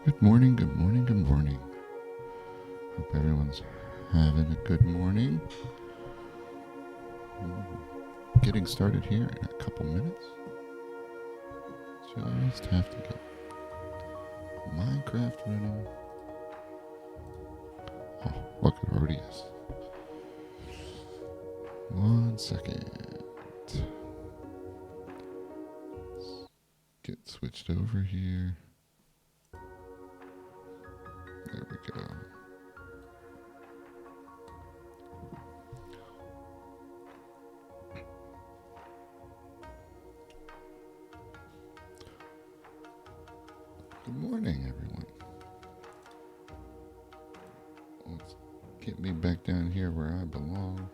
Good morning, good morning, good morning. Hope everyone's having a good morning. Getting started here in a couple minutes. Just have to get Minecraft running. Oh, look, it already is. 1 second. Let's get switched over here. There we go. Good morning, everyone. Let's get me back down here where I belong.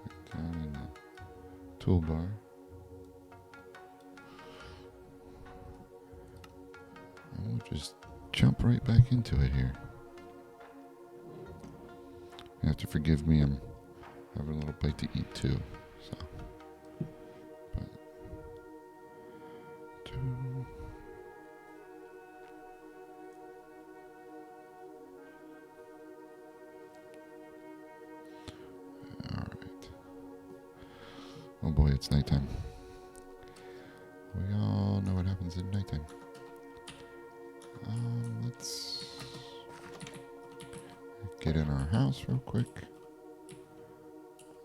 Back down in the toolbar. And we'll just jump right back into it here. You have to forgive me, I'm having a little bite to eat too. So, but all right. Oh boy, it's nighttime. We all know what happens at nighttime. Let's get in our house real quick,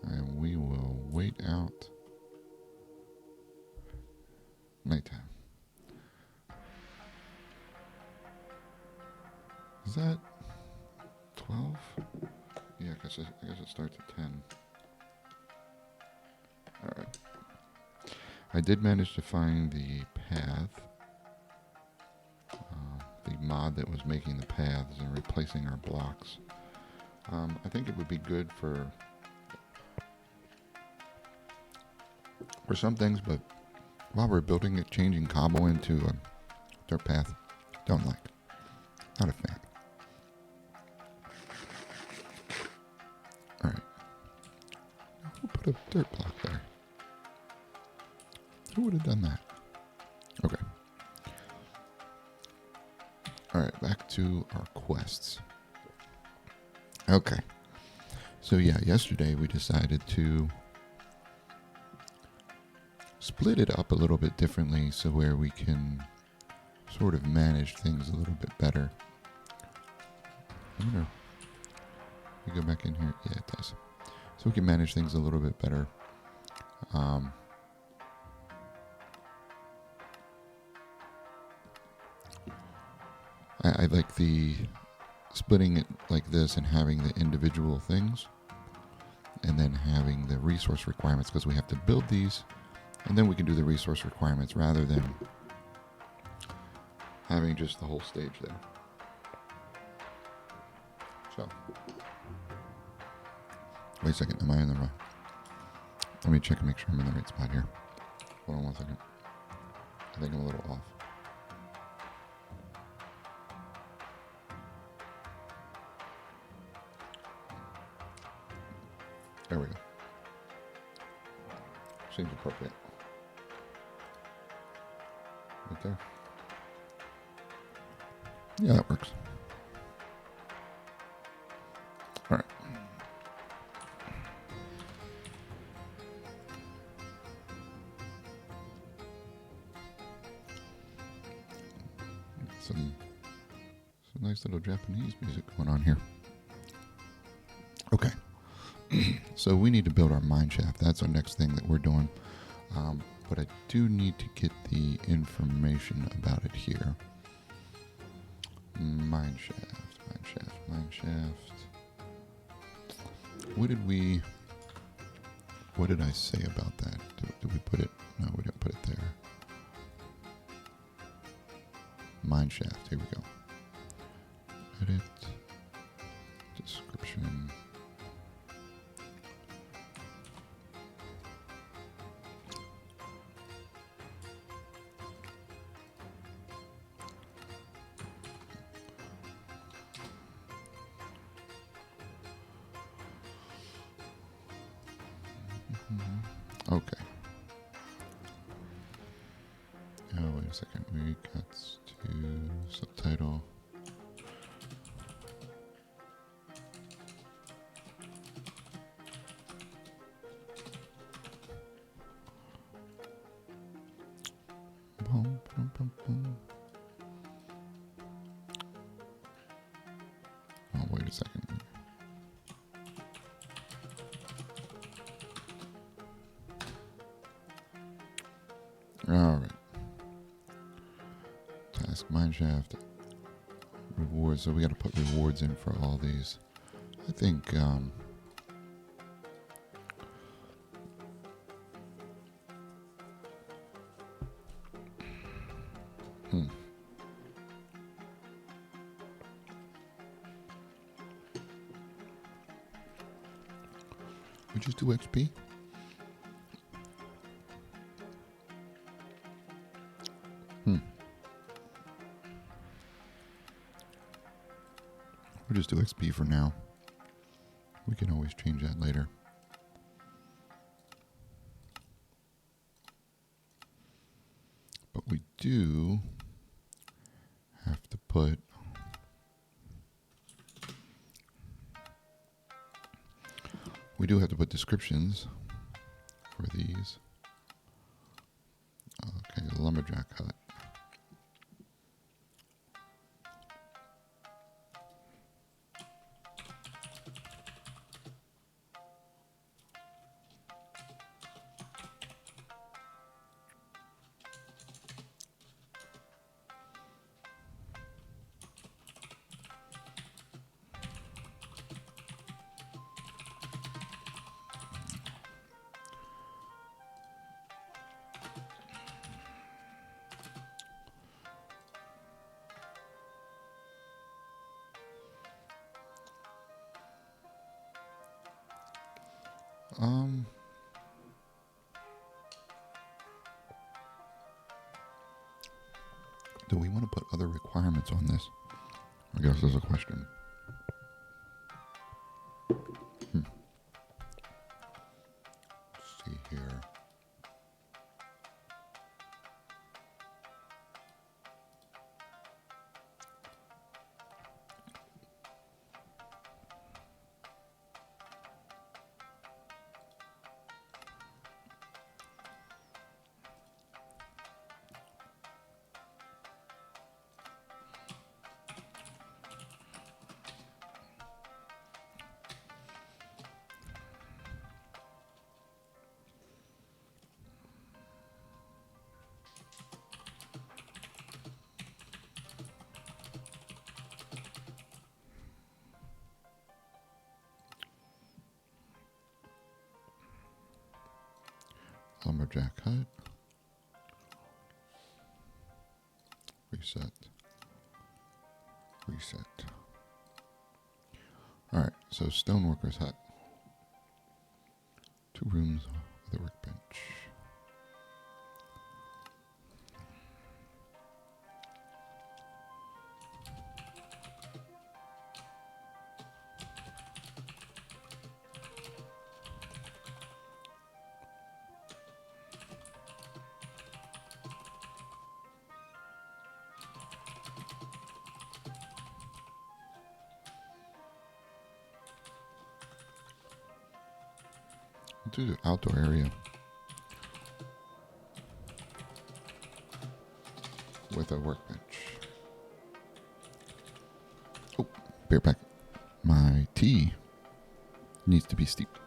and we will wait out nighttime. Is that 12? Yeah, I guess it starts at 10. Alright. I did manage to find the path. The mod that was making the paths and replacing our blocks. I think it would be good for some things, but while we're building it, changing cobble into a dirt path, don't like. Not a fan. Alright. Who put a dirt block there? Who would have done that? Okay. Alright, back to our quests. Okay. So yeah, yesterday we decided to split it up a little bit differently so where we can sort of manage things a little bit better. I wonder, we go back in here. Yeah, it does. So we can manage things a little bit better. I like the splitting it like this and having the individual things and then having the resource requirements, because we have to build these and then we can do the resource requirements rather than having just the whole stage there. So, wait a second, am I in the wrong? Let me check and make sure I'm in the right spot here. Hold on 1 second. I think I'm a little off. There we go. Seems appropriate. Right there. Yeah, that works. All right. Some nice little Japanese music going on here. Okay. So we need to build our mine shaft. That's our next thing that we're doing. But I do need to get the information about it here. Mine shaft, mine shaft, mine shaft. What did I say about that? Did we put it? No, we didn't put it there. Mine shaft, here we go. Edit, description. Okay. Oh, wait a second. We got to Subtitle. Boom, boom, boom, boom. Oh, wait a second. All right. Task mineshaft. Rewards. So we got to put rewards in for all these. I think. We just do XP. We'll just do XP for now. We can always change that later. But we do have to put descriptions for these. Okay, the lumberjack hut. Do we want to put other requirements on this? I guess there's a question. Let's see here. Lumberjack hut. Reset. Reset. Alright, so stoneworker's hut. 2 rooms with a workbench. Do the outdoor area with a workbench. Oh, bear pack. My tea needs to be steeped.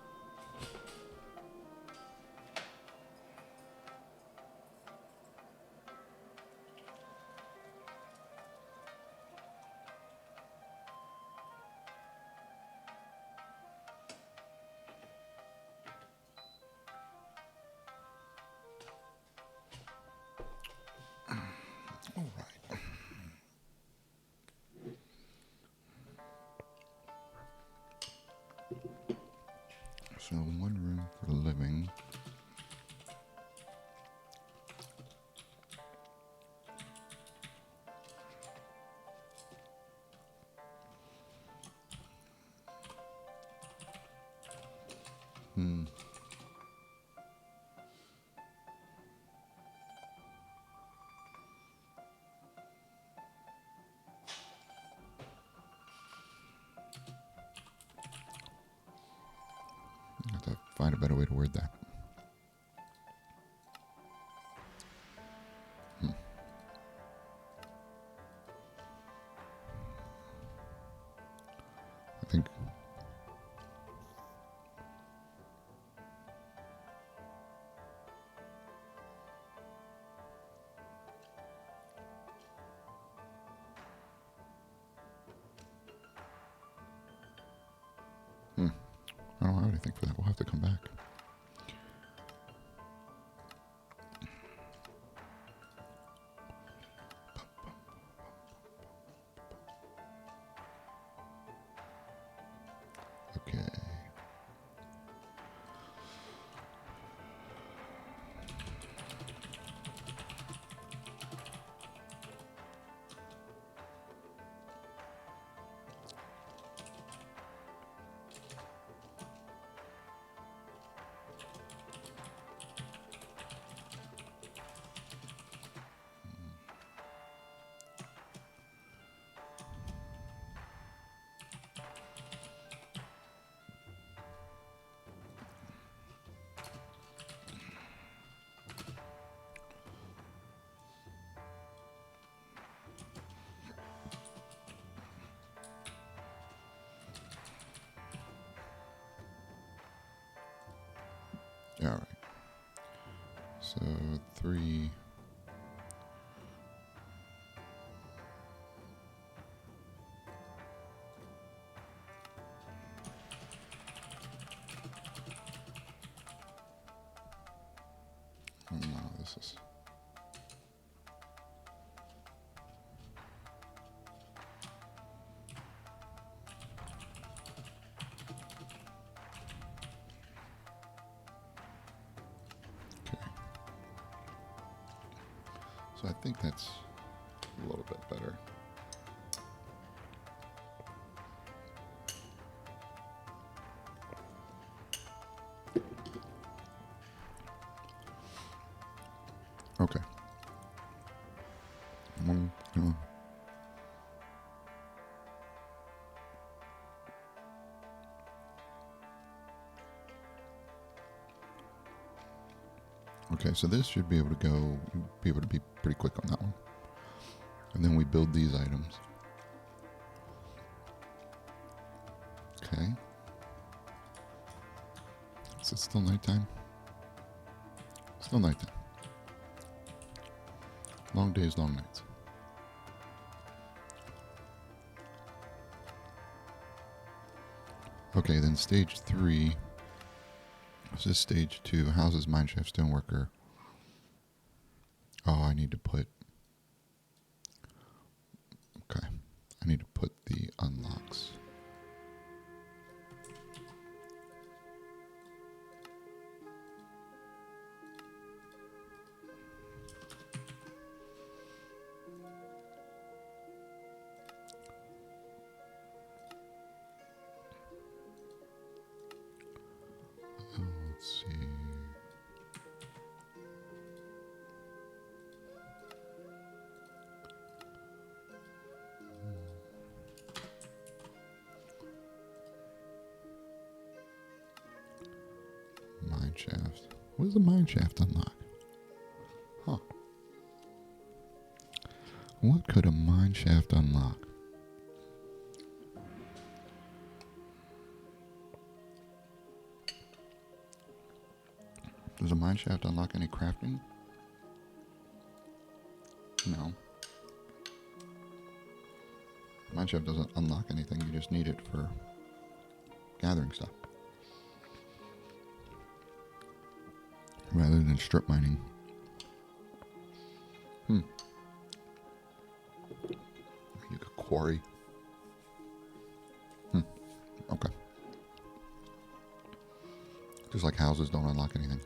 All right. So 1 room for living. find a better way to word that. I think. I don't have anything for that. We'll have to come back. Okay. All right. So 3. Oh, no, this is. Okay. So I think that's a little bit better. Okay. Okay, so this should be able to go, be able to be pretty quick on that one. And then we build these items. Okay. Is it still nighttime? Still nighttime. Long days, long nights. Okay, then stage 3. This is stage 2. Houses, mineshaft, stoneworker. Oh, I need to put. Okay. I need to put the unlocks. Let's see. Mineshaft. What does the mineshaft unlock? Huh. What could a mineshaft unlock? Does a mineshaft unlock any crafting? No. Mineshaft doesn't unlock anything. You just need it for gathering stuff. Rather than strip mining. You could quarry. Okay. Just like houses don't unlock anything.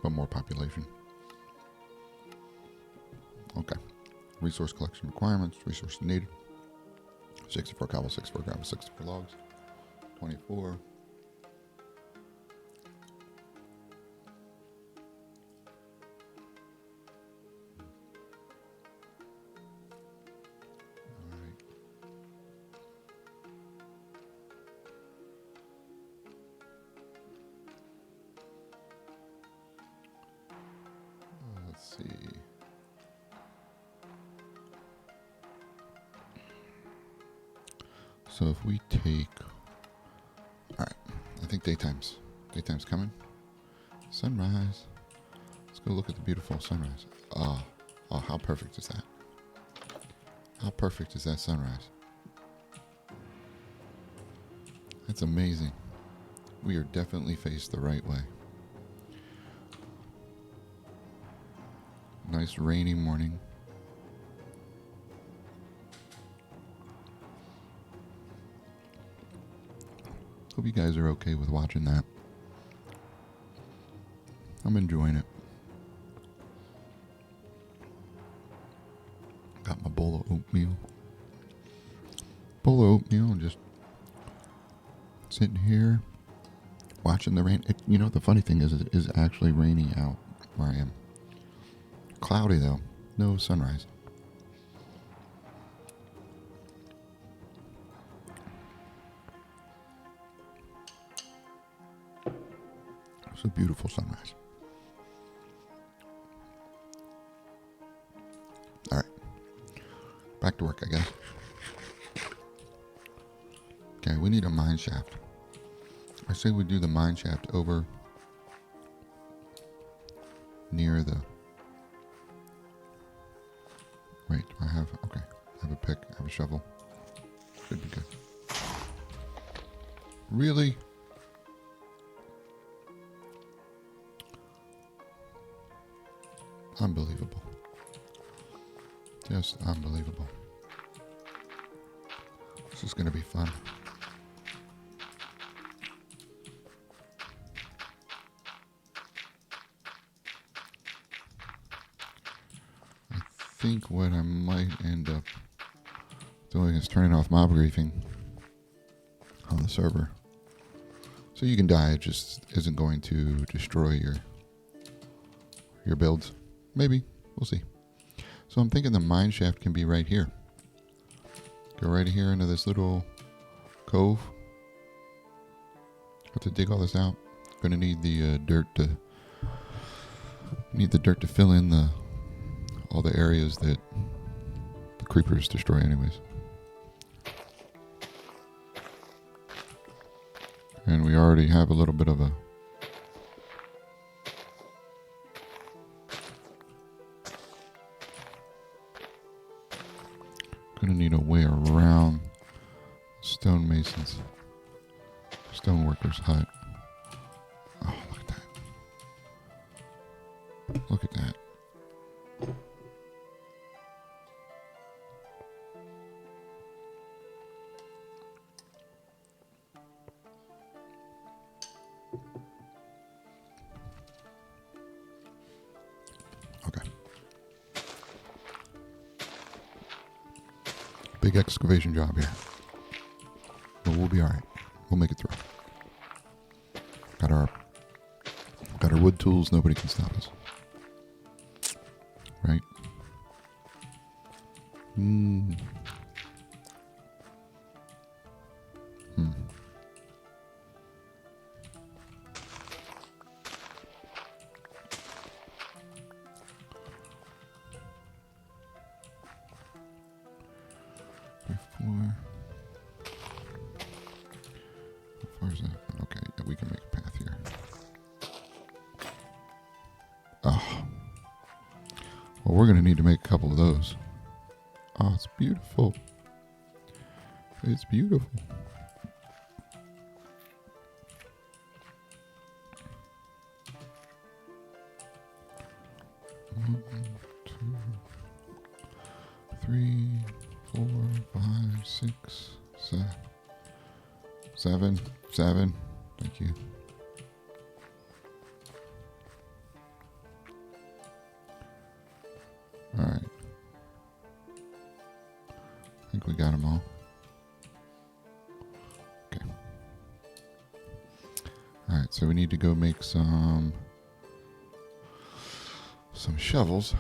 But more population. Okay. Resource collection requirements. Resources needed. 64 cobble, 64 gravel, 64 logs. 24. So if we take, all right, I think daytime's coming. Sunrise. Let's go look at the beautiful sunrise. Oh, how perfect is that? How perfect is that sunrise? That's amazing. We are definitely faced the right way. Nice rainy morning. Hope you guys are okay with watching that. I'm enjoying it. Got my bowl of oatmeal. And just sitting here watching the rain. The funny thing is it is actually raining out where I am. Cloudy though, no sunrise. It's a beautiful sunrise. All right, back to work, I guess. Okay, we need a mine shaft. I say we do the mine shaft over near the... Wait, I have a pick, I have a shovel. Should be good. Really? Unbelievable. Just unbelievable. This is going to be fun. I think what I might end up doing is turning off mob griefing on the server. So you can die, it just isn't going to destroy your builds. Maybe. We'll see. So I'm thinking the mine shaft can be right here. Go right here into this little cove. Have to dig all this out. Gonna need the dirt to fill in all the areas that the creepers destroy anyways. And we already have a little bit of a gonna need a way around stoneworker's hut. Oh, look at that. Look at that. Okay. Big excavation job here. But we'll be alright. We'll make it through. Got our wood tools, nobody can stop us. Right? Before... How far is that? Okay, yeah, we can make a path here. Oh. Well, we're going to need to make a couple of those. Oh, it's beautiful. It's beautiful. One, two, 3, 4, 5, 6, 7. 7. Thank you. All right. I think we got them all. Okay. All right, so we need to go make some shovels.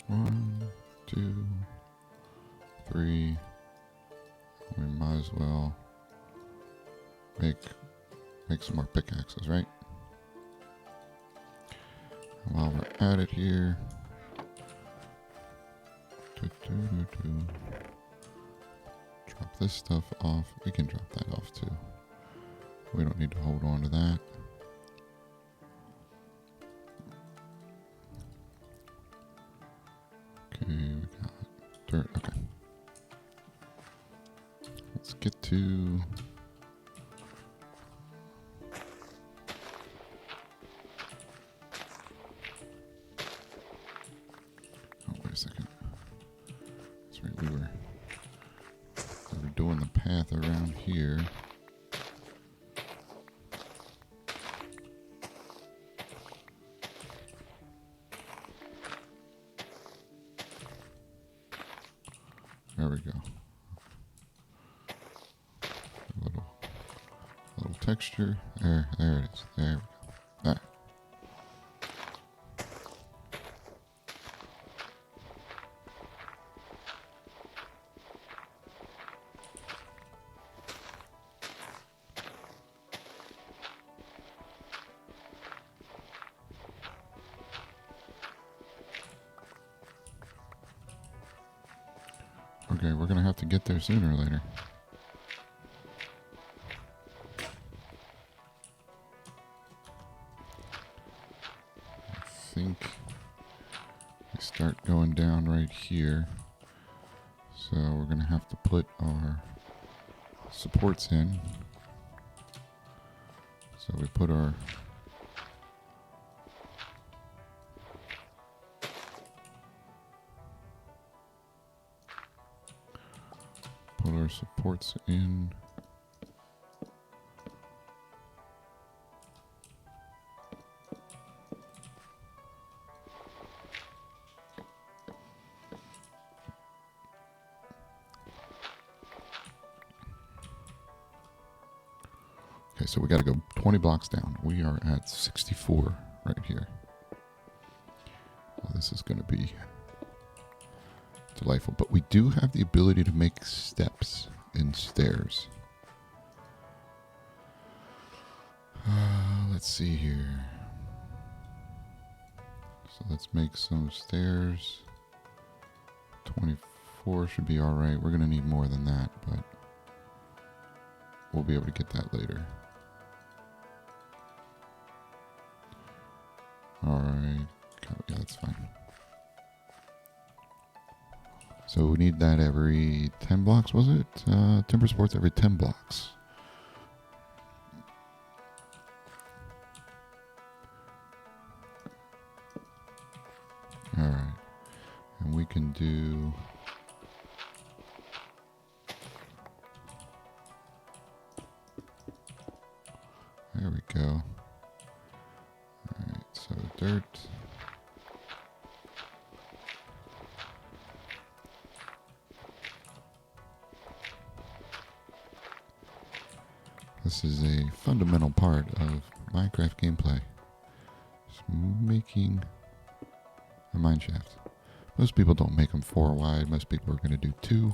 1, 2, 3. We might as well make some more pickaxes, right? And while we're at it here, Drop this stuff off. We can drop that off too. We don't need to hold on to that. Okay, we got dirt. Okay. Let's get to... Oh, wait a second. That's right, we were doing the path around here. There we go. A little texture. There it is. There we go. All right. Okay, we're gonna have to get there sooner or later. I think we start going down right here. So we're gonna have to put our supports in. So we put our supports in. Okay, so we got to go 20 blocks down. We are at 64 right here. Well, this is going to be delightful, but we do have the ability to make steps and stairs. Let's see here. So let's make some stairs. 24 should be all right. We're going to need more than that, but we'll be able to get that later. All right. Yeah, that's fine. So we need that every 10 blocks, was it? Timber Sports every 10 blocks. All right. And we can do... There we go. All right, so dirt. This is a fundamental part of Minecraft gameplay. Just making a mine shaft. Most people don't make them 4 wide. Most people are going to do 2,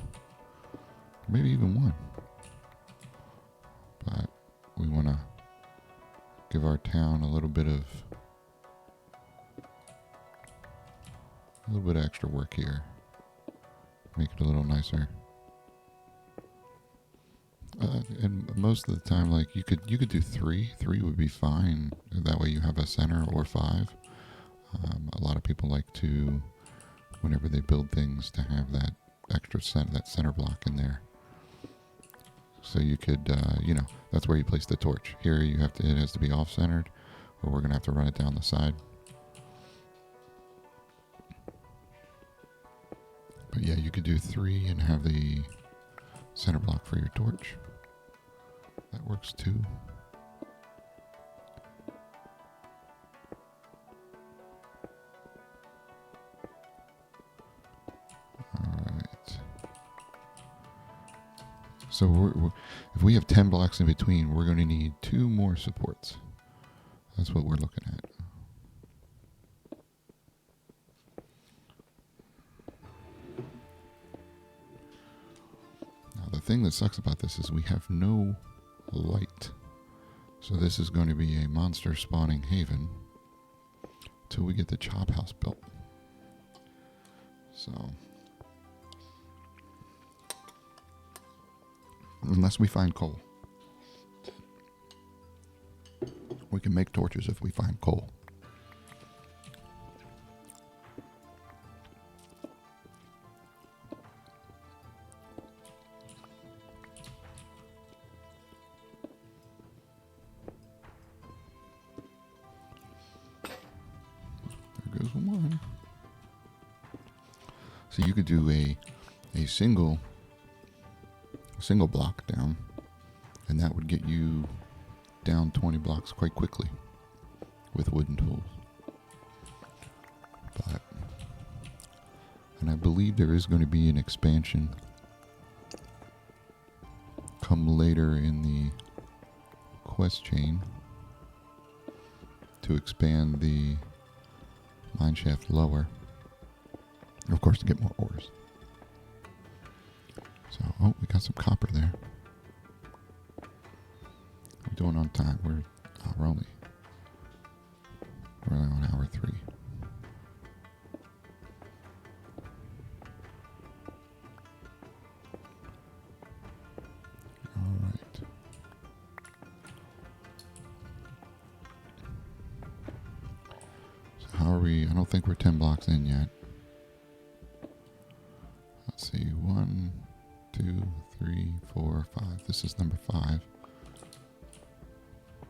maybe even 1. But we want to give our town a little bit of extra work here. Make it a little nicer. And most of the time, like you could do 3. 3 would be fine. That way you have a center, or 5. A lot of people like to, whenever they build things, to have that extra center block in there. So you could, that's where you place the torch. Here you have to, it has to be off-centered, or we're gonna have to run it down the side. But yeah, you could do 3 and have the center block for your torch. That works too. Alright. So if we have 10 blocks in between, we're going to need 2 more supports. That's what we're looking at. Now the thing that sucks about this is we have no light. So this is going to be a monster spawning haven till we get the chop house built. So Unless we find coal. We can make torches if we find coal. There goes one. So you could do a single block down, and that would get you down 20 blocks quite quickly with wooden tools. And I believe there is going to be an expansion come later in the quest chain to expand the mineshaft lower. Of course, to get more ores. So, oh, we got some copper there. We're doing on time. We're only on hour 3. All right. So how are we? I don't think we're 10 blocks in yet. Let's see. 1, 2, 3, 4, 5. This is number 5.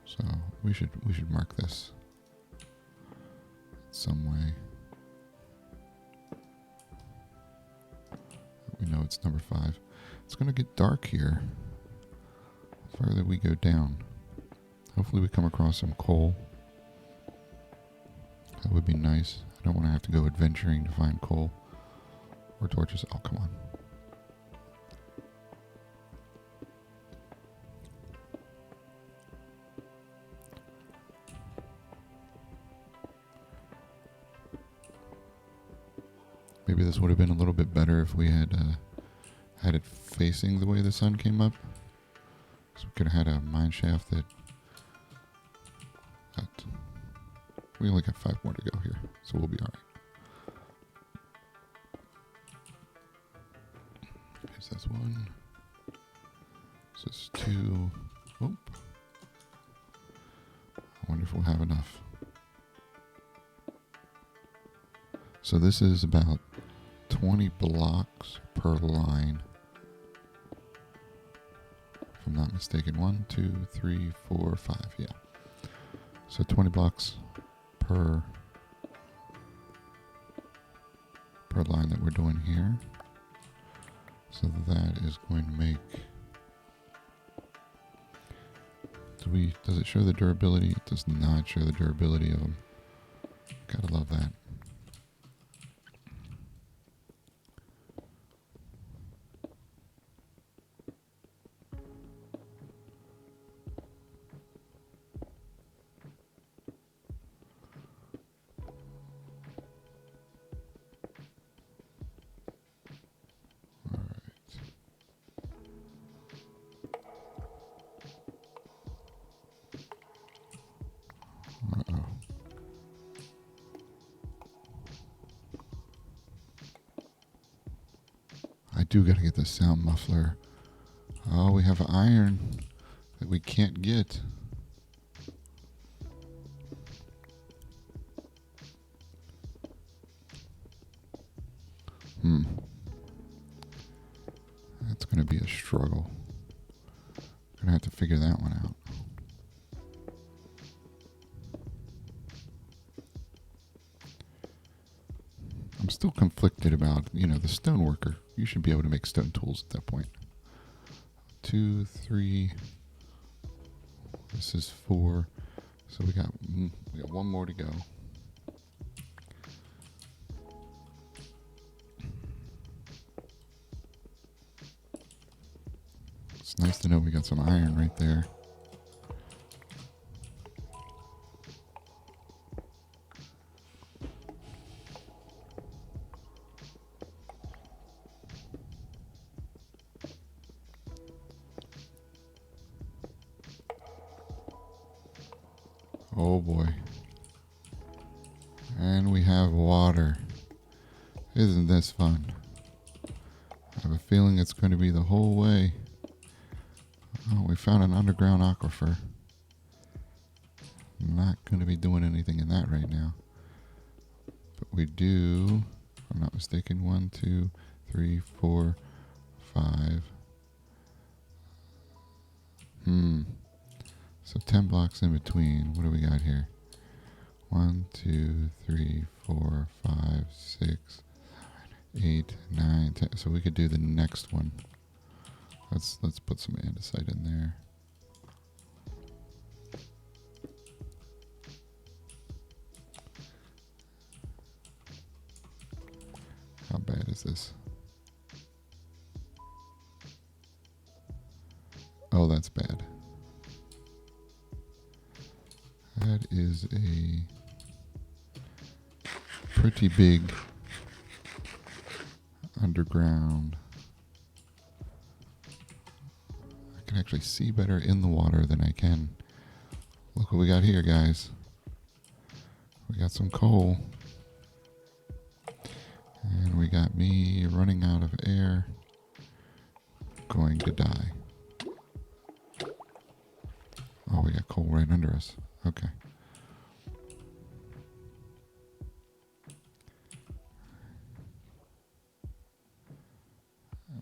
So we should mark this some way. We know it's number 5. It's going to get dark here the further we go down. Hopefully we come across some coal. That would be nice. I don't want to have to go adventuring to find coal or torches. Oh, come on. Maybe this would have been a little bit better if we had it facing the way the sun came up. So we could have had a mine shaft that we only got 5 more to go here, so we'll be all right. Okay, so that's 1. This is 2. Oh. I wonder if we'll have enough. So this is about 20 blocks per line. If I'm not mistaken. 1, 2, 3, 4, 5. Yeah. So 20 blocks per line that we're doing here. So that is going to make... Does it show the durability? It does not show the durability of them. Gotta love that. I do gotta get the sound muffler. Oh, we have iron that we can't get. That's gonna be a struggle. Gonna have to figure that one out. I'm still conflicted about, the stoneworker. You should be able to make stone tools at that point. 2, 3. This is 4. So we got 1 more to go. It's nice to know we got some iron right there. Oh boy. And we have water. Isn't this fun? I have a feeling it's going to be the whole way. Oh, we found an underground aquifer. Not going to be doing anything in that right now. But we do, if I'm not mistaken, 1, 2, 3, 4, 5. So 10 blocks in between. What do we got here? 1, 2, 3, 4, 5, 6, 8, 9, 10. So we could do the next one. Let's put some andesite in there. How bad is this? Oh, that's bad. That is a pretty big underground. I can actually see better in the water than I can. Look what we got here, guys. We got some coal. And we got me running out of air. Going to die. Oh, we got coal right under us. Okay.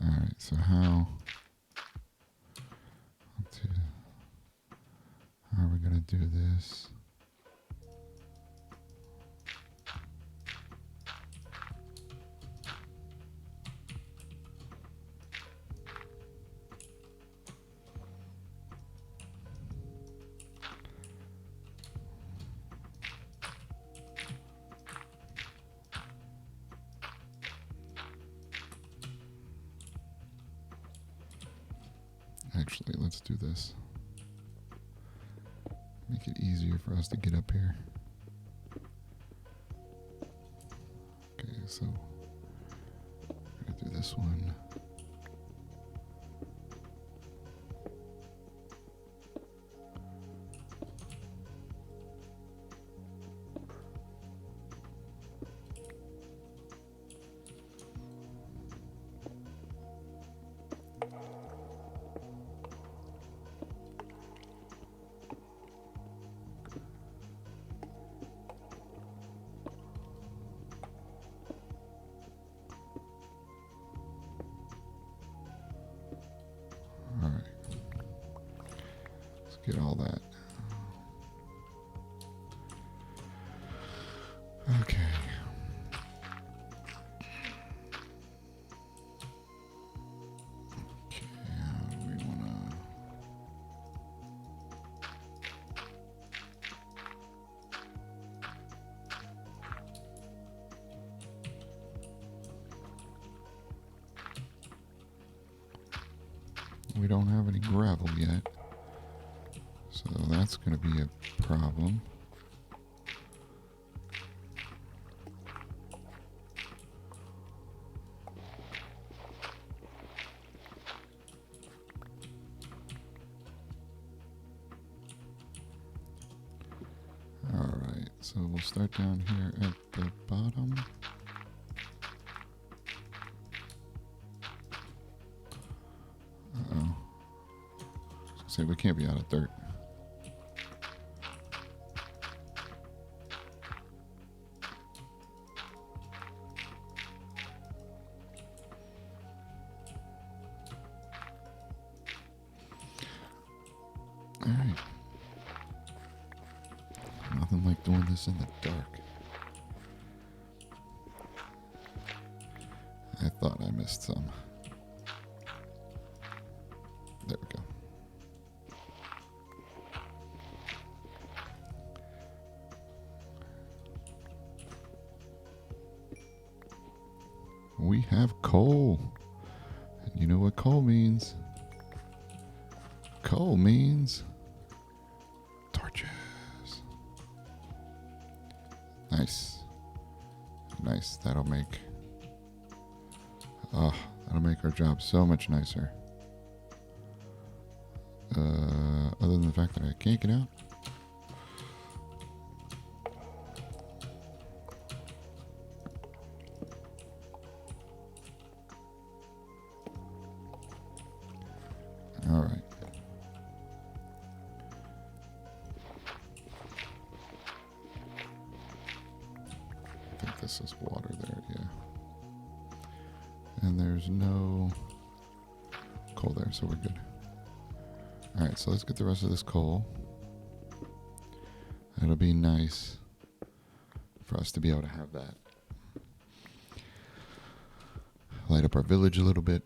Alright, so how are we going to do this? Actually, let's do this. Make it easier for us to get up here. Okay, so we're gonna do this one. Alright. Let's get all that. Okay. We wanna. We don't have any gravel yet, so that's going to be a problem. Alright, so we'll start down here at the bottom. Uh-oh. So we can't be out of dirt. Alright. Nothing like doing this in the dark. I thought I missed some. There we go. We have coal. And you know what coal means? Coal means torches. Nice. Nice. That'll make our job so much nicer. Other than the fact that I can't get out. All right. guess there's water there, yeah. And there's no coal there, so we're good. Alright, so let's get the rest of this coal. It'll be nice for us to be able to have that. Light up our village a little bit.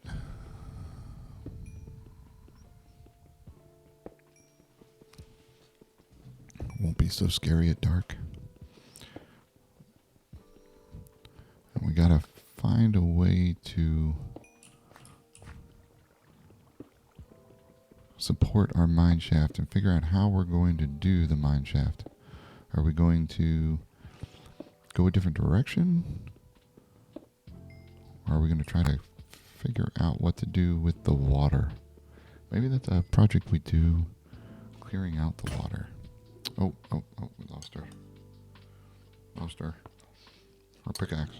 Won't be so scary at dark. And we gotta find a way to support our mine shaft and figure out how we're going to do the mine shaft. Are we going to go a different direction? Or are we going to try to figure out what to do with the water? Maybe that's a project we do, clearing out the water. Oh, we lost her. Our pickaxe.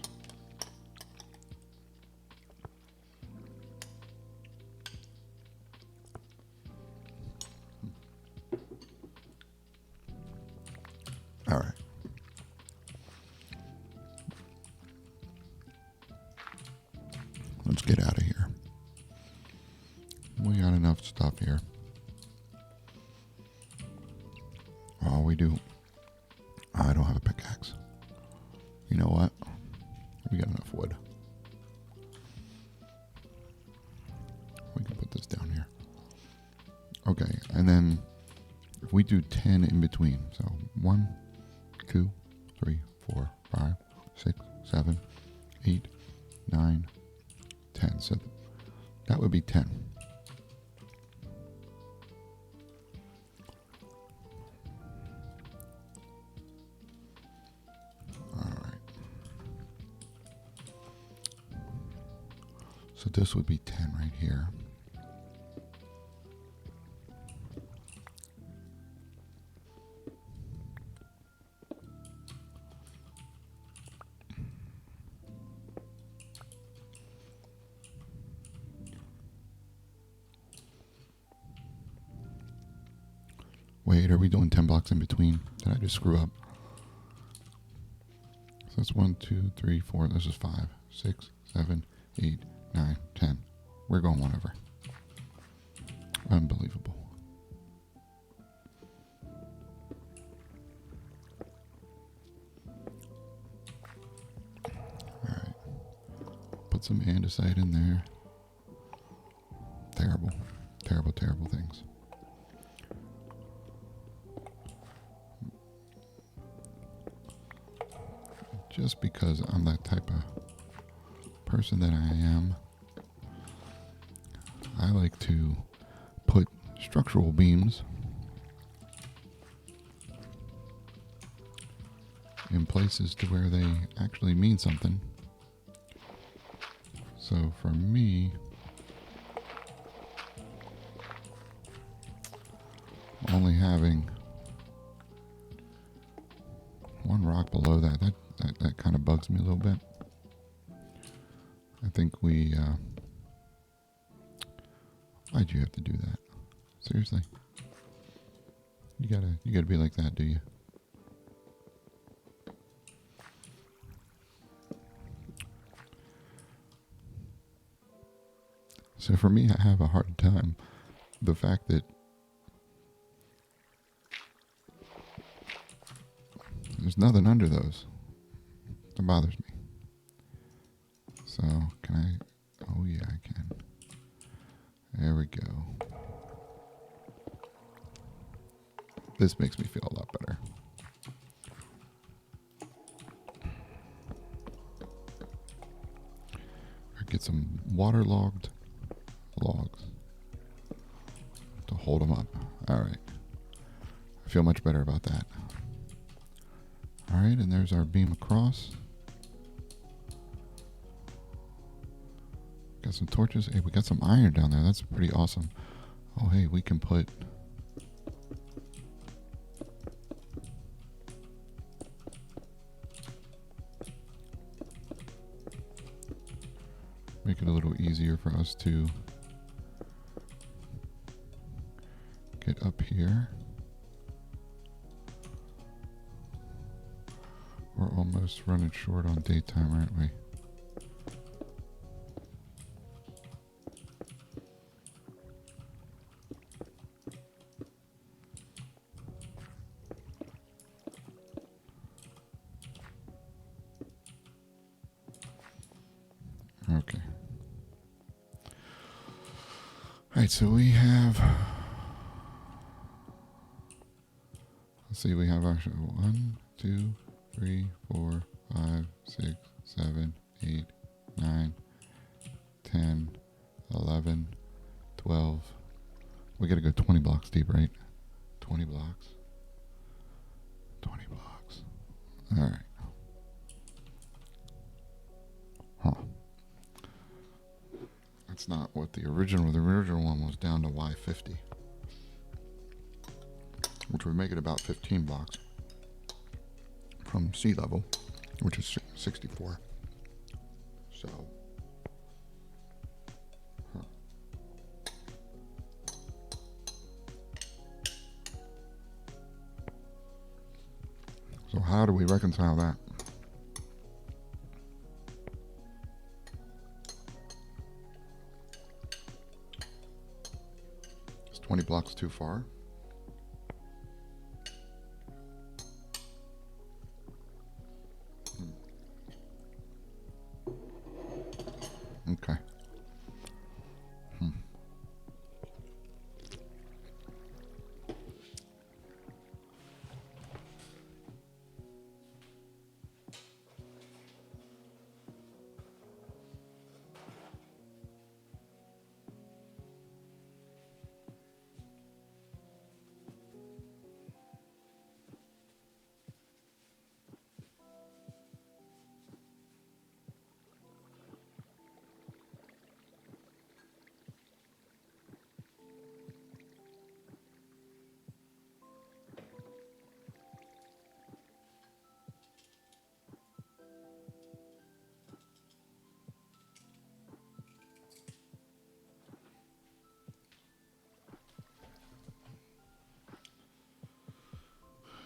All right. Let's get out of here. We got enough stuff here. Oh, we do. I don't have a pickaxe. You know what? We got enough wood. We can put this down here. Okay, and then if we do 10 in between, so 1, 2, 3, 4, 5, 6, 7, 8, 9, 10. So that would be 10. All right. So this would be 10 right here. Wait, are we doing 10 blocks in between? Did I just screw up? So that's 1, 2, 3, 4. This is 5, 6, 7, 8, 9, 10. We're going one over. Unbelievable. Alright. Put some andesite in there. Terrible. Terrible, terrible things. Just because I'm that type of person that I am, I like to put structural beams in places to where they actually mean something. So for me, only having one rock below that kind of bugs me a little bit. I think why'd you have to do that? Seriously? You gotta be like that, do you? So for me, I have a hard time. The fact that there's nothing under those. That bothers me. So, can I? Oh yeah, I can. There we go. This makes me feel a lot better. Get some waterlogged logs to hold them up. All right. I feel much better about that. All right, and there's our beam across. Got some torches. Hey, we got some iron down there. That's pretty awesome. Oh, hey, we can put... make it a little easier for us to get up here. We're almost almost running short on daytime, aren't we? Okay. All right, so we have. Let's see, we have our 1, 2, 3, 4, 5, 6, 7, 8, 9, 10, 11, 12. We got to go 20 blocks deep, right? 20 blocks. 20 blocks. All right. Huh. That's not what the original one was down to Y50, which would make it about 15 blocks from sea level, which is 64. So, huh. So how do we reconcile that? Is 20 blocks too far? Okay.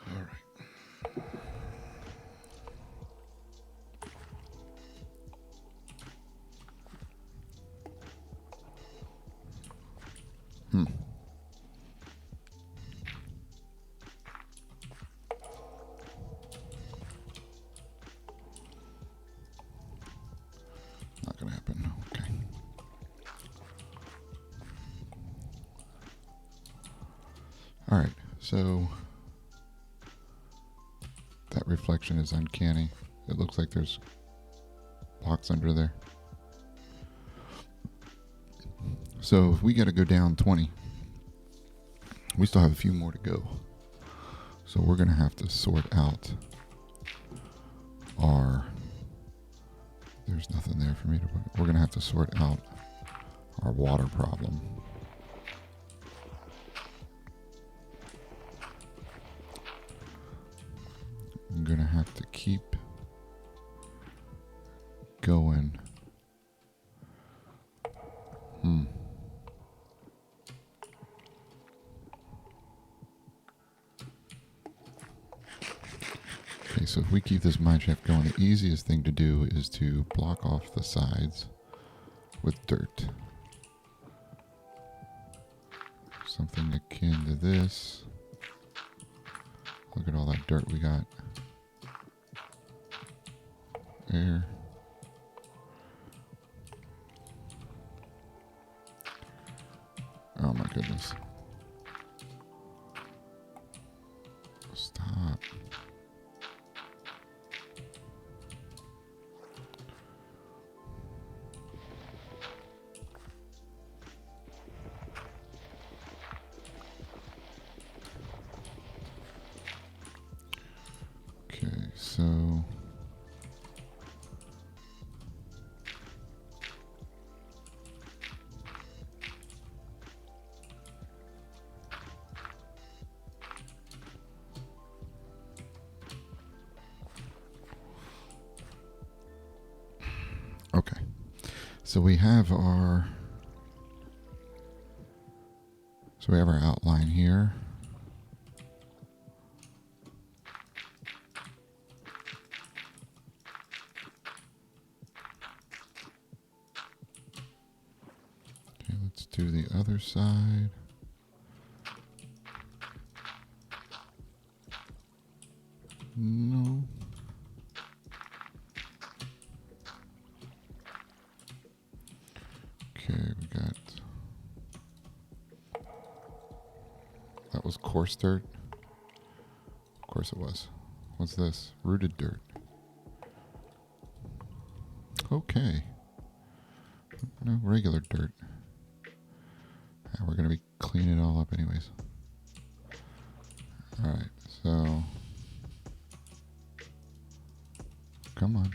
All right. Not gonna happen. Okay. All right. So that reflection is uncanny. It looks like there's blocks under there. So if we got to go down 20, we still have a few more to go. So we're going to have to sort out our. There's nothing there for me to put. We're going to have to sort out our water problem. I'm going to have to keep going. Okay, so if we keep this mine shaft going, the easiest thing to do is to block off the sides with dirt. Something akin to this. Look at all that dirt we got. There. Oh my goodness. Stop. Okay, so okay. So we have our outline here. Let's do the other side. No. Okay, we got... That was coarse dirt. Of course it was. What's this? Rooted dirt. Okay. No, regular dirt. We're going to be cleaning it all up anyways. Alright, so... Come on.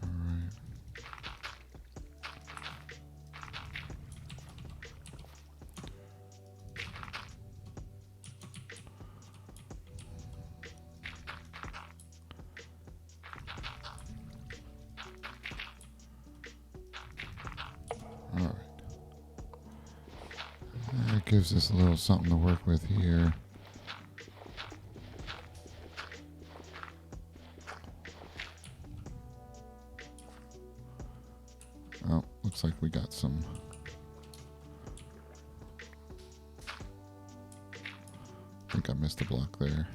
Alright. Alright. That gives us a little something to work with here. Oh, looks like we got some. I think I missed a block there.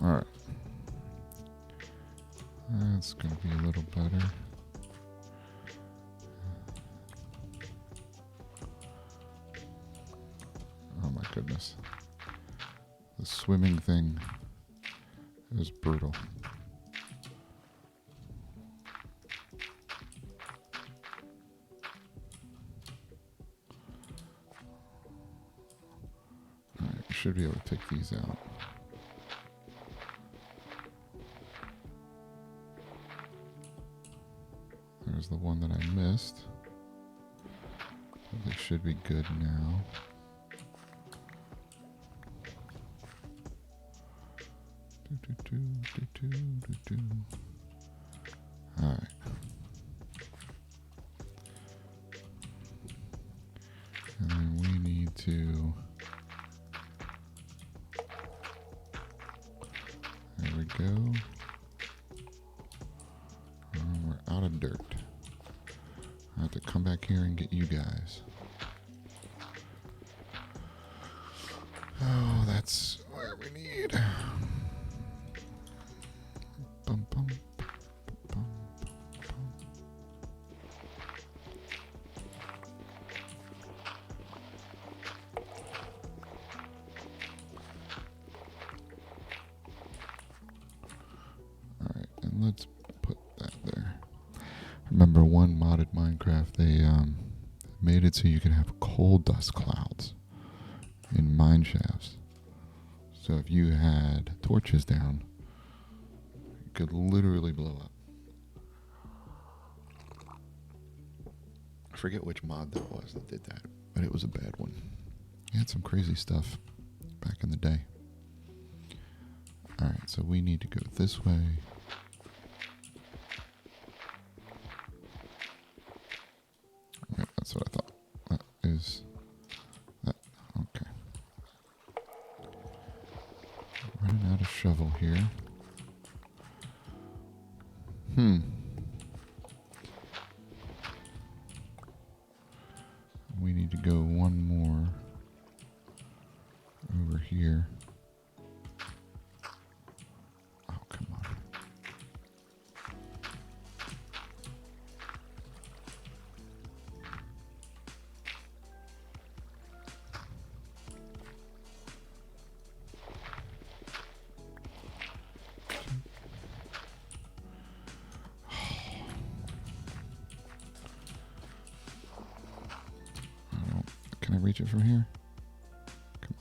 Alright. That's going to be a little better. Oh my goodness. The swimming thing is brutal. Alright, we should be able to take these out. There's the one that I missed. They should be good now. Alright. And then we need to... There we go. We're out of dirt. I have to come back here and get you guys. Oh, that's where we need. Bum, bum, bum, bum. Alright, and let's put that there. Remember one modded Minecraft, they made it so you could have coal dust clouds in mine shafts. So if you had torches down, it could literally blow up. I forget which mod that was that did that, but it was a bad one. It had some crazy stuff back in the day. Alright, so we need to go this way. Right, that's what I thought. That is that. Okay. Running out of shovel here. We need to go one more over here. Oh, come on. Can I reach it from here? Come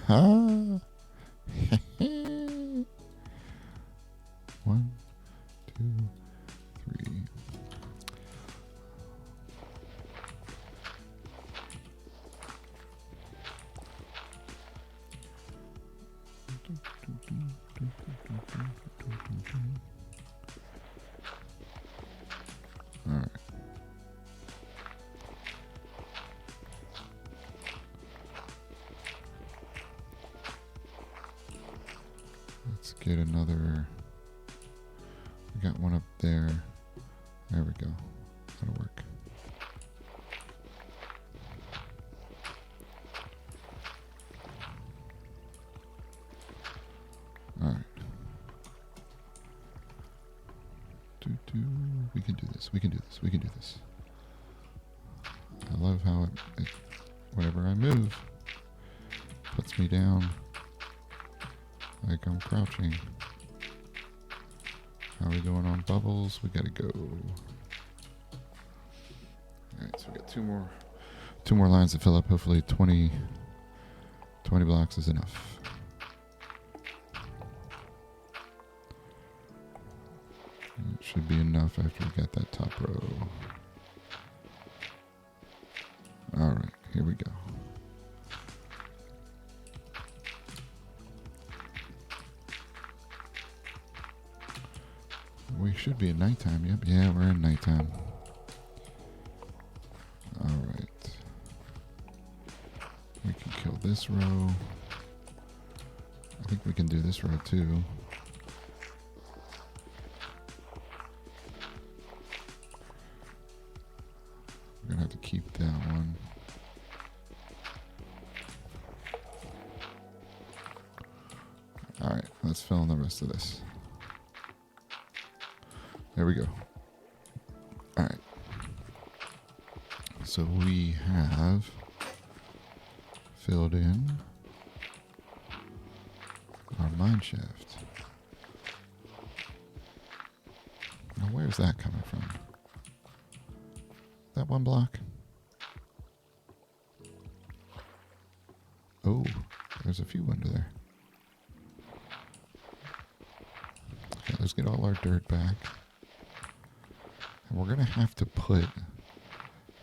on. One, two, three. All right. get another. We got one up there. There we go. That'll work. Alright. We can do this. We can do this. We can do this. I love how it whenever I move, puts me down like I'm crouching. How are we doing on bubbles? We gotta go. Alright, so we got two more lines to fill up. Hopefully 20 blocks is enough. It should be enough after we get that top row. Alright, here we go. We should be at nighttime. Yep, yeah, we're in nighttime. Alright. We can kill this row. I think we can do this row too. We're gonna have to keep that one. Alright, let's fill in the rest of this. There we go. Alright. So we have filled in our mine shaft. Now where's that coming from? That one block? Oh, there's a few under there. Okay, let's get all our dirt back. And we're going to have to put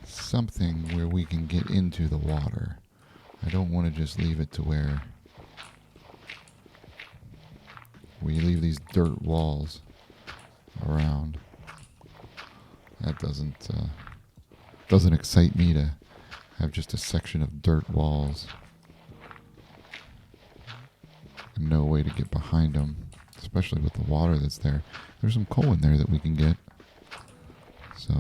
something where we can get into the water. I don't want to just leave it to where we leave these dirt walls around. That doesn't excite me to have just a section of dirt walls and no way to get behind them, especially with the water that's there. There's some coal in there that we can get. So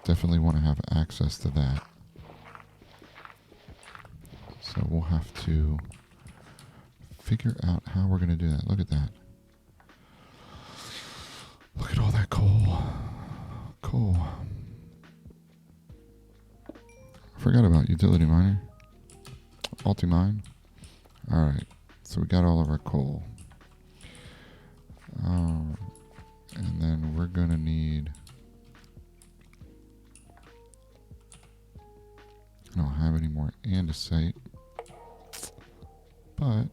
definitely want to have access to that. So we'll have to figure out how we're going to do that. Look at that. Look at all that coal. Cool. I forgot about utility miner. Ultimine. Alright. So we got all of our coal. And then we're going to need... I don't have any more andesite. But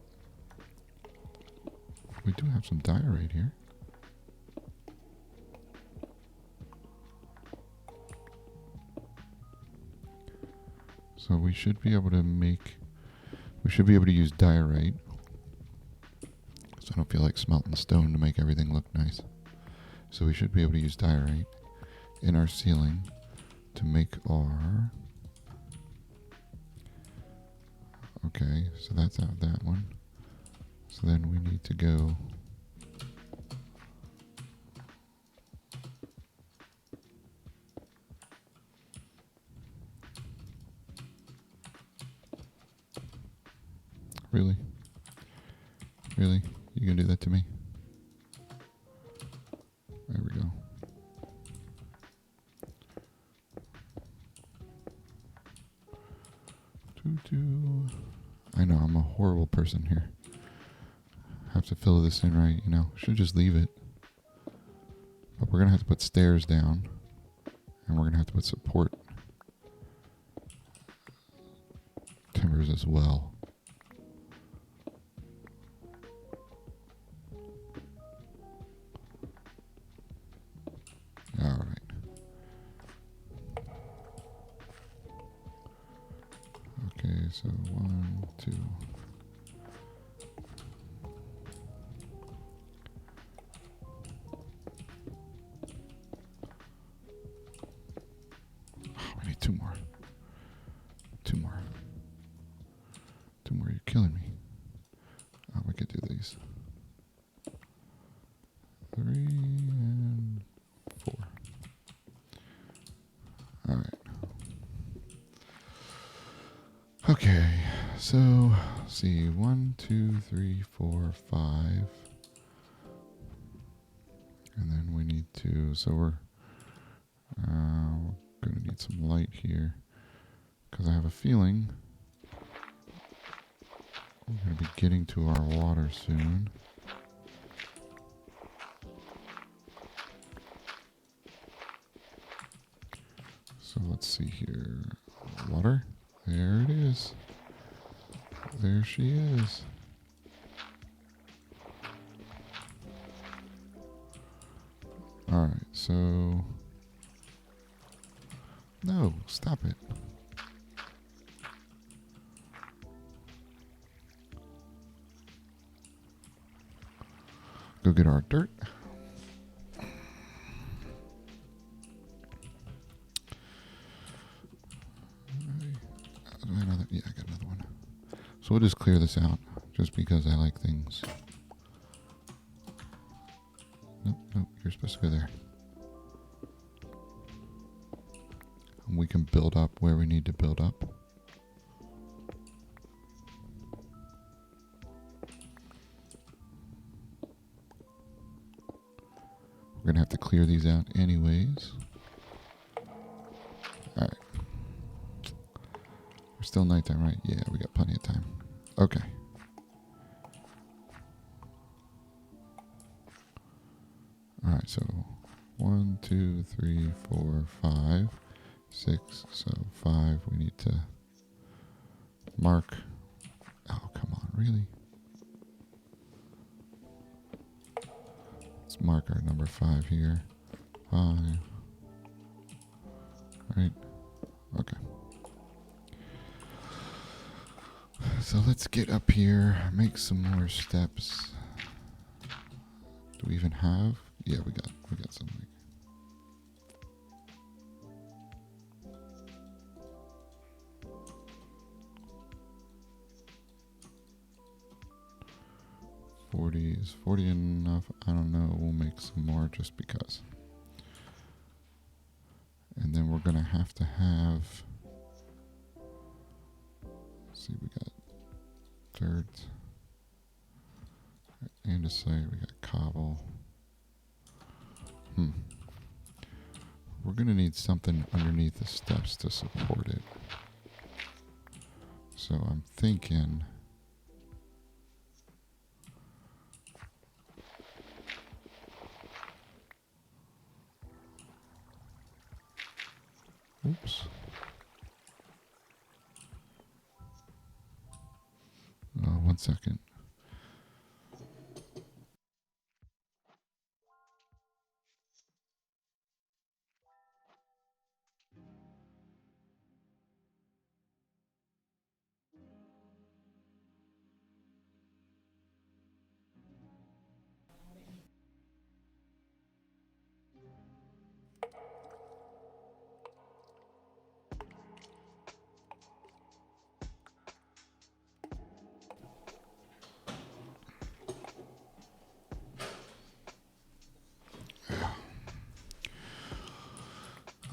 we do have some diorite here. So we should be able to use diorite. So I don't feel like smelting stone to make everything look nice. So we should be able to use diorite in our ceiling to make our... Okay, so that's out of that one. So then we need to go... Really? Really? You gonna do that to me? There we go. I know, I'm a horrible person here. Have to fill this in right, Should just leave it. But we're gonna have to put stairs down. And we're gonna have to put support timbers as well. Alright. Okay, so 1, 2. We need 2 more. 2 more. 2 more, you're killing me. Oh, we these. 3 and 4. All right. Okay, so let's see, 1, 2, 3, 4, 5, and then we need to. So we're gonna need some light here because I have a feeling we're gonna be getting to our water soon. So let's see here. Water. There it is. There she is. Alright, so... No, stop it. Go get our dirt. Yeah, I got another one. So we'll just clear this out, just because I like things. Nope, nope, you're supposed to go there. And we can build up where we need to build up. We're gonna have to clear these out anyways. Alright. We're still nighttime, right? Yeah, we got plenty of time. Okay. Alright, so 1, 2, 3, 4, 5, 6. So 5 we need to mark. Oh, come on, really? Let's mark our number 5 here. 5. Right? Okay. So let's get up here, make some more steps. Do we even have? Yeah, we got something. Is 40 enough? I don't know. We'll make some more just because. And then we're gonna have to have. Let's see, we got dirt, andesite. We got cobble. We're gonna need something underneath the steps to support it. So I'm thinking. Oops. 1 second.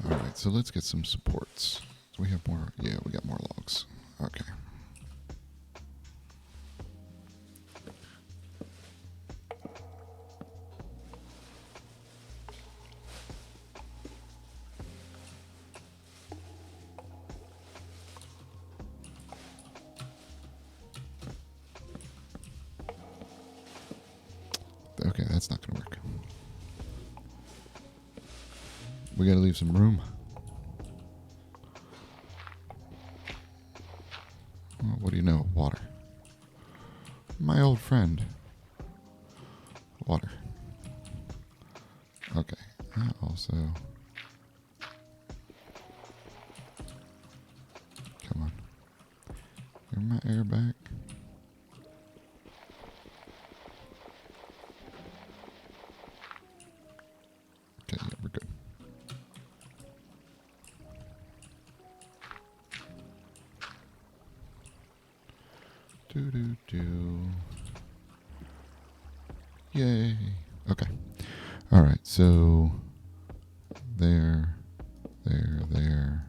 Alright, so let's get some supports. Do we have more? Yeah, we got more logs. Okay. Okay, that's not going to work. We got to leave some room. Well, what do you know? Water. My old friend. Water. Okay. Also. Come on. Give my air back. Okay, yeah, we're good. Do. Yay. Okay. All right. So there, there.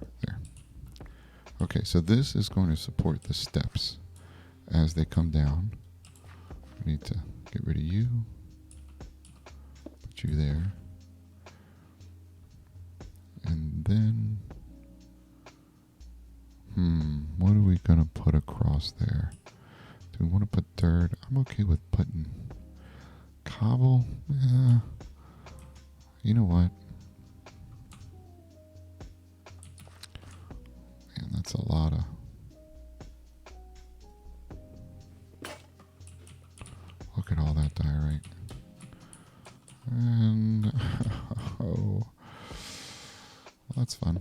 Okay, so this is going to support the steps as they come down. We need to get rid of you. Put you there. And then, what are we going to put across there? Do we want to put dirt? I'm okay with putting cobble. Yeah. You know what? Man, that's a lot of... Look at all that diorite. And... oh... Well, that's fun.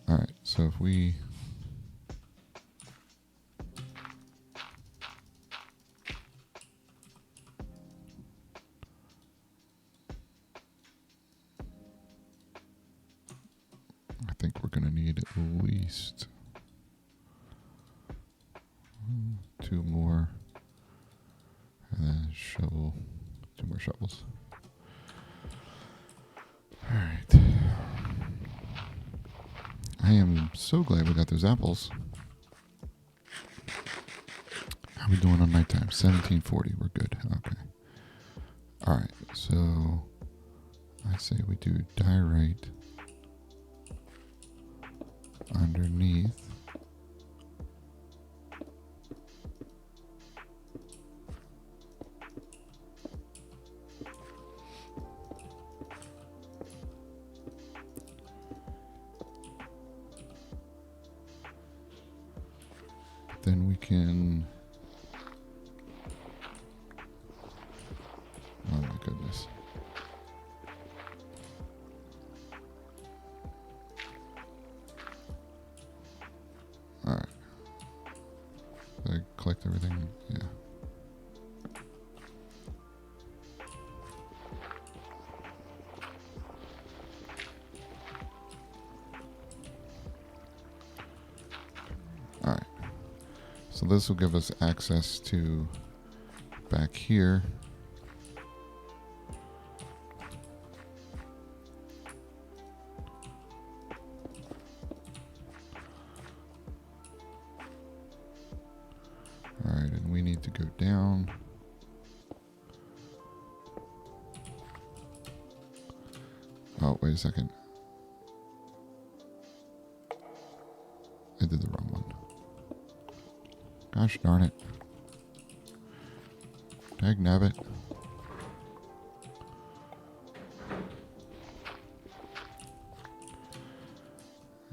Alright, so if we... I think we're going to need at least 2 more. And then shovel. 2 more shovels. Alright. I am so glad we got those apples. How are we doing on nighttime? 1740. We're good. Okay. Alright, so I say we do diorite underneath. Then we can... Oh my goodness. Alright. Did I collect everything? Yeah. Alright. So this will give us access to back here. Alright, and we need to go down. Oh, wait a second. I did the wrong one. Gosh darn it. Dag nabbit.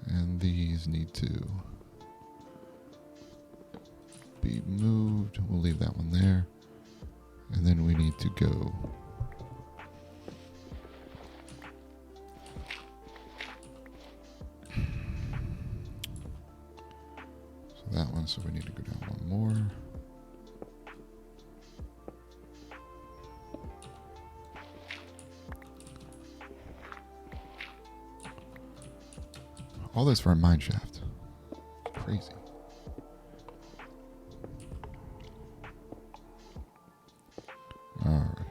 And these need to be moved. We'll leave that one there. And then we need to go that one, so we need to go down one more. All this for a mine shaft. Crazy. All right.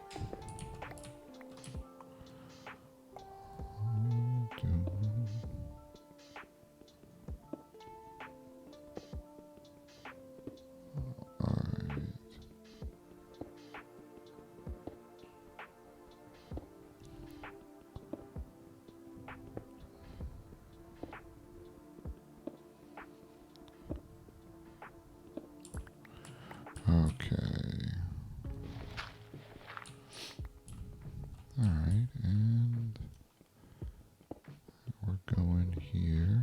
Okay. All right, and we're going here.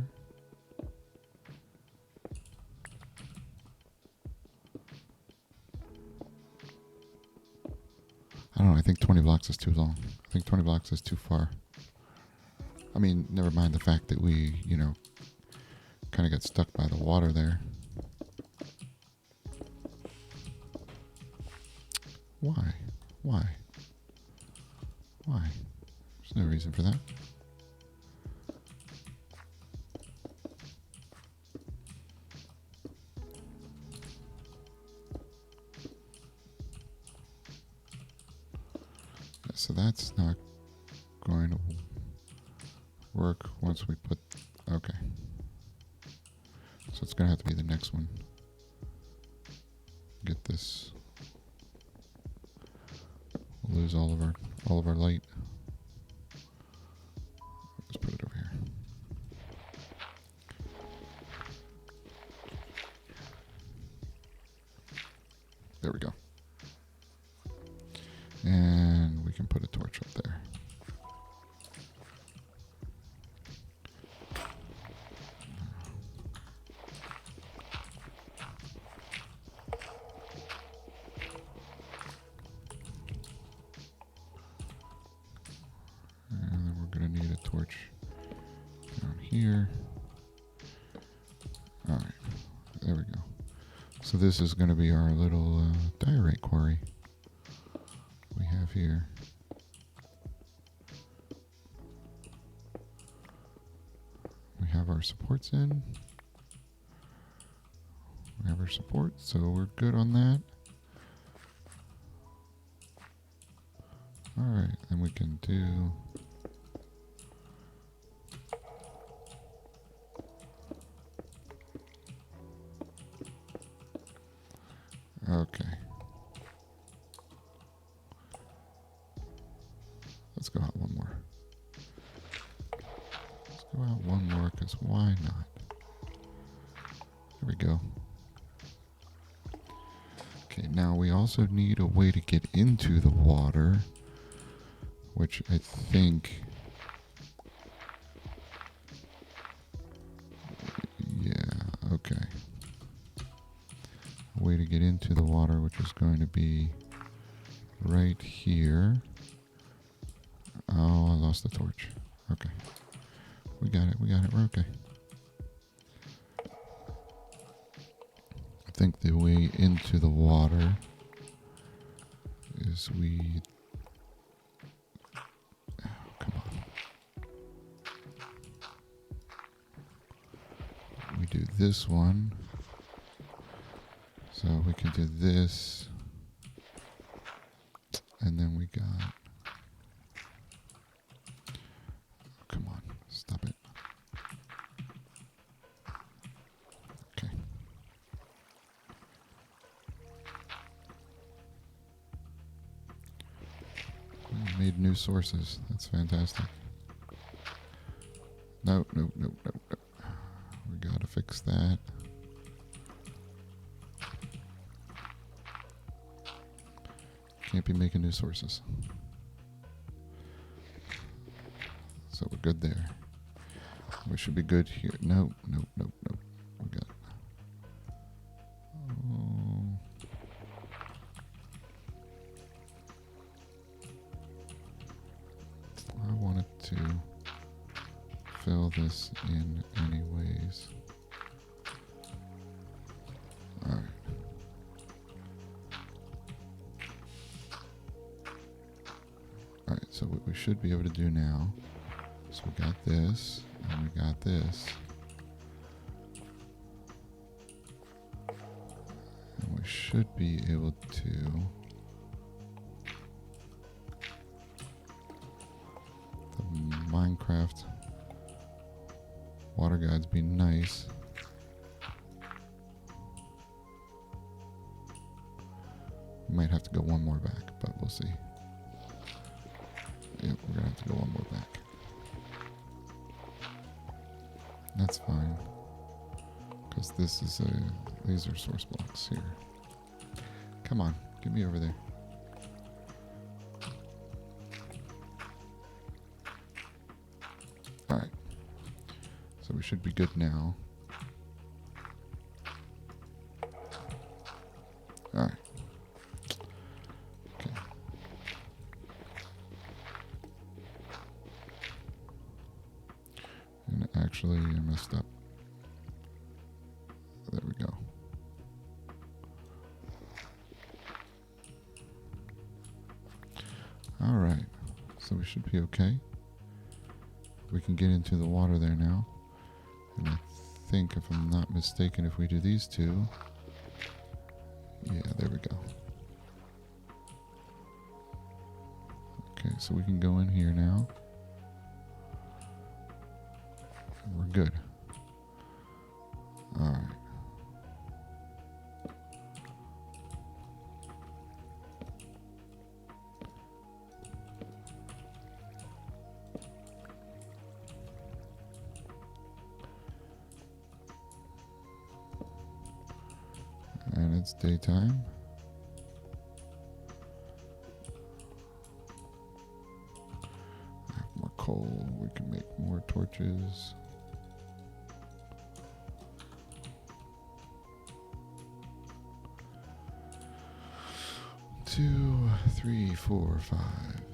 I don't know, I think 20 blocks is too long. I think 20 blocks is too far. I mean, never mind the fact that we, kind of got stuck by the water there. Why? Why? Why? There's no reason for that. That's not going to work once we put... Okay. So it's going to have to be the next one. Get this. We'll lose all of our light. Let's put it over here. There we go. And we can put a torch up there. And then we're going to need a torch down here. All right, there we go. So this is going to be our little diorite quarry we have here. We have our supports in. We have our support, so we're good on that. All right, then we can do... Okay. Let's go out one more. Let's go out one more, because why not? There we go. Okay, now we also need a way to get into the water, which I think... Yeah, okay. A way to get into the water, which is going to be right here. Oh, I lost the torch. Okay. We got it, we're okay. I think the way into the water is we... Oh, come on. We do this one. So we can do this. And then we got... Come on, stop it. Okay. We made new sources. That's fantastic. Nope. We gotta fix that. Can't be making new sources. So we're good there. We should be good here. Nope. We got... Oh. I wanted to fill this in anyways. Alright. Alright, so what we should be able to do now is we got this, and we got this. And we should be able to... The Minecraft water guides be nice. We might have to go one more back, but we'll see. Yeah, we're gonna have to go one more back. That's fine. Because this is these are source blocks here. Come on, get me over there. Alright. So we should be good now. Alright. Okay. And actually, I messed up. There we go. Alright. So we should be okay. We can get into the water there now. And I think, if I'm not mistaken, if we do these two... Yeah, there we go. Okay. so we can go in here now. We're good. All right. And it's daytime. I have more coal. We can make more torches. Two, 3, 4, 5,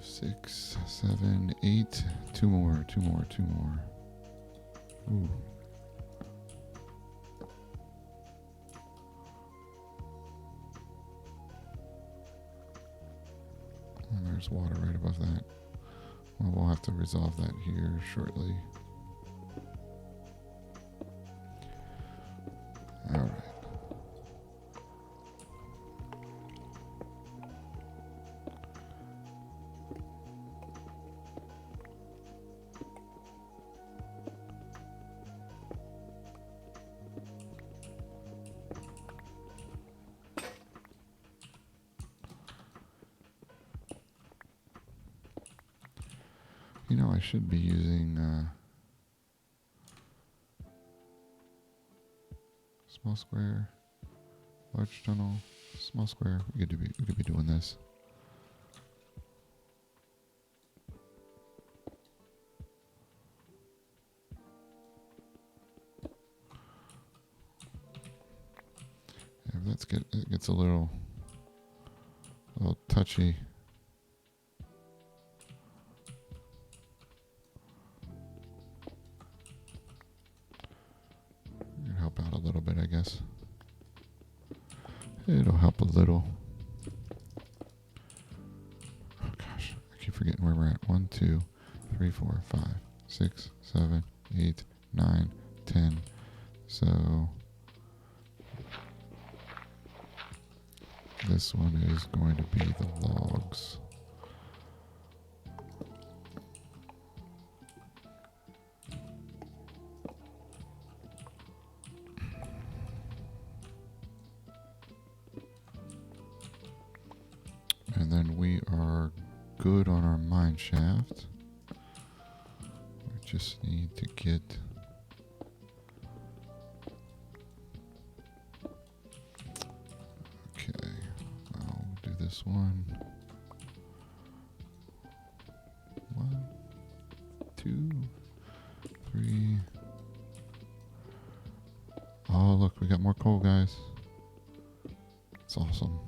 6, 7, 8. Two more. Ooh. And there's water right above that. Well, we'll have to resolve that here shortly. All right. You know, I should be using small square, large tunnel, small square. We could be doing this. Yeah, it gets a little touchy. Help out a little bit, I guess. It'll help a little. Oh gosh, I keep forgetting where we're at. 1, 2, 3, 4, 5, 6, 7, 8, 9, 10. So this one is going to be the logs. And then we are good on our mine shaft. We just need to get okay. I'll do this one. 1, 2, 3. Oh, look, we got more coal, guys. It's awesome.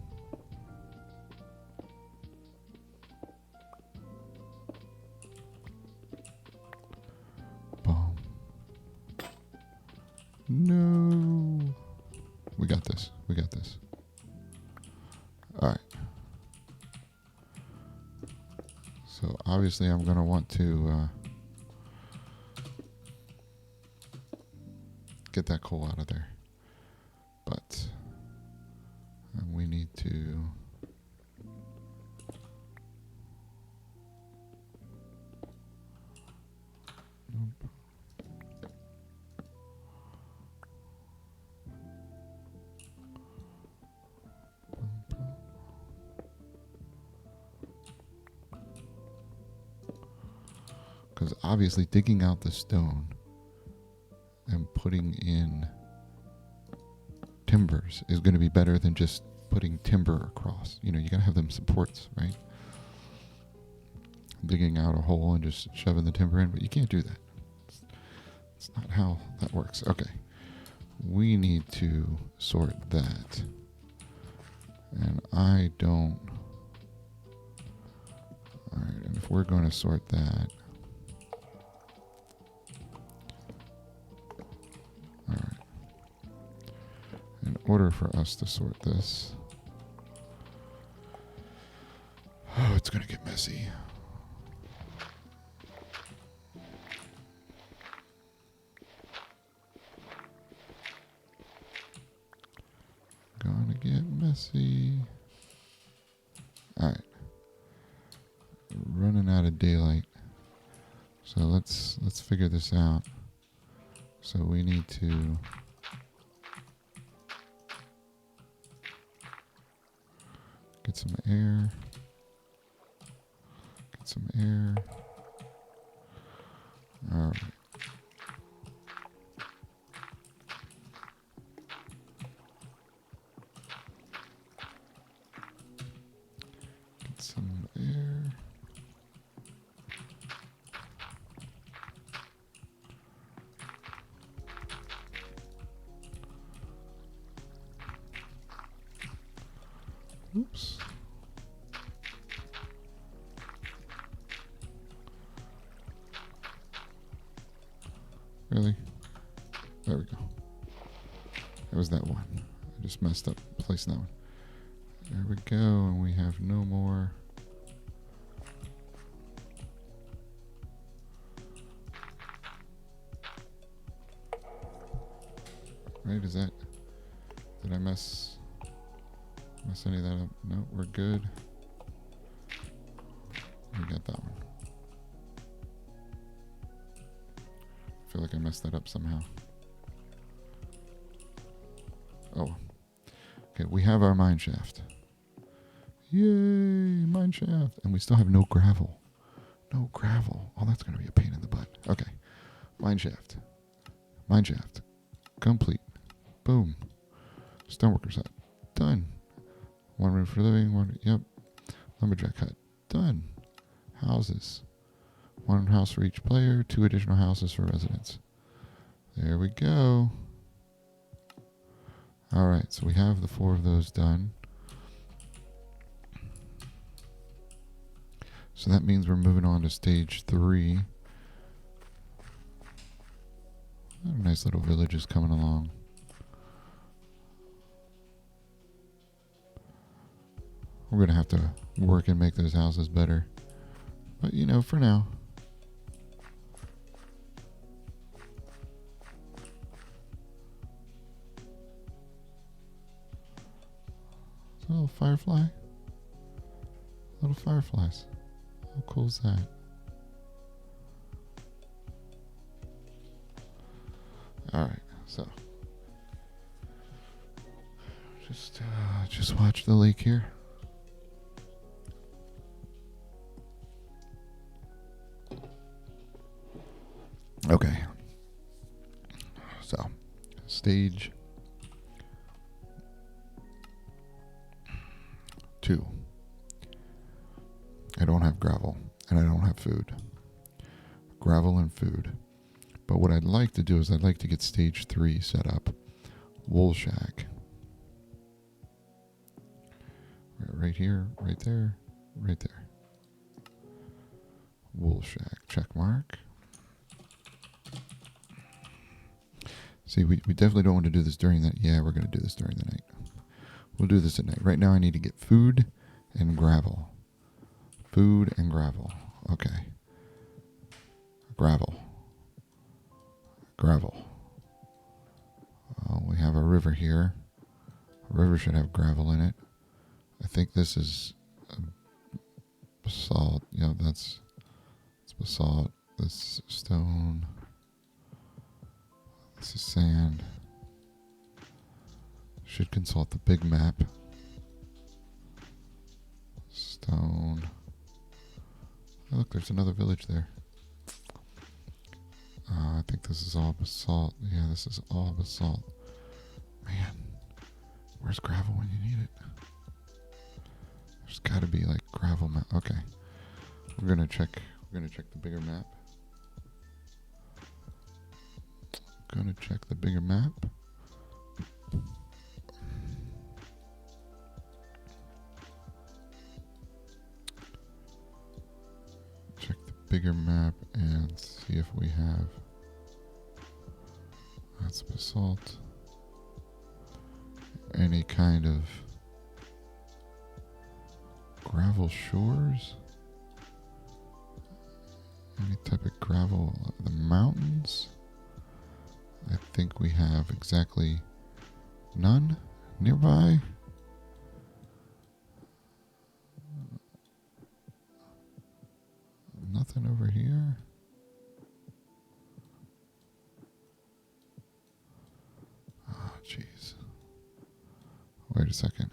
Boom. No. We got this. All right. So obviously I'm going to want to get that coal out of there. But we need to because obviously digging out the stone and putting in timbers is going to be better than just putting timber across. You know, you got to have them supports, right? Digging out a hole and just shoving the timber in, but you can't do that. It's not how that works. Okay. We need to sort that. And I don't... Alright, and if we're going to sort that... Alright. In order for us to sort this... Oh, it's going to get messy. Gonna get messy. Alright. Running So let's figure this out. So we need to get some air. Get some air. All right. Get some air. Oops. Really? There we go. That was that one. I just messed up placing that one. There we go, and we have no more. Right, is that... Did I mess any of that up? No, we're good. We got that one. I feel like I messed that up somehow. Oh. Okay, we have our mine shaft. Yay, mine shaft. And we still have no gravel. No gravel. Oh, that's going to be a pain in the butt. Okay. Mine shaft. Mine shaft. Complete. Boom. Stoneworker's hut. Done. One room for living. One. Yep. Lumberjack hut. Done. Houses. One house for each player. 2 additional houses for residents. There we go. All right. So we have the 4 of those done. So that means we're moving on to stage 3. A nice little village is coming along. We're going to have to work and make those houses better. But, you know, for now. It's a little firefly. Little fireflies. How cool is that? Alright, so. Just watch the lake here. Okay. So, stage 2. I don't have gravel, and I don't have food. Gravel and food. But what I'd like to do is I'd like to get stage 3 set up. Wool shack. Right here, right there, right there. Wool shack, check mark. See, we definitely don't want to do this during the... Yeah, we're going to do this during the night. We'll do this at night. Right now I need to get food and gravel. Food and gravel. Okay. Gravel. Gravel. We have a river here. A river should have gravel in it. I think this is basalt. Yeah, it's basalt. This is stone. This is sand. Should consult the big map. Stone. Oh, look, there's another village there. I think this is all basalt. Yeah, this is all basalt. Man, where's gravel when you need it? There's got to be like gravel map. Okay, we're gonna check. We're gonna check the bigger map. Gonna check the bigger map. Check the bigger map and see if we have. That's basalt. Any kind of gravel shores? Any type of gravel? The mountains? I think we have exactly none nearby. Nothing over here. jeez. Wait a second.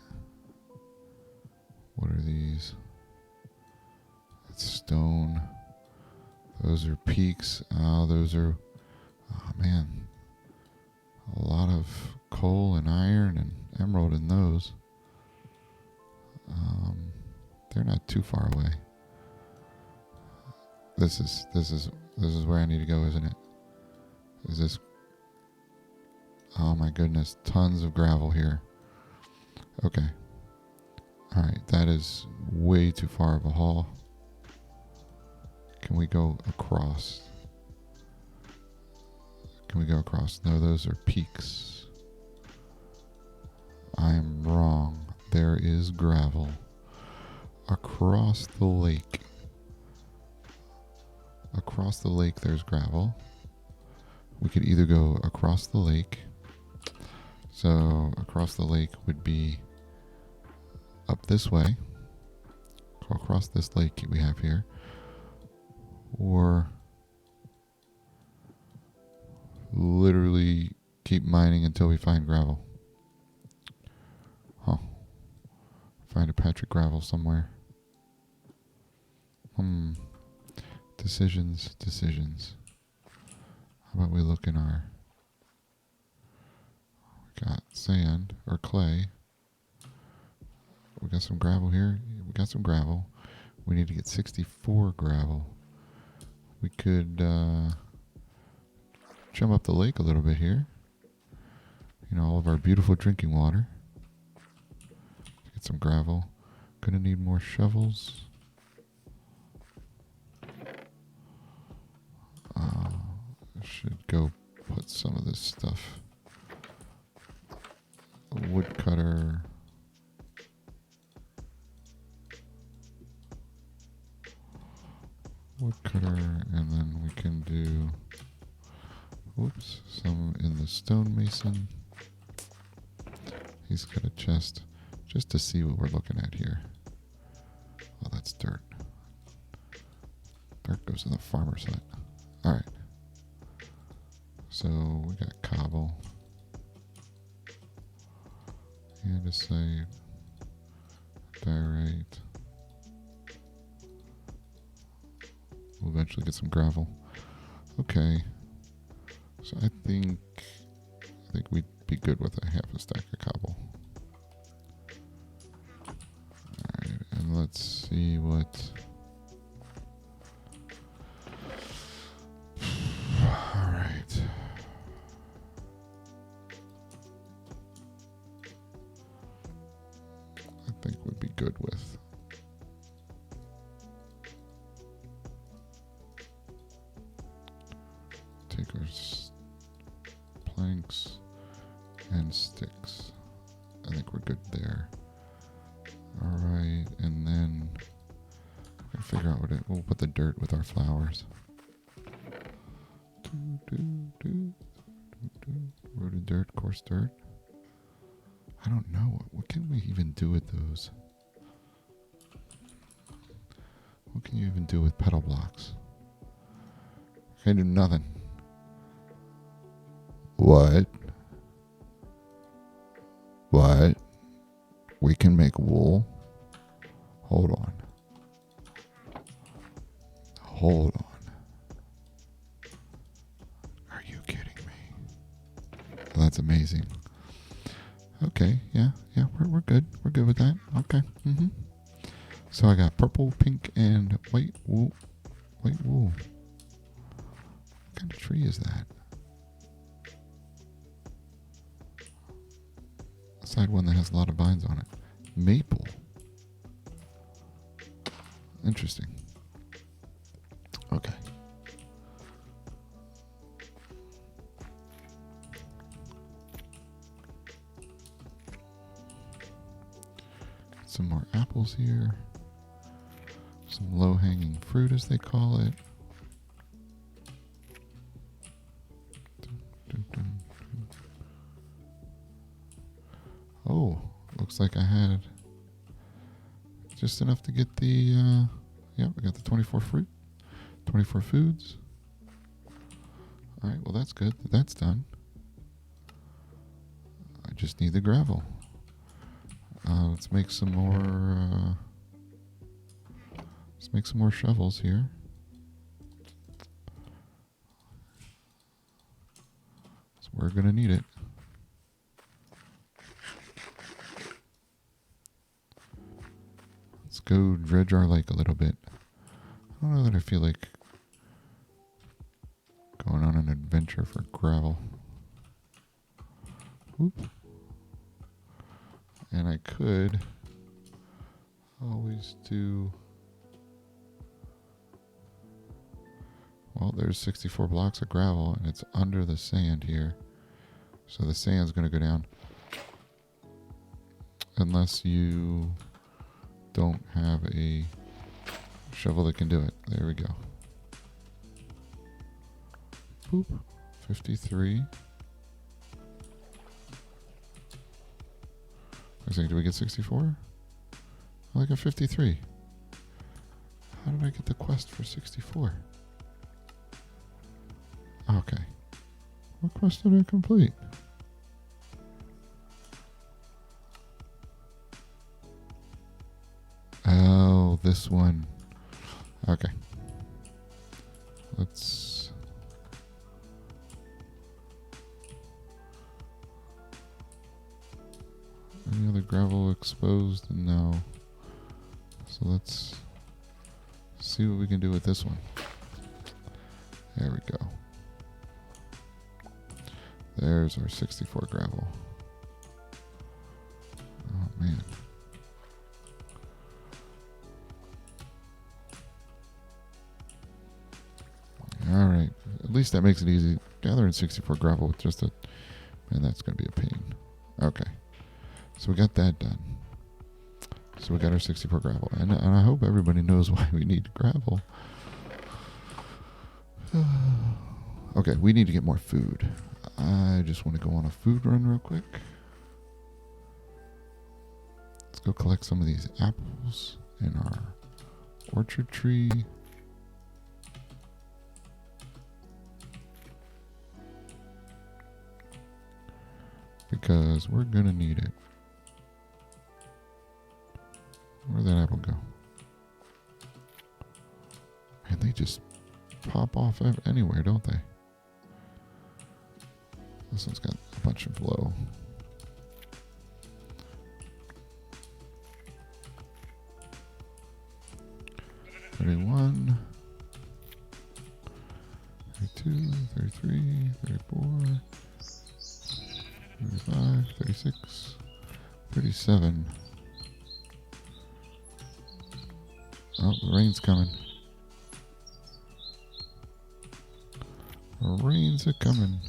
What are these? That's stone. Those are peaks. Oh, those are... Oh, man. A lot of coal and iron and emerald in those. They're not too far away. This is where I need to go, isn't it? Is this... Oh my goodness, tons of gravel here. Okay. Alright, that is way too far of a haul. Can we go across? Can we go across? No, those are peaks. I am wrong. There is gravel across the lake. Across the lake there's gravel. We could either go across the lake. So across the lake would be up this way. Go across this lake we have here. Or literally keep mining until we find gravel. Huh. Find a patch of gravel somewhere. Decisions. How about we look in our... We got sand or clay. We got some gravel here. We got some gravel. We need to get 64 gravel. We could jump up the lake a little bit here. You know, all of our beautiful drinking water. Get some gravel. Gonna need more shovels. Should go put some of this stuff. A woodcutter. And then we can do, some in the stonemason. He's got a chest, just to see what we're looking at here. Oh, that's dirt. Dirt goes in the farmer's hut. Alright. So we got cobble. Andesite. Diorite. We'll eventually get some gravel. Okay. So I think we'd be good with a half a stack of cobble. Alright, and let's see what... Alright. I think we'd be good with... Take our planks and sticks. I think we're good there. Alright, and then we'll figure out we'll put the dirt with our flowers. Rooted dirt, coarse dirt. I don't know. What can we even do with those? What can you even do with pedal blocks? Can't do nothing. What? We can make wool? Hold on. Are you kidding me? Well, that's amazing. Okay, yeah, we're good. We're good with that. Okay. So I got purple, pink, and white wool. What kind of tree is that? Side one that has a lot of vines on it. Maple. Interesting. Okay. Some more apples here. Some low-hanging fruit, as they call it. Oh, looks like I had just enough to get the, we got the 24 fruit, 24 foods. All right, well, that's good. That's done. I just need the gravel. Let's make some more. Let's make some more shovels here. So we're gonna need it. Let's go dredge our lake a little bit. I don't know that I feel like going on an adventure for gravel. Whoop. And I could always do... Well, there's 64 blocks of gravel, and it's under the sand here. So the sand's going to go down. Unless you don't have a shovel that can do it. There we go. Boop. 53. I was thinking, do we get 64? I got 53. How did I get the quest for 64? Okay. What quest did I complete? Oh, this one. Okay. Let's... Any other gravel exposed? No. So let's see what we can do with this one. There we go. There's our 64 gravel. Oh, man. Alright. At least that makes it easy. Gathering 64 gravel with just a... Man, that's going to be a pain. Okay. So we got that done. So we got our 64 gravel. And I hope everybody knows why we need gravel. Okay, we need to get more food. I just want to go on a food run real quick. Let's go collect some of these apples in our orchard tree. Because we're going to need it. Where'd that apple go? Man, they just pop off anywhere, don't they? This one's got a bunch of low. $31, $32, $33, $34, $35, $36, $37. Oh, the rain's coming. The rains are coming.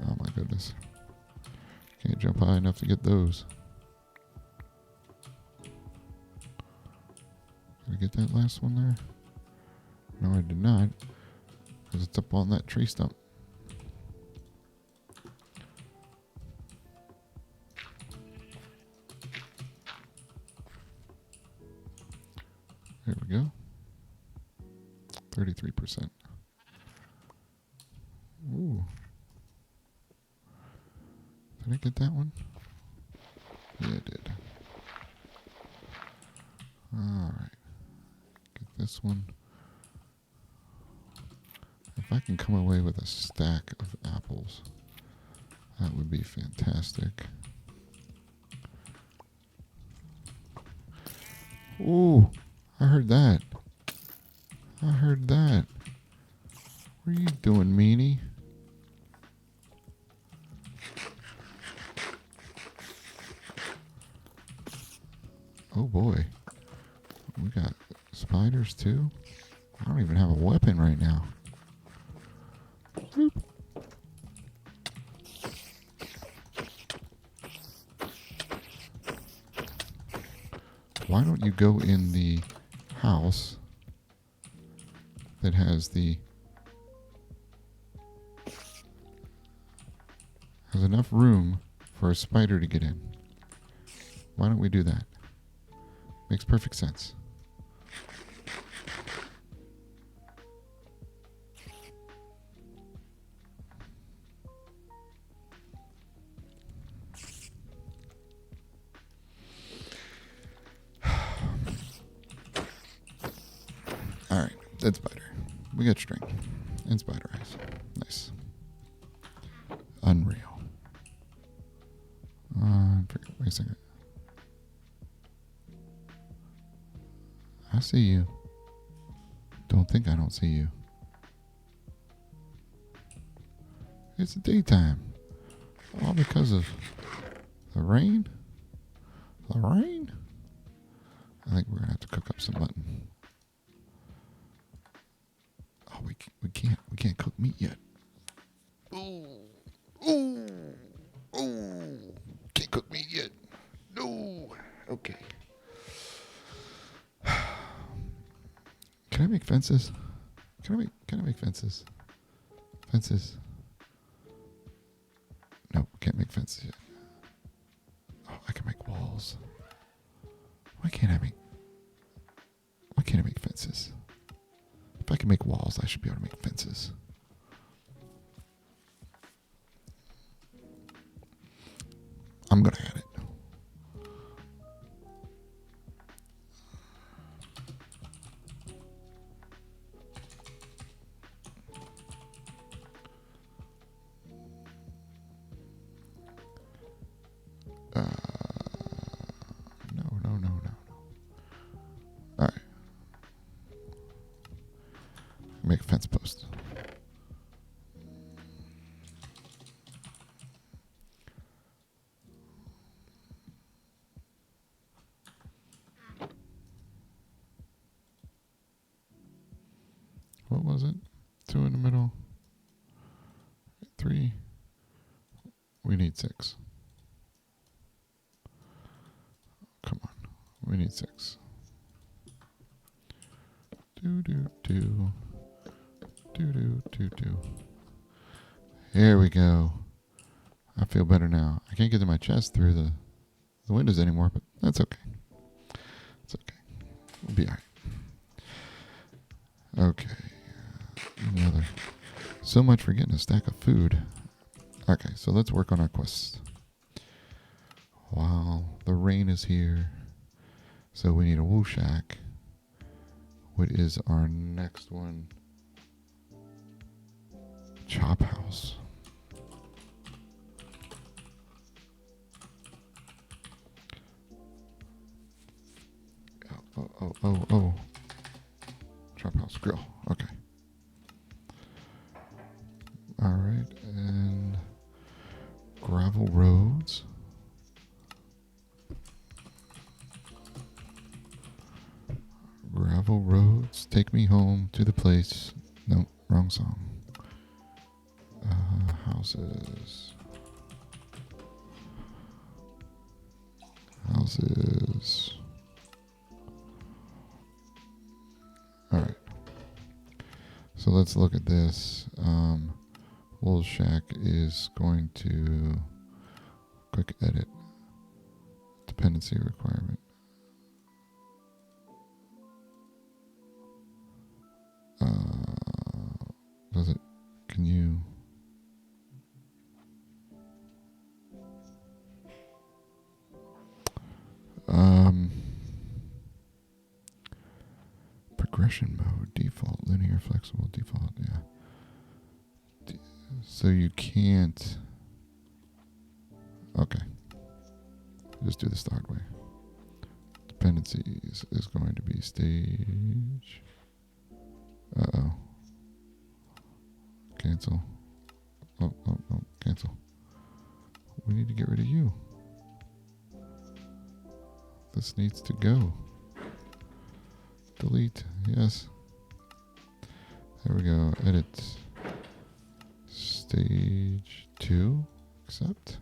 Oh my goodness. Can't jump high enough to get those. Did I get that last one there? No, I did not. Because it's up on that tree stump. There we go. 33%. Ooh. Did I get that one? Yeah, I did. Alright. Get this one. If I can come away with a stack of apples, that would be fantastic. Ooh, I heard that. I heard that. What are you doing, meanie? Oh boy. We got spiders too? I don't even have a weapon right now. Boop. Why don't you go in the house that has enough room for a spider to get in? Why don't we do that? Makes perfect sense. Dead spider. We got string. And spider eyes. Nice. Unreal. Wait a second. I see you. Don't think I don't see you. It's daytime. All because of the rain? The rain? I think we're going to have to cook up some mutton. Oh, we can't cook meat yet. Ooh. Can't cook meat yet. No. Okay. Can I make fences? Can I make fences? Fences. No, can't make fences yet. Oh, I can make walls. Why can't I make fences? If I can make walls, I should be able to make fences. I'm gonna add it. No. All right. Make a fence post. What was it? 2 in the middle. 3. We need 6. Come on. We need 6. Do. Here we go. I feel better now. I can't get to my chest through the windows anymore, but that's okay. It's okay. We'll be alright. Okay. Another. So much for getting a stack of food. Okay, so let's work on our quest. Wow, the rain is here. So we need a wool shack. What is our next one? Chop house. Oh. Chop house grill. Okay. All right, and gravel roads. Gravel roads, take me home to the place. No, wrong song. Houses. All right. So let's look at this. Wool Shack is going to quick edit dependency requirement. Does it? Can you? Progression mode, default, linear, flexible, default, yeah. So you can't. Okay. Just do this the hard way. Dependencies is going to be stage. Uh-oh. Cancel. Oh, cancel. We need to get rid of you. This needs to go. Delete. Yes. There we go. Edit. Stage 2. Accept.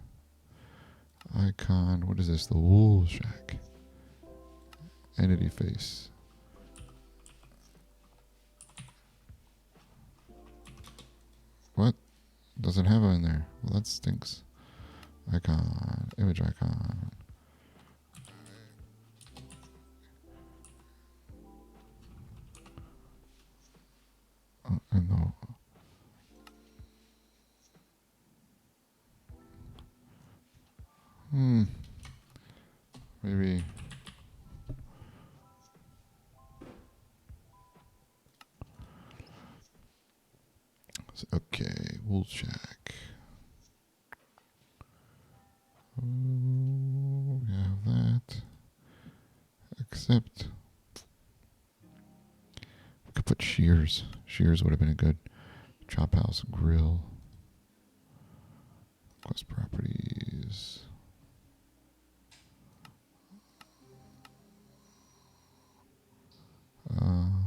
Icon. What is this? The Wool Shack. Entity face. What? Doesn't have it in there. Well, that stinks. Icon. Image icon. And the maybe shack. Oh, we have that. Except we could put shears. Shears would have been a good chop house grill. Quest properties.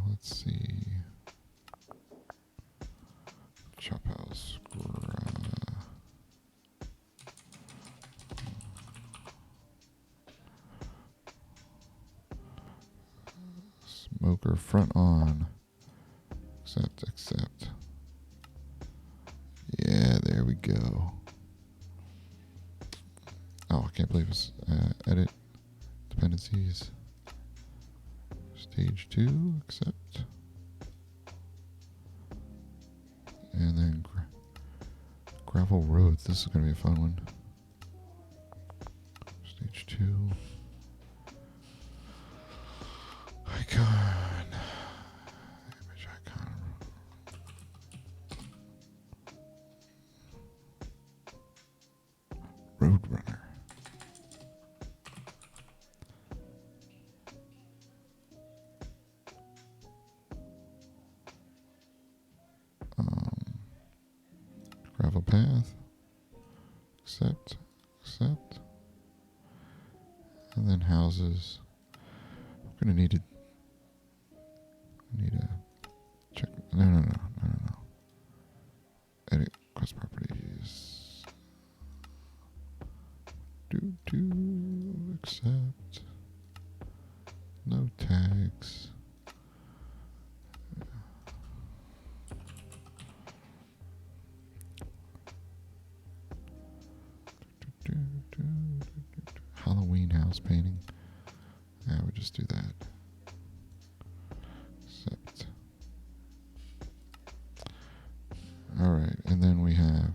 Let's see. Chop house smoker front on. Accept. Yeah, there we go. Oh, I can't believe it's edit dependencies. Stage 2, accept. And then gravel roads. This is going to be a fun one. Stage 2. Icon. Image icon. Roadrunner. Gravel path. Accept. And then houses. We're gonna need a check. No. Edit quest properties. Accept. No tags. Halloween house painting. Yeah, we just do that. Accept. Alright, and then we have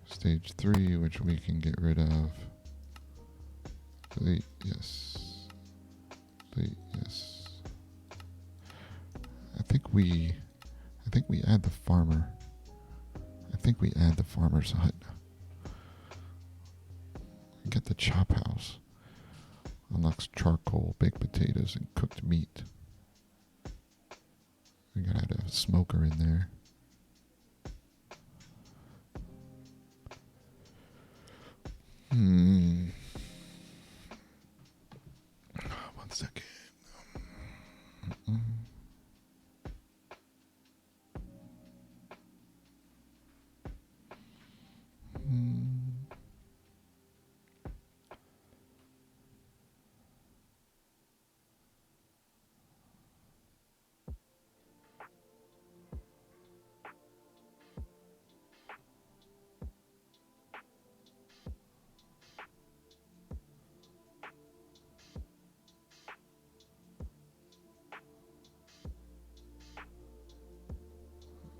stage 3, which we can get rid of. Delete, yes. Delete, yes. I think we add the farmer. I think we add the farmer's hut. Get the chop house. Unlocks charcoal, baked potatoes, and cooked meat. We gotta add a smoker in there. One second.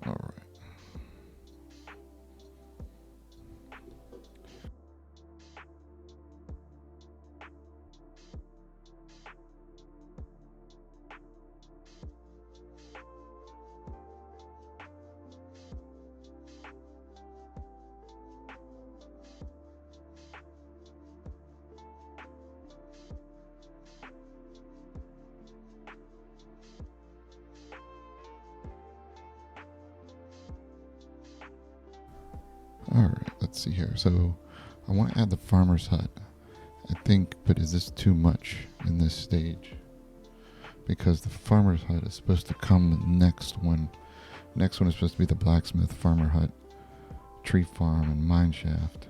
All right. Alright, let's see here. So I want to add the farmer's hut. I think, but is this too much in this stage? Because the farmer's hut is supposed to come the next one. Next one is supposed to be the blacksmith, farmer hut, tree farm, and mine shaft.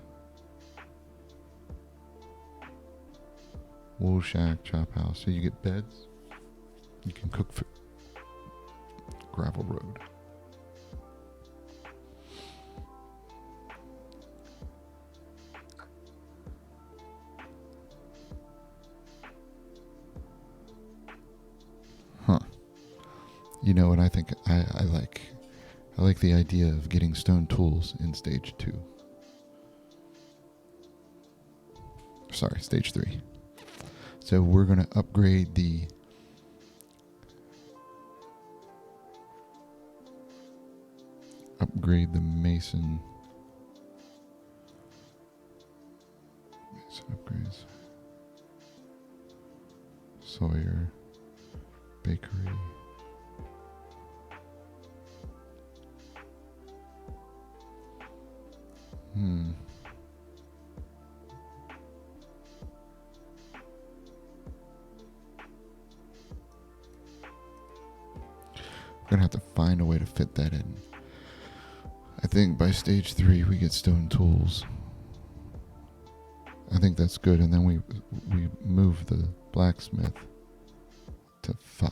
Wool shack, chop house. So you get beds. You can cook for gravel road. You know what I think I like? I like the idea of getting stone tools in stage 2. Sorry, stage 3. So we're going to upgrade the upgrade the mason. Mason upgrades. Sawyer. Bakery. We're gonna have to find a way to fit that in. I think by stage 3 we get stone tools. I think that's good, and then we move the blacksmith to 5.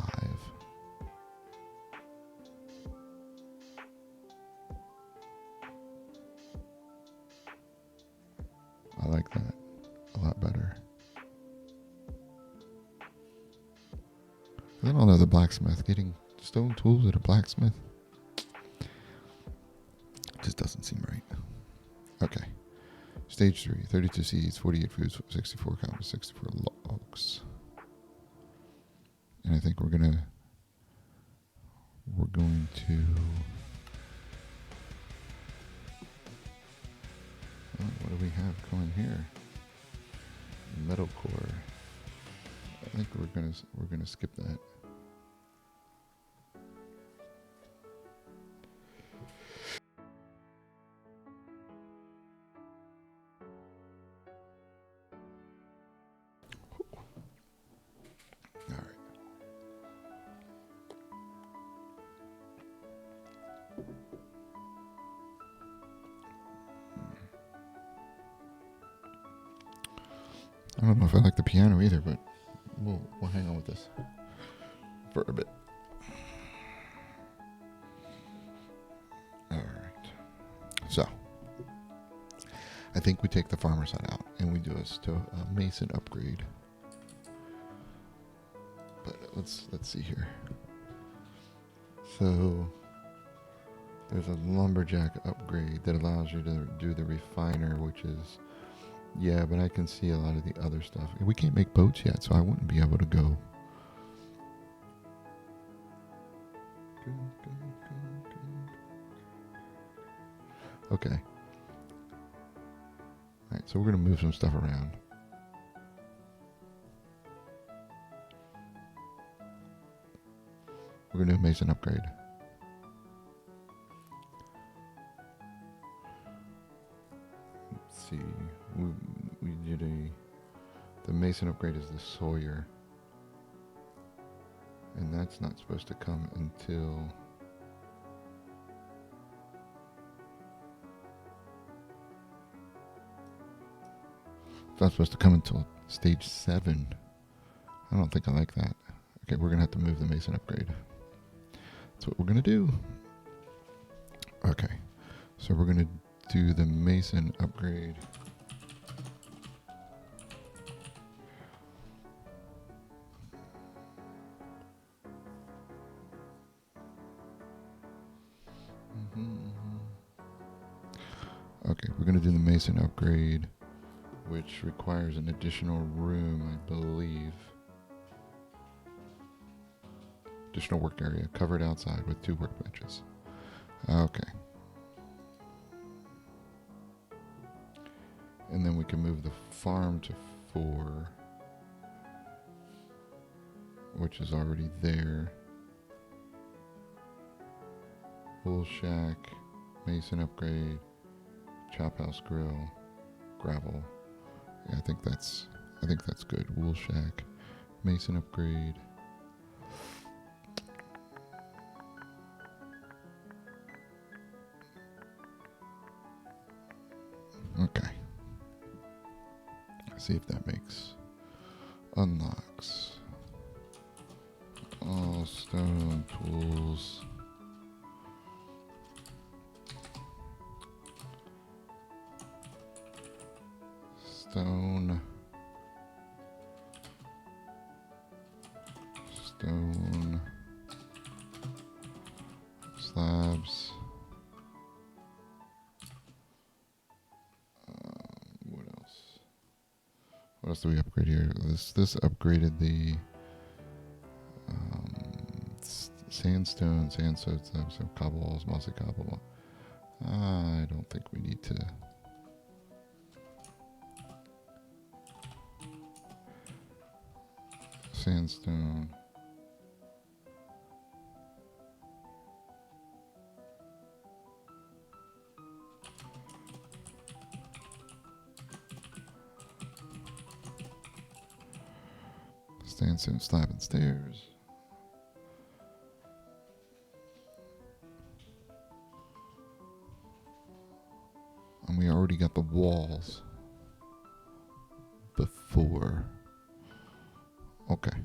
I like that a lot better. I don't know the blacksmith. Getting stone tools at a blacksmith just doesn't seem right. Okay. Stage 3, 32 seeds, 48 foods, 64 cows, 64 logs. And I think we're going to what do we have going here? Metalcore. I think we're gonna skip that. All right. I don't know if I like the piano either, but we'll hang on with this for a bit. All right. So, I think we take the farmer's hut out and we do a mason upgrade. But let's see here. So, there's a lumberjack upgrade that allows you to do the refiner, which is, yeah, but I can see a lot of the other stuff. We can't make boats yet, so I wouldn't be able to go. Okay. All right, so we're going to move some stuff around. We're going to do a mason upgrade. Let's see. We did the mason upgrade is the Sawyer. And that's not supposed to come until it's not supposed to come until stage 7. I don't think I like that. Okay, we're gonna have to move the mason upgrade. That's what we're gonna do. Okay, so we're gonna do the mason upgrade. Okay, we're going to do the mason upgrade, which requires an additional room, I believe. Additional work area covered outside with 2 workbenches. Okay. And then we can move the farm to 4, which is already there. Wool shack, mason upgrade, chop house grill, gravel. Yeah, I think that's good. Wool shack, mason upgrade. Okay. See if that makes unlocks. All stone tools. Stone slabs. What else? What else do we upgrade here? This upgraded the sandstone, sand slabs, cobble walls, mossy cobble. I don't think we need to. Sandstone. Sandstone slab and stairs. And we already got the walls before. Okay.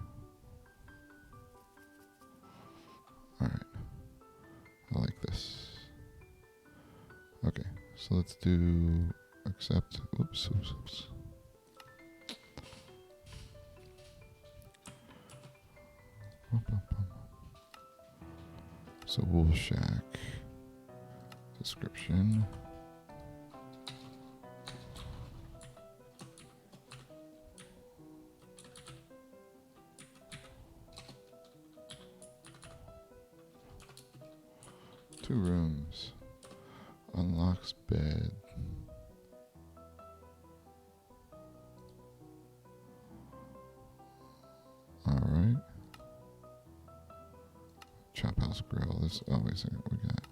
Alright. I like this. Okay. So let's do accept. Oops. So wool shack. Description. Two rooms. Unlocks bed. Alright. Chop house grill. This. Oh, wait a second. What we got?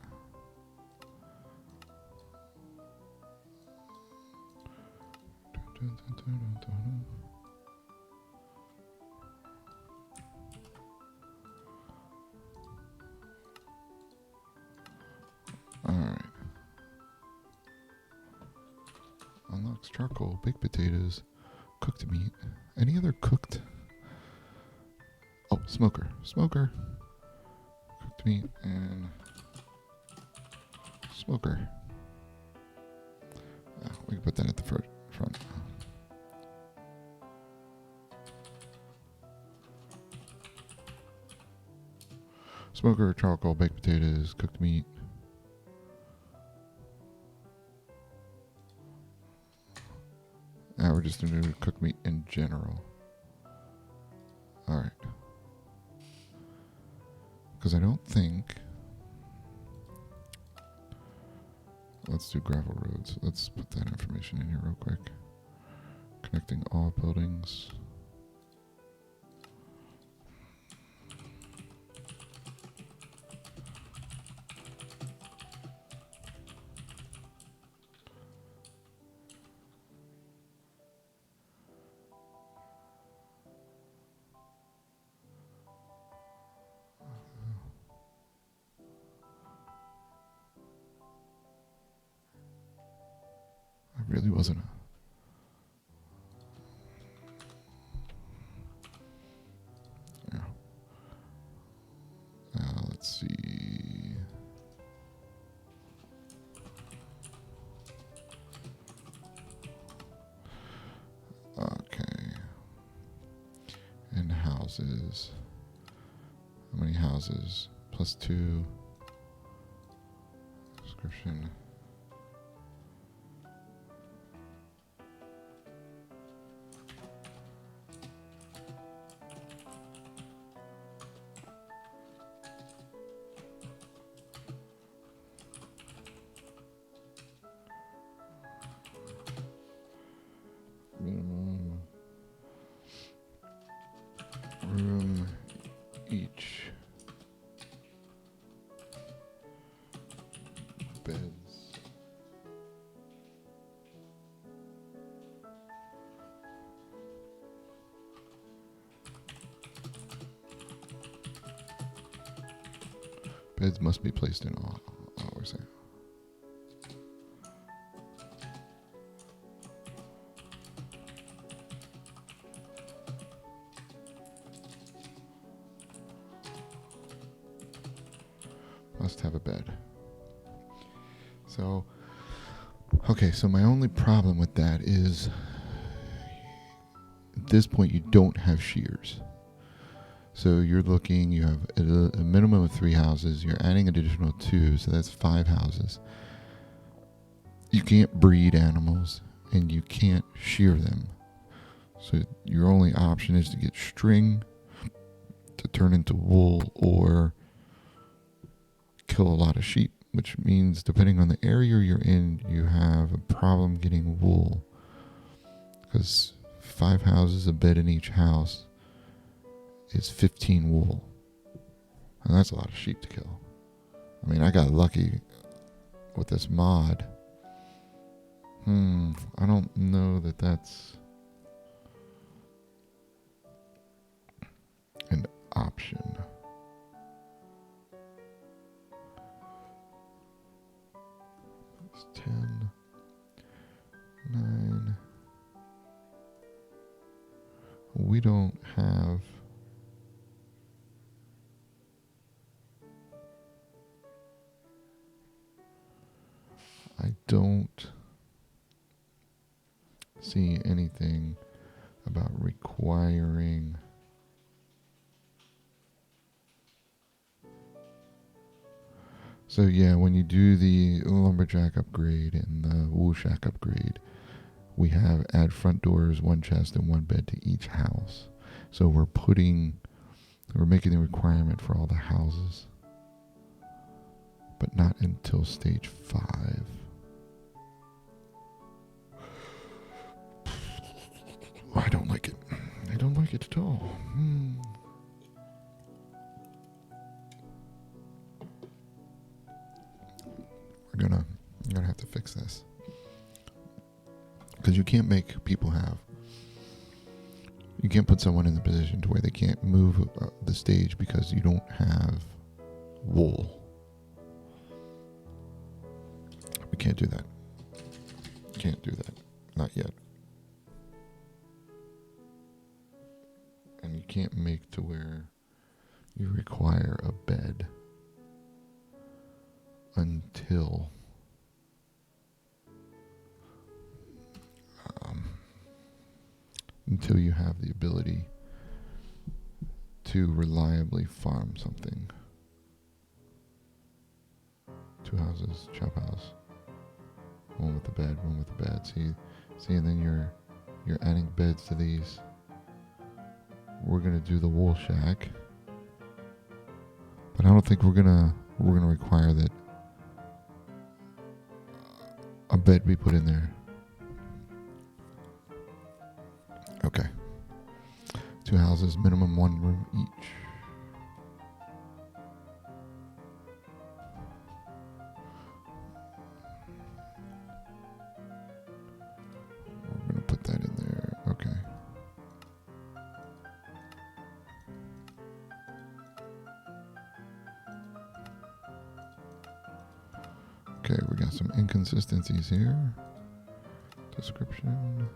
Alright. Unlocks charcoal, baked potatoes, cooked meat. Any other cooked? Oh, smoker. Smoker. Cooked meat and smoker. We can put that at the front. Smoker, charcoal, baked potatoes, cooked meat. We're just going to do cooked meat in general. Alright. Because I don't think... Let's do gravel roads. Let's put that information in here real quick. Connecting all buildings. Really wasn't yeah. Let's see. Okay. And houses. How many houses? +2. Description. Room each. Beds. Beds must be placed in all. We're saying. Must have a bed. So, okay, so my only problem with that is at this point you don't have shears. So you're looking, you have a minimum of 3 houses, you're adding an additional 2, so that's 5 houses. You can't breed animals and you can't shear them. So your only option is to get string to turn into wool or kill a lot of sheep, which means depending on the area you're in, you have a problem getting wool. Because 5 houses, a bed in each house, is 15 wool. And that's a lot of sheep to kill. I mean, I got lucky with this mod. I don't know that that's an option. It's 10, 9. We don't have. I don't see anything about requiring so yeah, when you do the lumberjack upgrade and the wool shack upgrade, we have add front doors, 1 chest, and 1 bed to each house. So we're making the requirement for all the houses, but not until stage 5. I don't like it. I don't like it at all. I'm gonna have to fix this, because you can't make people you can't put someone in the position to where they can't move the stage because you don't have wool. We can't do that. Can't do that. Not yet. And you can't make to where you require a bed until you have the ability to reliably farm something. 2 houses, chop house, 1 with the bed, 1 with the bed. See, and then you're adding beds to these. We're gonna do the wool shack, but I don't think we're gonna require that a bed be put in there. Okay. 2 houses, minimum 1 room each. We're gonna put that in there. Okay. Okay, we got some inconsistencies here. Description.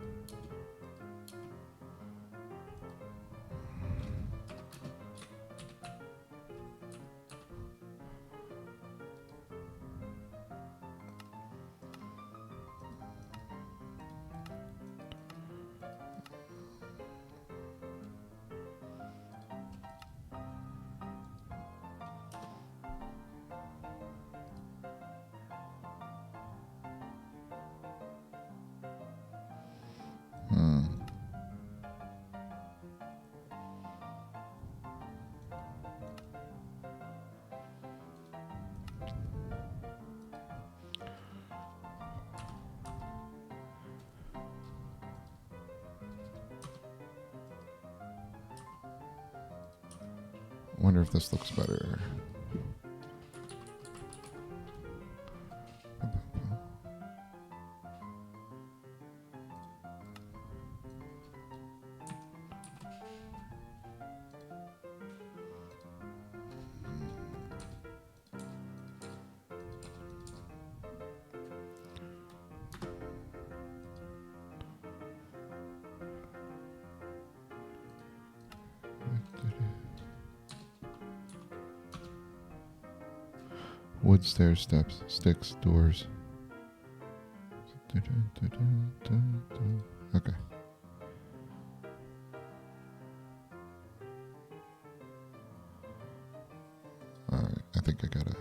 Wonder if this looks better. Wood stairs, steps, sticks, doors. Okay. Alright, I think I gotta...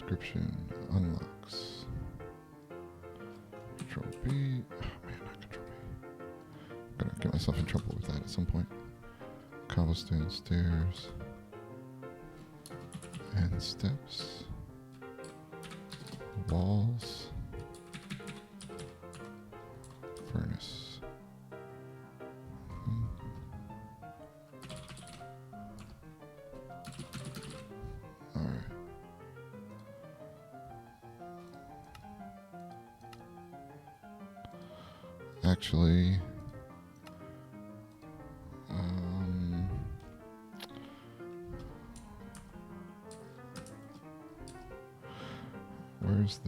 Description unlocks. Control B. Oh man, not Control B. I'm gonna get myself in trouble with that at some point. Cobblestone stairs. And steps. Walls. Furnace. Alright. Actually, where's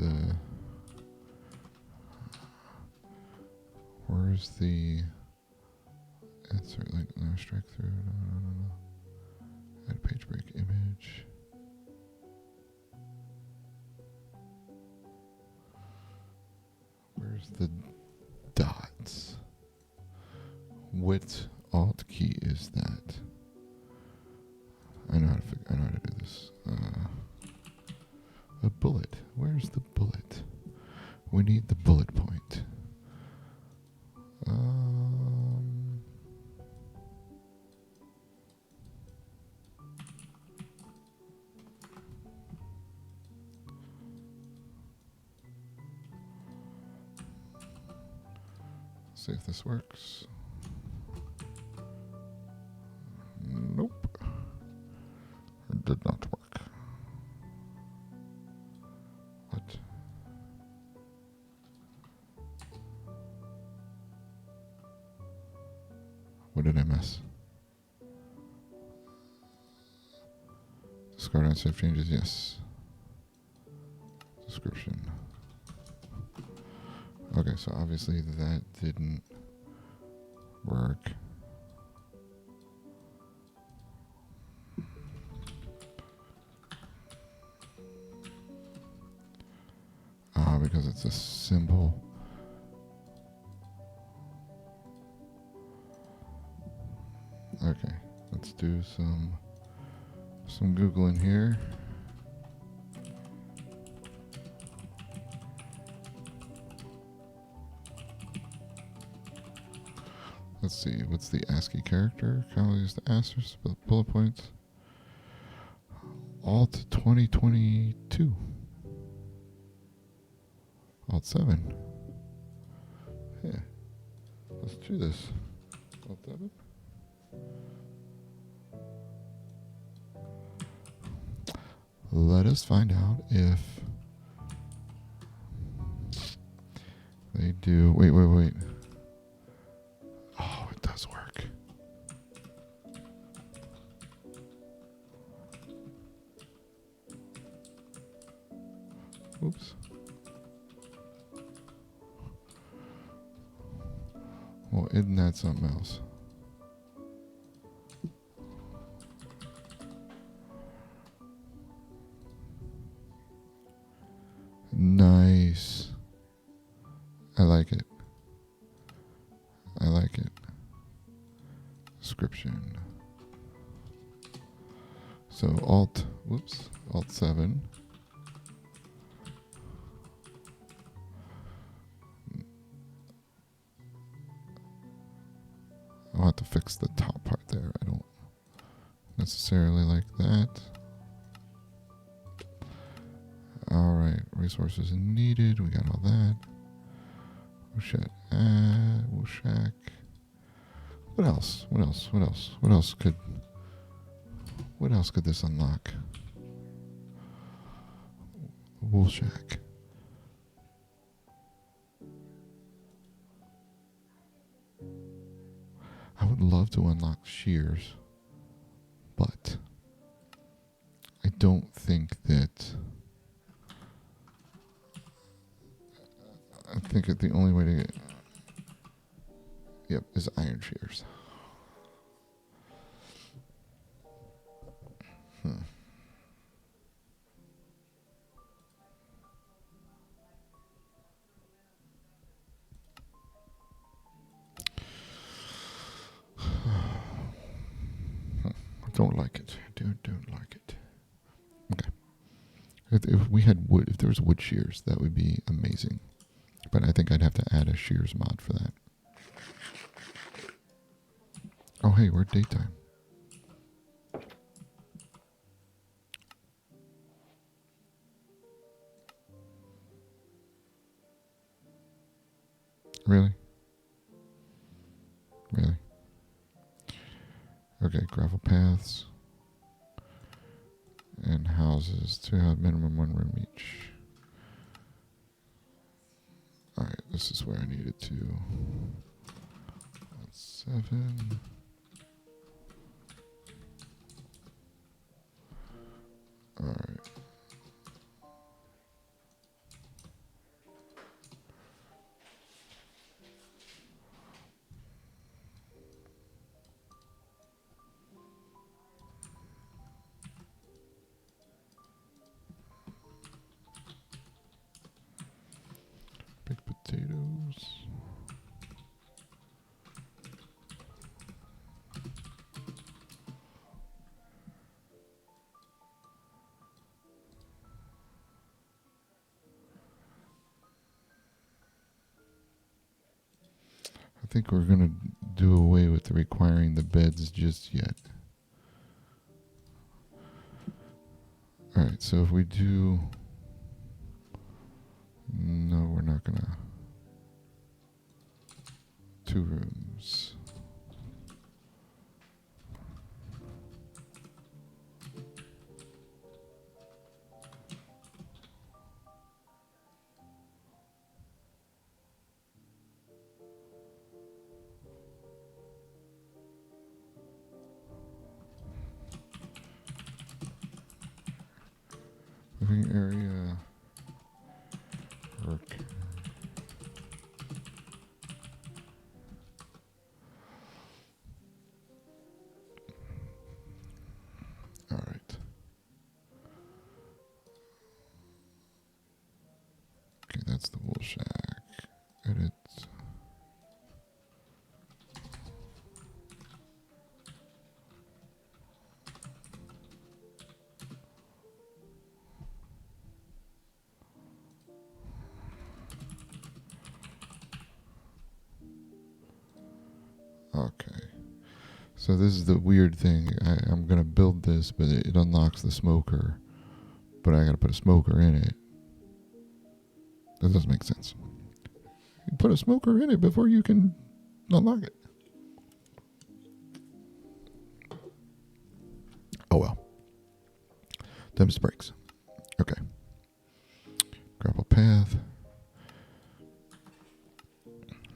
the insert link? No, strike through. No. Add page break image. Where's the dots? What alt key is that? I know how to do this. A bullet. Where's the bullet? We need the bullet point. See if this works. Nope. It did not work. What? What did I miss? Discard unsafe changes, yes. Description. Okay, so obviously that didn't work. Because it's a symbol. Okay, let's do some Googling here. Let's see, what's the ASCII character? Commonly used to asterisk, bullet points. Alt 2022. Alt 7. Yeah. Let's do this. Alt 7. Let us find out if they do. Wait. Oh, it does work. Oops. Well, isn't that something else? Nice. I like it. Description. So Alt 7. I'll have to fix the top part there. I don't necessarily like that. Alright, resources needed. We got all that. Woolshack. What else could this unlock? Woolshack. I would love to unlock shears, but I don't think that. I think that the only way to get. Yep, is iron shears. Don't like it. Don't like it. Okay. If we had wood, if there was wood shears, that would be amazing. But I think I'd have to add a shears mod for that. Oh, hey, we're at daytime. Really? Really? Okay, gravel paths and houses to have minimum one room each. Alright, this is where I needed to. 7. Alright. Baked potatoes. I think we're going to do away with requiring the beds just yet. Alright, so if we do... No, we're not going to. 2 rooms. Living area. Work. Alright. Okay, that's the wool shack. Edit. Okay. So this is the weird thing. I'm going to build this, but it unlocks the smoker. But I got to put a smoker in it. That doesn't make sense. You put a smoker in it before you can unlock it. Oh well. Them's breaks. Okay. Gravel path.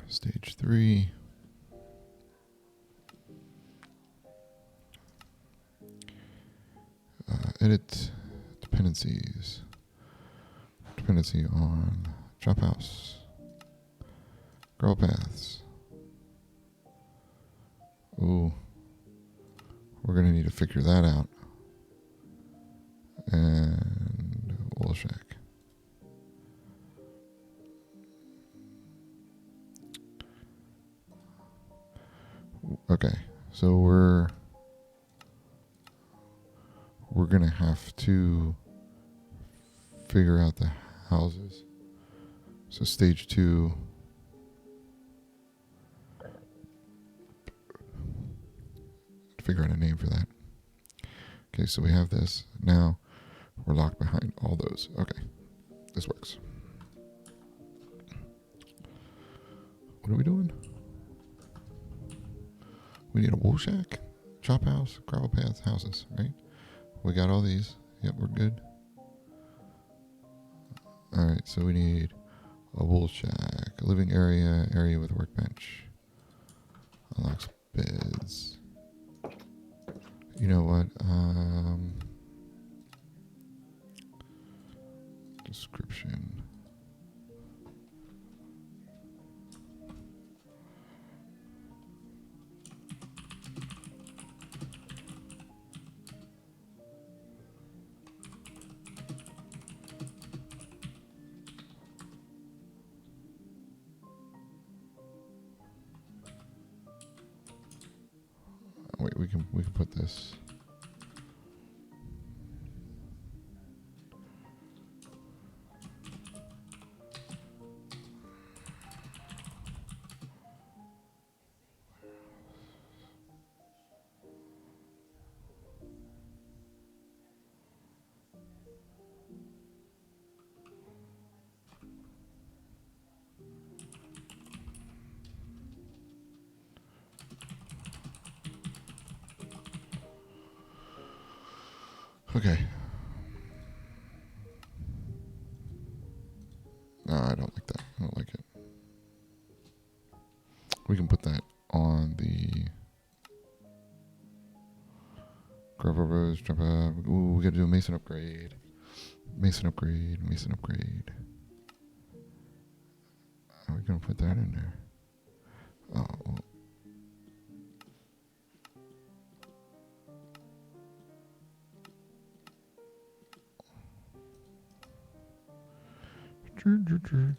Stage 3. Edit dependencies. Dependency on chop house. Gravel paths. Ooh. We're going to need to figure that out. And wool shack. Okay. So we're going to have to figure out the houses. So stage 2. Figure out a name for that. Okay, so we have this. Now we're locked behind all those. Okay, this works. What are we doing? We need a wool shack, chop house, gravel paths, houses, right? We got all these. Yep, we're good. Alright, so we need a wool shack, a living area, area with workbench. Unlocks beds. You know what? Description. Wait, we can put this. Okay. No, I don't like that. I don't like it. We can put that on the gravel roads. Ooh, we gotta do a mason upgrade. Mason upgrade. Mason upgrade. Are we gonna put that in there? Oh. Well.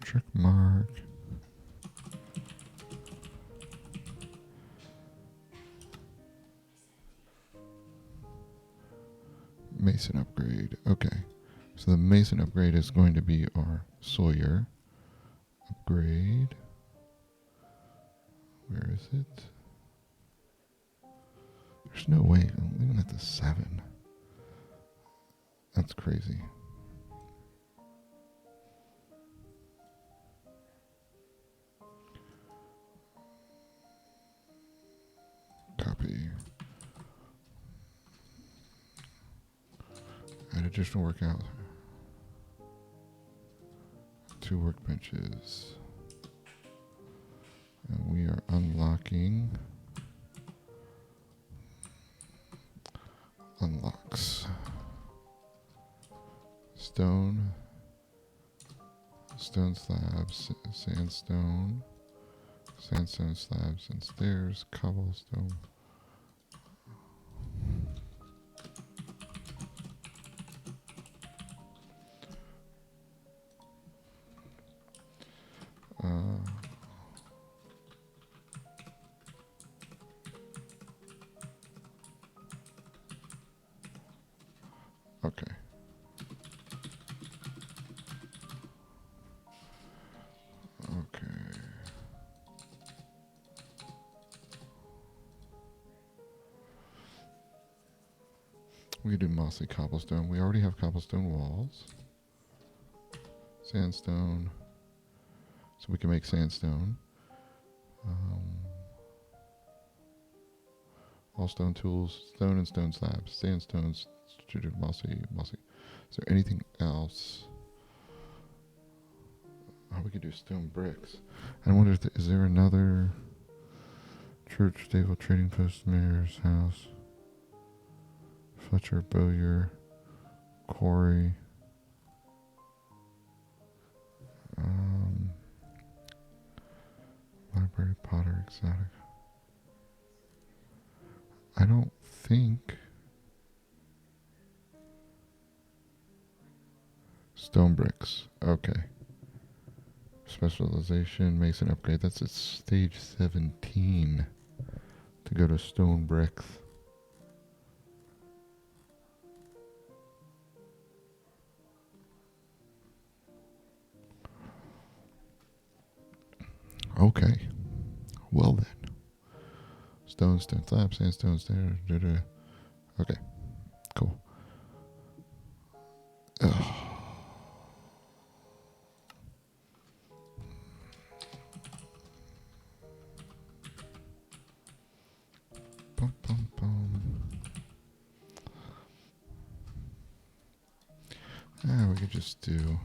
Check mark. Mason upgrade. Okay. So the Mason upgrade is going to be our Sawyer upgrade. Where is it? There's no way. I'm leaving at the 7. That's crazy. Copy. Add additional workout. 2 workbenches. And we are unlocking unlocks. Stone slabs, sandstone slabs and stairs, cobblestone. Okay. Okay. We could do mossy cobblestone. We already have cobblestone walls. Sandstone. So we can make sandstone. All stone tools, stone and stone slabs, sandstones, mossy. Is there anything else? Oh, we could do stone bricks. I wonder if is there another church, stable, trading post, mayor's house, Fletcher, Bowyer, quarry, library, potter, exotic. I don't think stone bricks. Okay. Specialization, mason upgrade. That's at stage 17 to go to stone bricks. Okay. Well then. Stone slab, sandstone, stairs. Okay. Cool. Ugh. Bum, bum, bum. We could just do.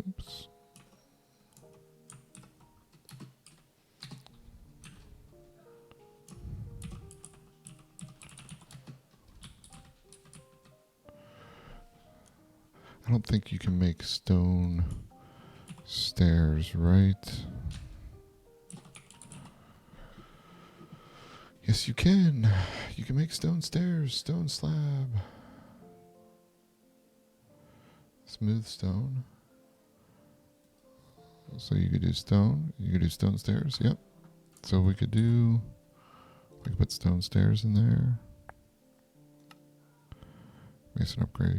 Oops. I don't think you can make stone stairs, right? Yes, you can. You can make stone stairs, stone slab. Smooth stone. So you could do stone. You could do stone stairs. Yep. So we could put stone stairs in there. Mason upgrade.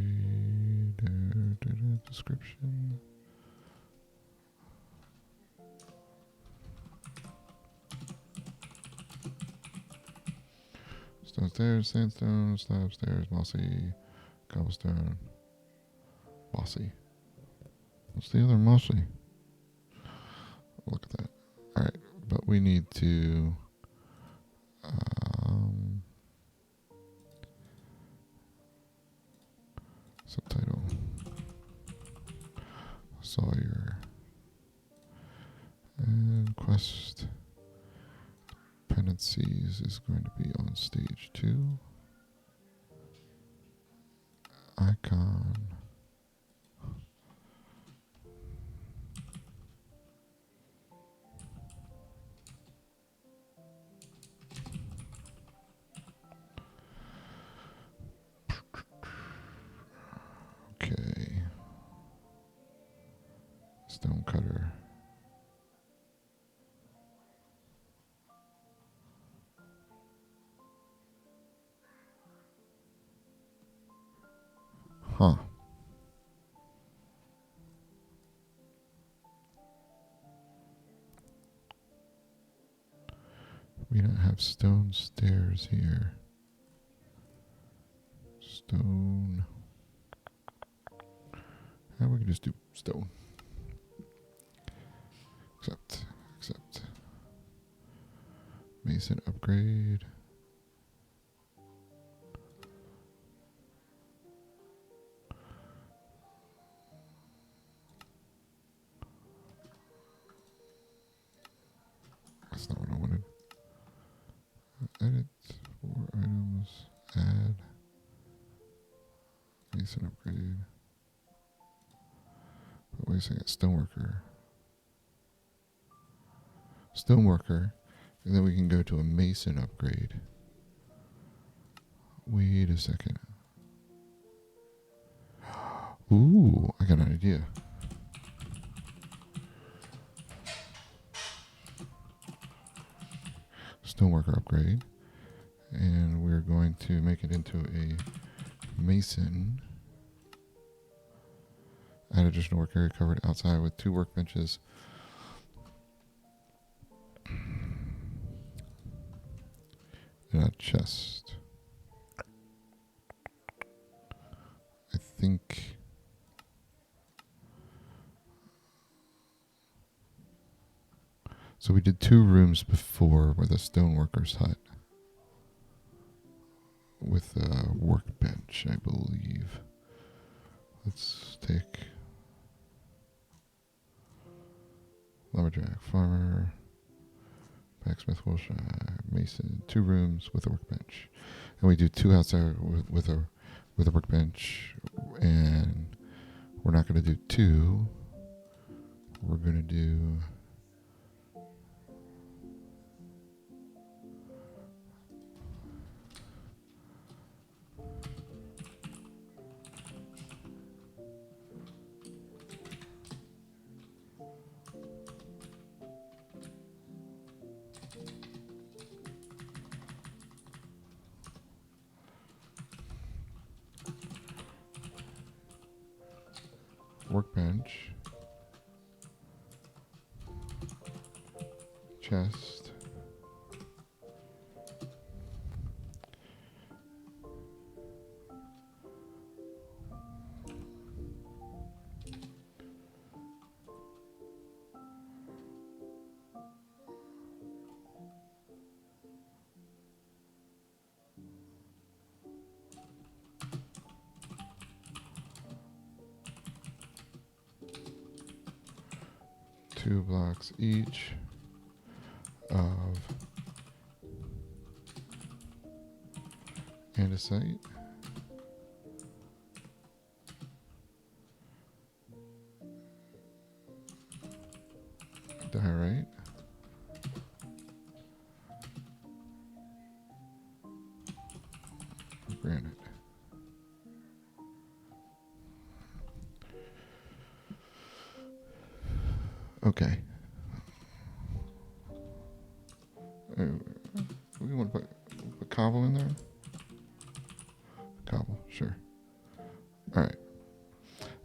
Description. Stone stairs, sandstone, slab stairs, mossy, cobblestone, mossy. What's the other mossy? Look at that. All right, but we need to subtitle Sawyer and quest penancies is going to be on stage 2. Icon. Okay. Stonecutter. Huh. We don't have stone stairs here. Stone. And we can just do stone. Accept. Mason upgrade. That's not what I wanted. Edit 4 items. Add. Mason upgrade. But wait a second. Stoneworker. And then we can go to a mason upgrade. Wait a second. Ooh, I got an idea. Stoneworker upgrade. And we're going to make it into a mason. Add additional work area covered outside with 2 workbenches. And a chest. I think so. We did 2 rooms before with a stoneworker's hut with a workbench, I believe. Let's take lumberjack, farmer, blacksmith, Wilshire, mason. 2 rooms with a workbench, and we do 2 outside with a workbench. And we're not going to do 2. We're going to do workbench, chest, two blocks each of andesite. Diorite. Granite. Okay. We want to put cobble in there? Cobble, sure. All right.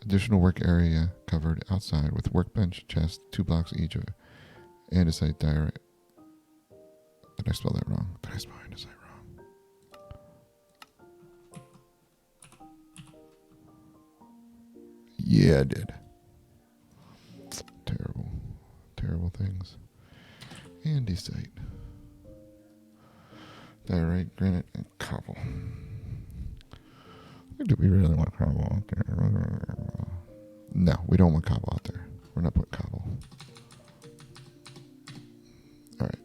Additional work area covered outside with workbench, chest, 2 blocks each of andesite diorite. Did I spell that wrong? Did I spell andesite wrong? Yeah, I did. Terrible thing. andesite. Diorite, granite, and cobble. Do we really want cobble out there? No, we don't want cobble out there. We're not putting cobble. All right.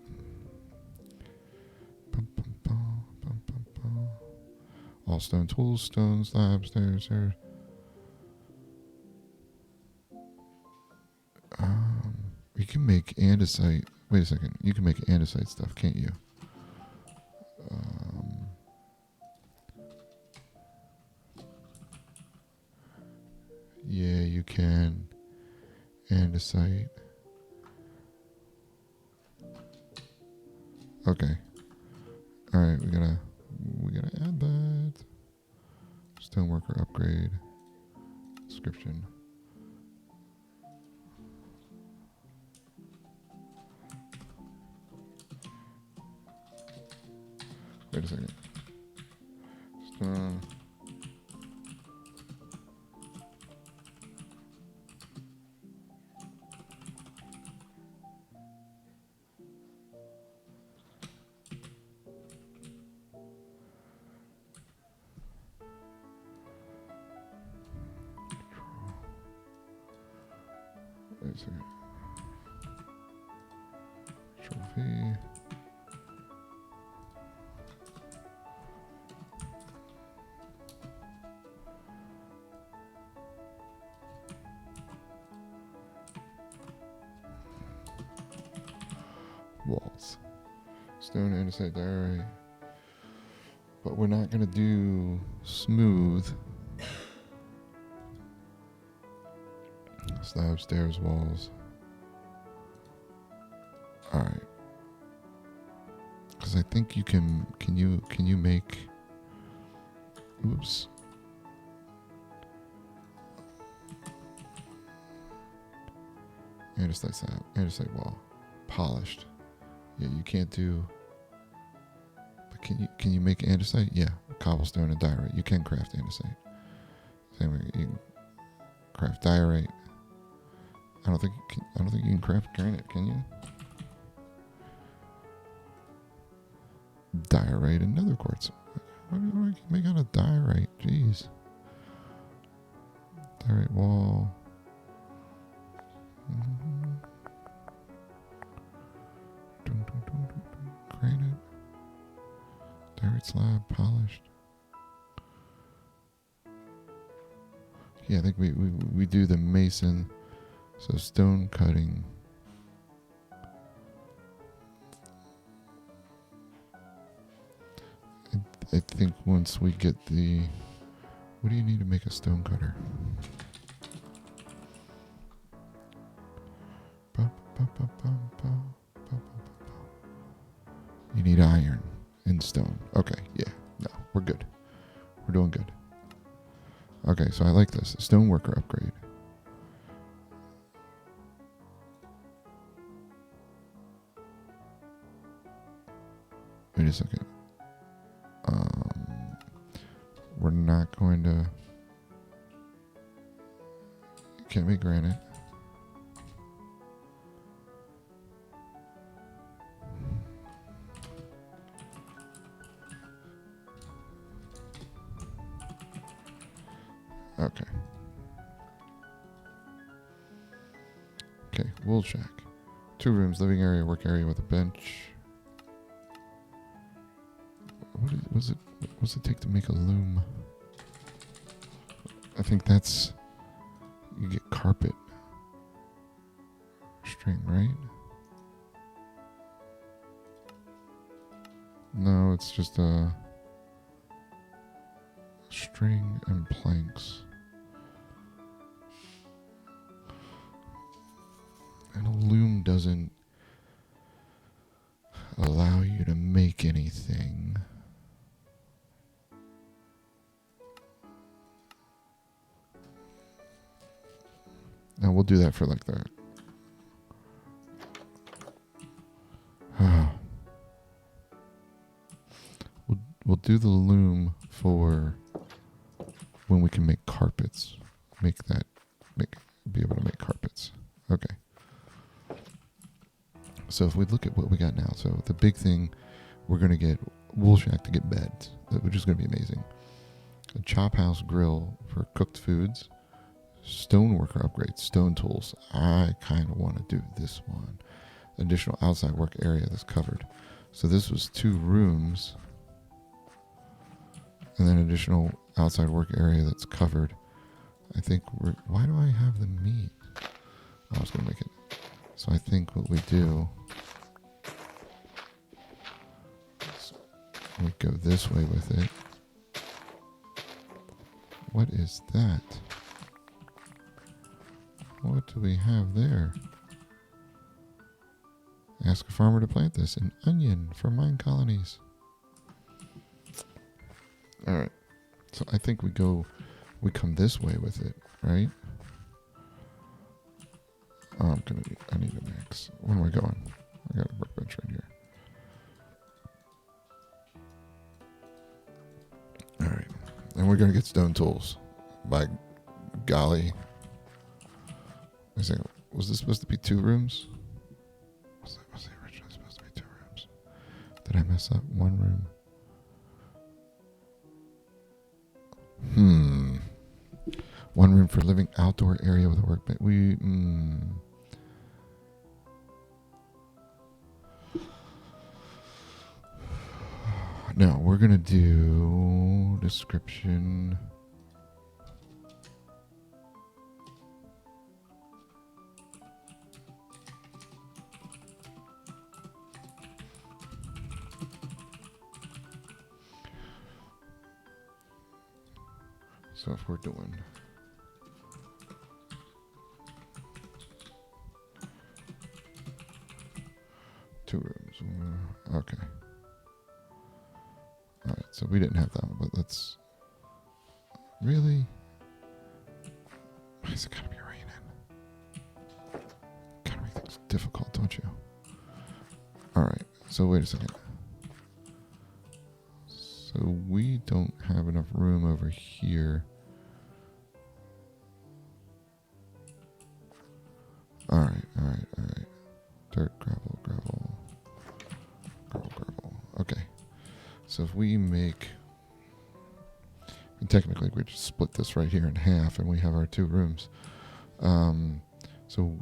All stone tools, stone slabs, stairs. You can make andesite. Wait a second. You can make andesite stuff, can't you? Yeah, you can. Andesite. Okay. All right, we gotta add that. Stoneworker upgrade. Description. Wait a second. Stone. Wait a second. Control V. Walls. Stone, andesite, diorite. But we're not going to do smooth. Slab, stairs, walls. Alright. Because I think you can you make... Oops. Andesite slab, andesite wall. Polished. Yeah, you can't do... But can you make andesite? Yeah, cobblestone and diorite. You can craft andesite. Same way you can craft diorite. I don't think you can craft granite, can you? Diorite and nether quartz. What do I make out of diorite? Jeez. Diorite wall. Granite. Diorite slab polished. Yeah, I think we do the mason. So stone cutting. I think once we get the... What do you need to make a stone cutter? You need iron and stone. Okay, yeah. No, we're good. We're doing good. Okay, so I like this. Stoneworker upgrade. Wait a second. We're not going to... Can't make granite. Okay. Okay, wool shack. 2 rooms, living area, work area with a bench. What's it take to make a loom? I think that's... You get carpet string, right? No, it's just a string and planks. And a loom doesn't allow you to make anything. Now we'll do that for like the... We'll do the loom for when we can make carpets. Be able to make carpets. Okay. So if we look at what we got now, so the big thing, we're going to get Wool Shack to get beds, which is going to be amazing. A Chop House grill for cooked foods. Stoneworker upgrades, stone tools. I kind of want to do this one. Additional outside work area that's covered. So this was 2 rooms. And then additional outside work area that's covered. I think why do I have the meat? I was going to make it. So I think what we do, we go this way with it. What is that? What do we have there? Ask a farmer to plant this. An onion for mine colonies. Alright. So I think we come this way with it, right? Oh, I need an axe. Where am I going? I got a workbench right here. Alright. And we're going to get stone tools. By golly. Was this supposed to be 2 rooms? Was the original supposed to be 2 rooms? Did I mess up? 1 room. 1 room for living, outdoor area with a workbench. No, we're going to do description. So if we're doing two rooms, okay. All right, so we didn't have that one, but let's really. Why is it gotta be raining? Gotta make things difficult, don't you? All right, so wait a second. So we don't have enough room over here. All right. Dirt, gravel. Okay. So if we make, and technically we just split this right here in half and we have our 2 rooms. So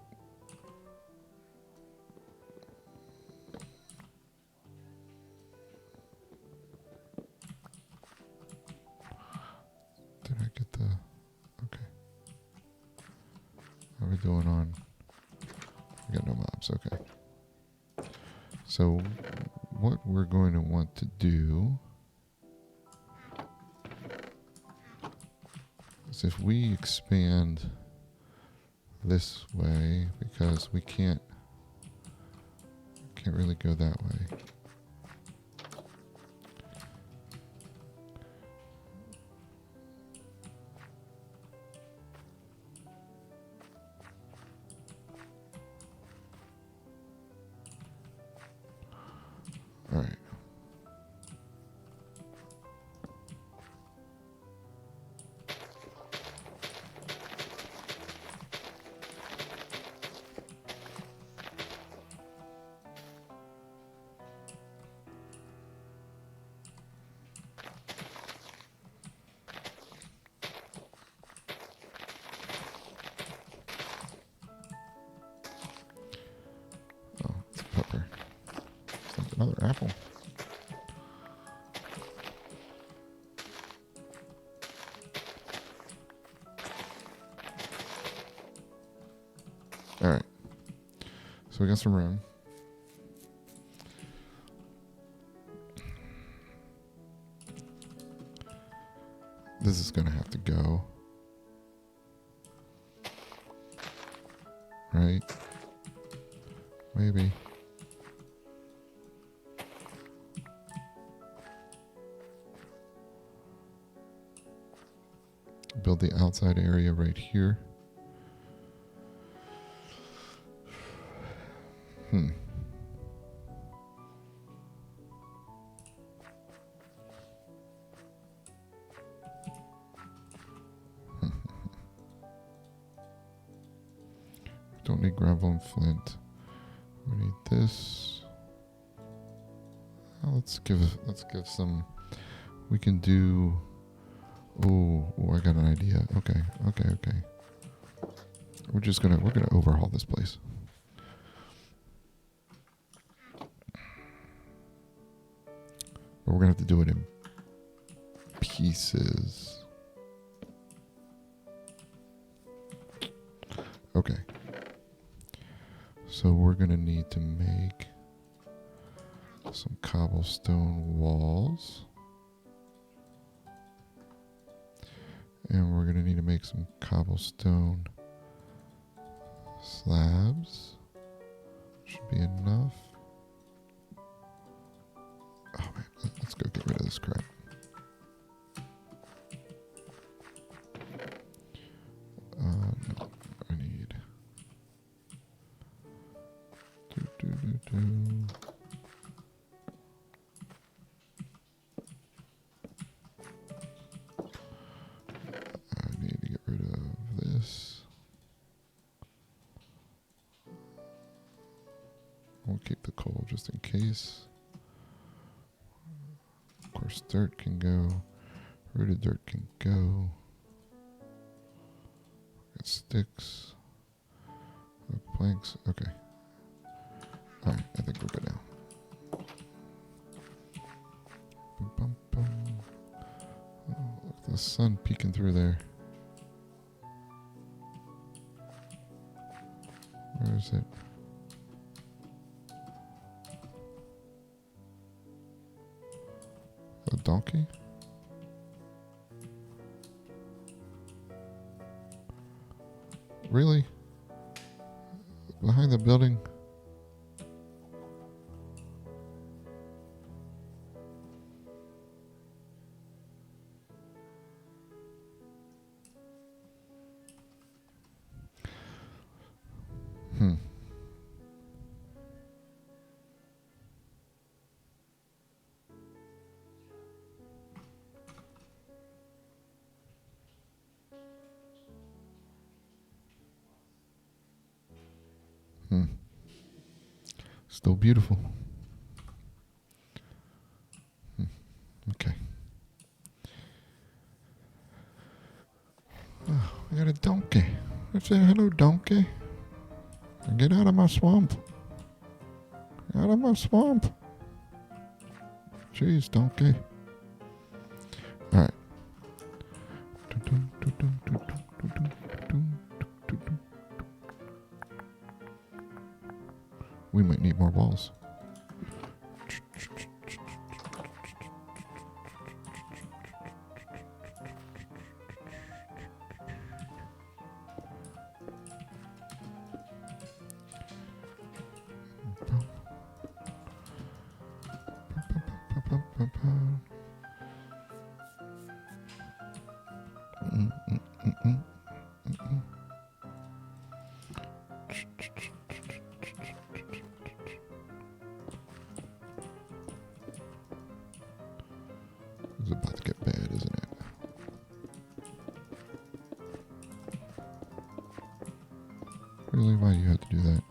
did I get the, okay. How are we doing on? We got no mobs, okay. So what we're going to want to do is if we expand this way, because we can't really go that way. All right. Oh, it's a pepper. It's like another apple. All right. So we got some room. This is going to have to go. Right? Maybe. Build the outside area right here. Don't need gravel and flint. We need this. Let's give some. We can do. Oh, I got an idea. Okay. We're gonna overhaul this place. But we're gonna have to do it in pieces. Okay. So we're gonna need to make some cobblestone walls. And we're gonna need to make some cobblestone slabs. Should be enough. Oh man, let's go get rid of this crap. No, I need. I need to get rid of this. We'll keep the coal just in case. Of course, dirt can go. Rooted dirt can go. Got sticks. Planks. Okay. Alright, I think we're good now. Boom, boom, boom. Oh, look at the sun peeking through there. Where is it? A donkey? Really? Behind the building? Still beautiful. Okay. Oh, I got a donkey. I say hello, donkey. Get out of my swamp. Out of my swamp. Jeez, donkey. All right. We might need more walls. It's about to get bad, isn't it? Really? Why do you have to do that?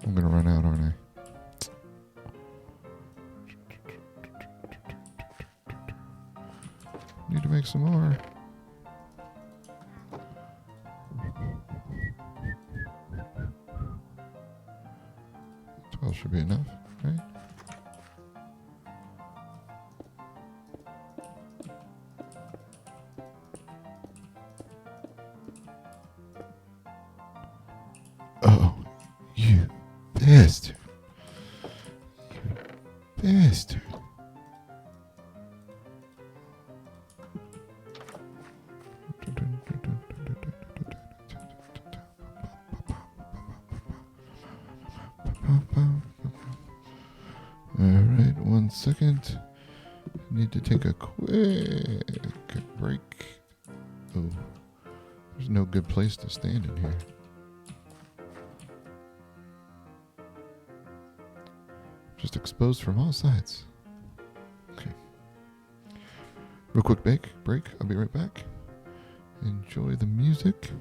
I'm gonna run out, aren't I? Need to make some more. 12 should be enough, right? Oh, you bastard. You bastard. Alright, 1 second. Need to take a quick break. Oh, there's no good place to stand in here. Just exposed from all sides. Okay. Real quick break. I'll be right back. Enjoy the music.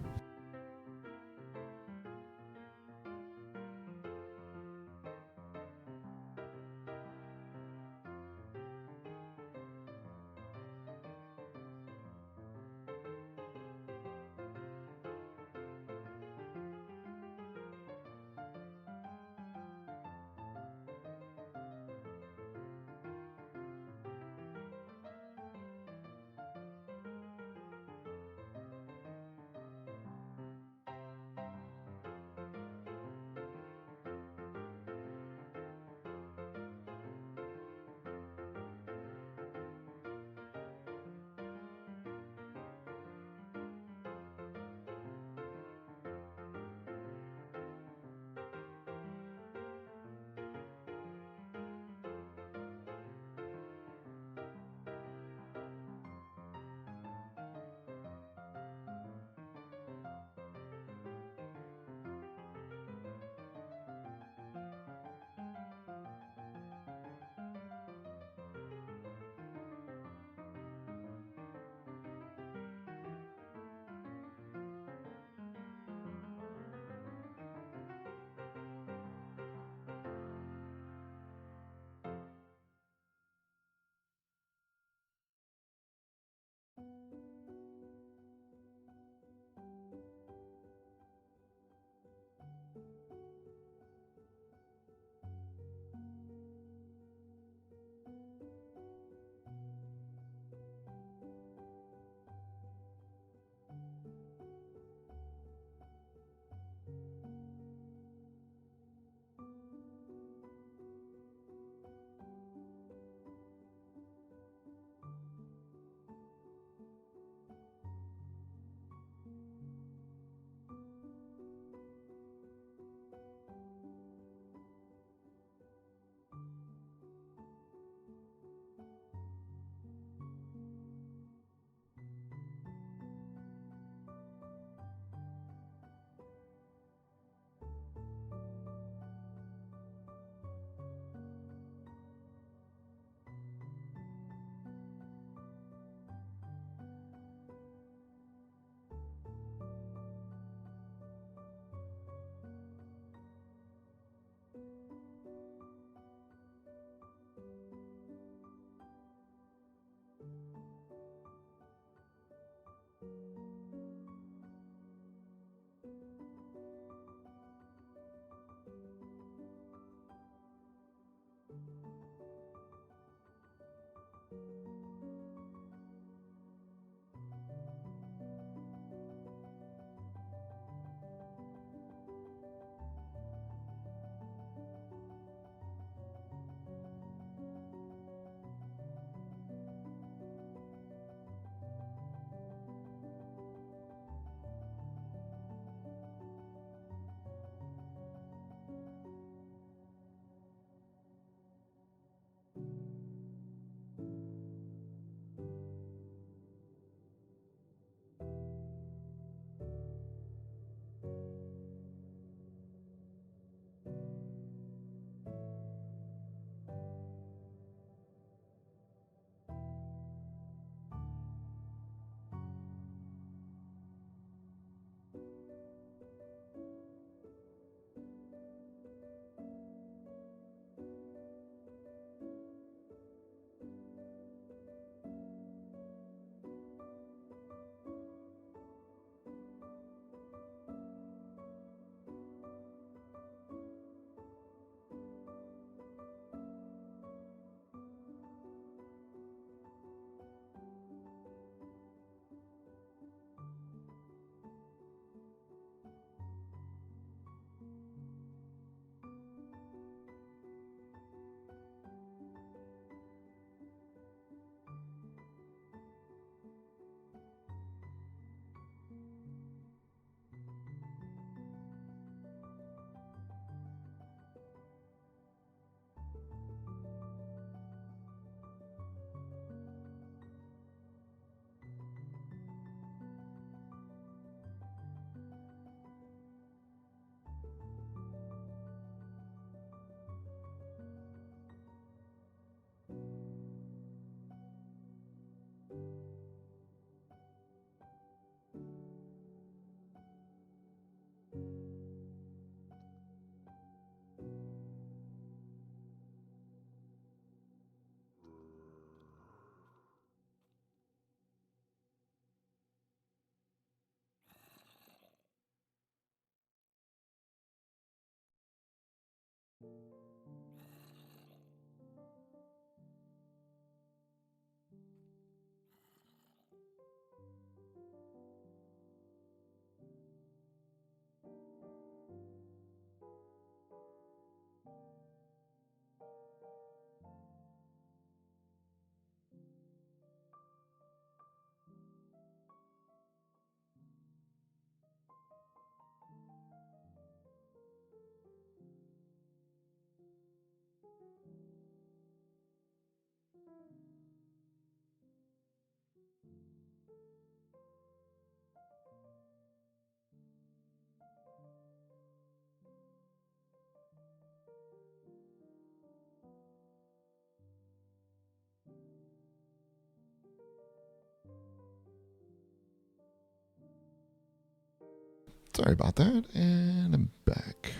Sorry about that. And I'm back.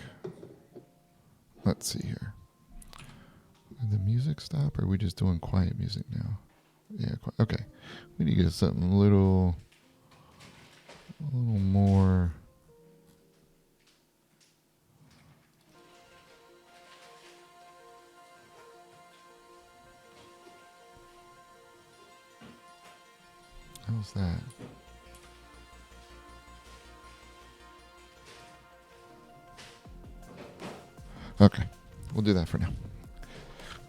Let's see here. Did the music stop, or are we just doing quiet music now? Yeah, okay. We need to get something a little more. How's that? Okay, we'll do that for now.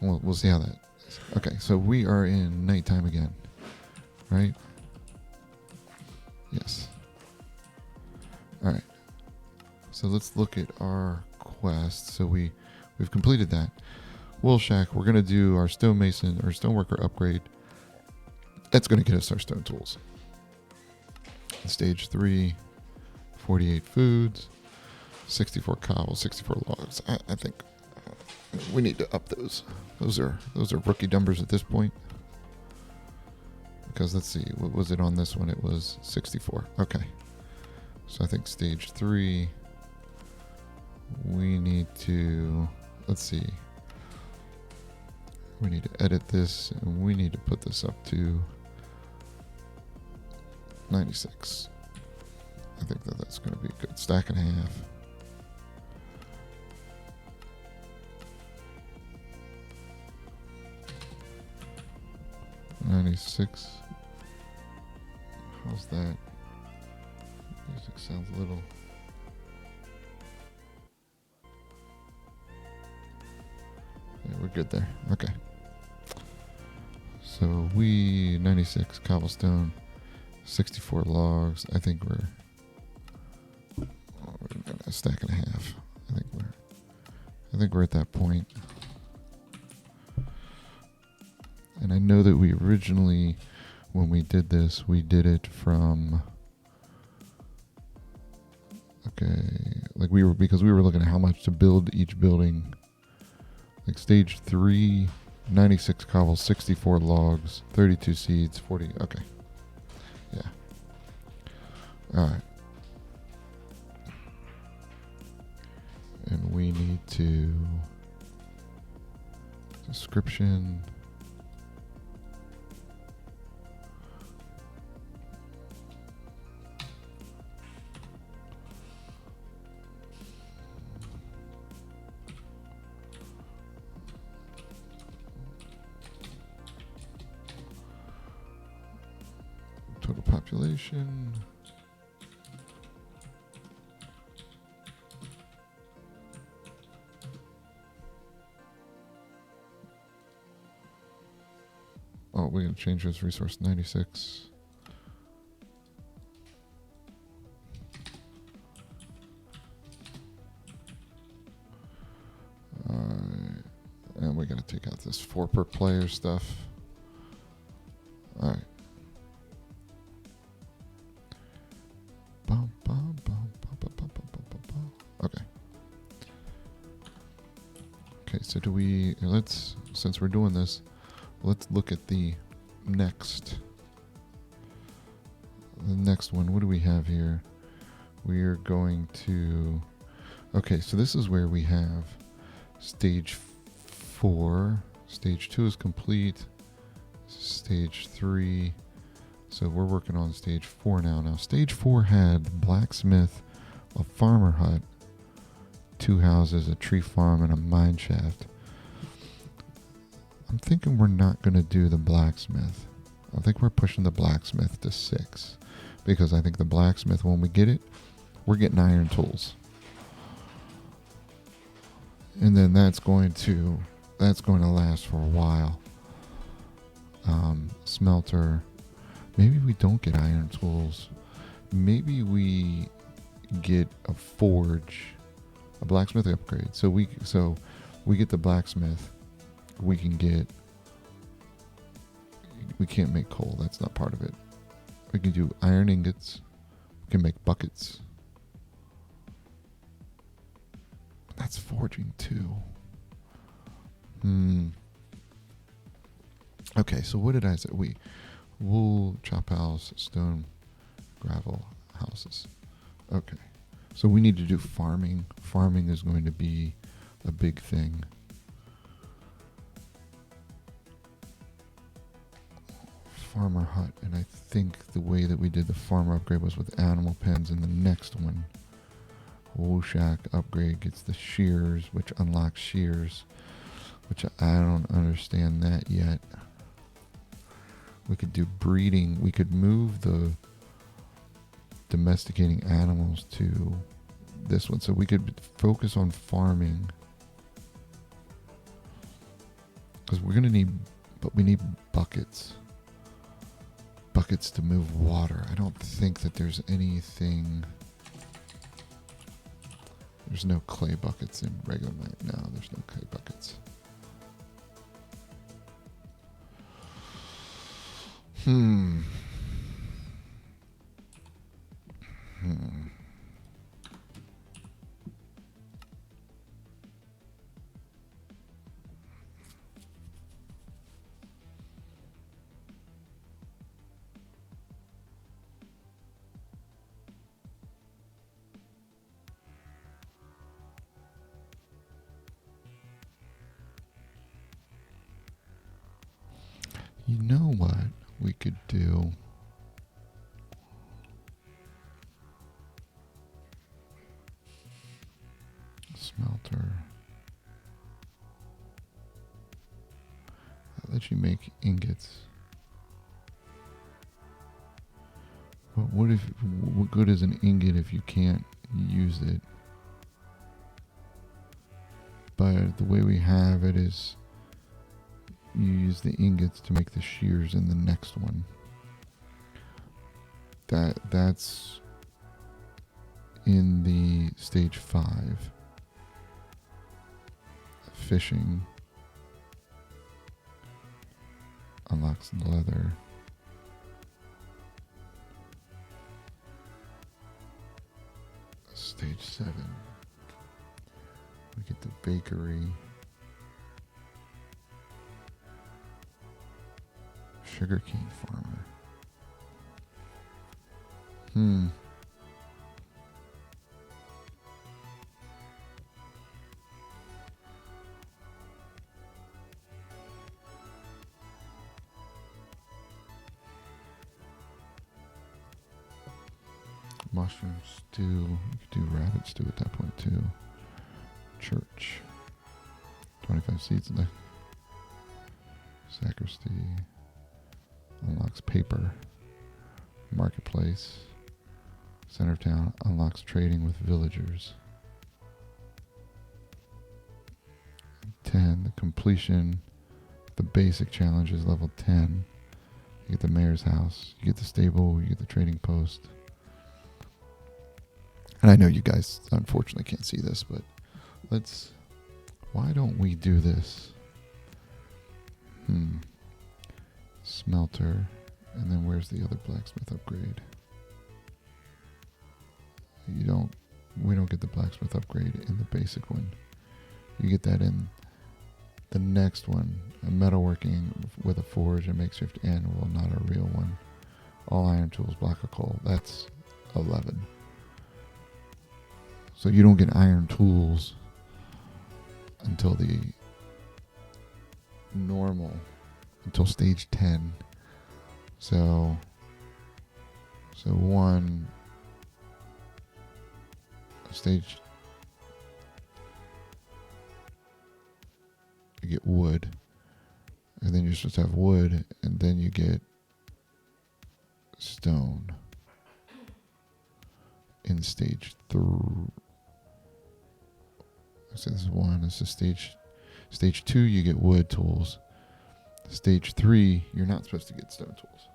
We'll see how that is. Okay, so we are in nighttime again, right? Yes. All right. So let's look at our quest. So we've completed that. Wool Shack, we're going to do our stonemason or stoneworker upgrade. That's going to get us our stone tools. Stage 3, 48 foods, 64 cobble, 64 logs. I think we need to up those. Those are rookie numbers at this point. Because let's see, what was it on this one? It was 64. Okay. So I think stage 3, we need to, let's see. We need to edit this, and we need to put this up to 96. I think that's going to be a good stack and a half. $96. How's that? Music sounds a little. Yeah, we're good there. Okay. So 96 cobblestone, 64 logs. I think we're a stack and a half. I think we're at that point. And I know that we originally, when we did this, we did it from, because we were looking at how much to build each building. Like stage 3, 96 cobble, 64 logs, 32 seeds, 40. Okay. Yeah. All right. And we need to description. Total population. Oh, we're going to change this resource 96. And we got to take out this 4 per player stuff. All right. Okay. Okay, so since we're doing this, let's look at the next one. What do we have here? We're going to, okay, so this is where we have stage 4. Stage 2 is complete. Stage 3. So we're working on stage 4 now. Now, stage 4 had the blacksmith, a farmer hut, 2 houses, a tree farm, and a mine shaft. I'm thinking we're not going to do the blacksmith. I think we're pushing the blacksmith to 6. Because I think the blacksmith, when we get it, we're getting iron tools. And then that's going to last for a while. Smelter. Maybe we don't get iron tools. Maybe we get a forge, a blacksmith upgrade. So we get the blacksmith. We can't make coal. That's not part of it. We can do iron ingots. We can make buckets. That's forging too. Okay, so what did I say? Wool, chop house, stone, gravel, houses. Okay. So we need to do farming. Farming is going to be a big thing. Farmer hut, and I think the way that we did the farmer upgrade was with animal pens. In the next one, Wool Shack upgrade gets the shears, which unlocks shears, which I don't understand that yet. We could do breeding. We could move the domesticating animals to this one, so we could focus on farming, because we're gonna need, but we need buckets to move water. I don't think that there's anything. There's no clay buckets in regular mine. No, there's no clay buckets. You know what we could do? Smelter. That lets you make ingots. But what good is an ingot if you can't use it? But the way we have it is you use the ingots to make the shears in the next one. That's in the stage 5. Fishing unlocks leather. Stage 7. We get the bakery. Sugarcane farmer. Mushroom stew. You could do rabbit stew at that point too. Church. 25 seats in there. Sacristy. Unlocks paper. Marketplace. Center of town unlocks trading with villagers. 10. The completion. The basic challenge is level 10. You get the mayor's house. You get the stable. You get the trading post. And I know you guys unfortunately can't see this, but why don't we do this? Smelter. And then where's the other blacksmith upgrade? We don't get the blacksmith upgrade in the basic one. You get that in the next one. A metalworking with a forge, a makeshift anvil, not a real one. All iron tools, block of coal. That's 11. So you don't get iron tools until the normal, until stage 10. So one stage, you get wood, and then you're supposed to have wood, and then you get stone in stage 3. So this is 1. This is stage 2. You get wood tools. Stage 3, you're not supposed to get stone tools.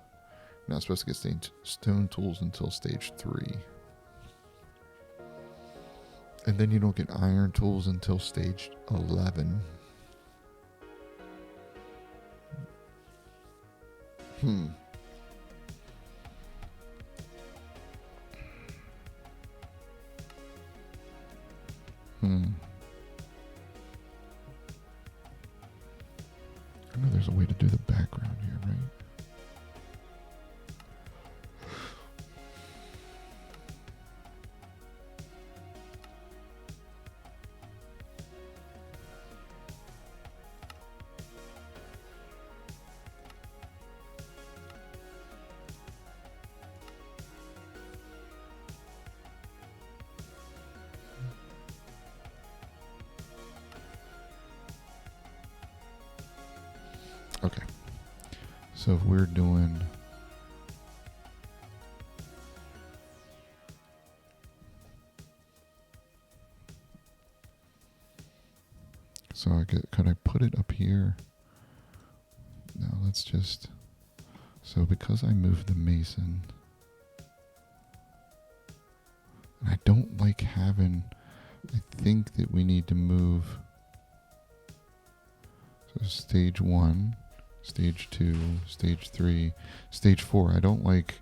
You're not supposed to get stone tools until stage 3. And then you don't get iron tools until stage 11. I know there's a way to do the background here, right? Okay. So if we're doing... So could I put it up here? No, let's just... So because I moved the mason... And I don't like having... I think that we need to move... So stage 1, stage 2, stage 3, stage 4. I don't like...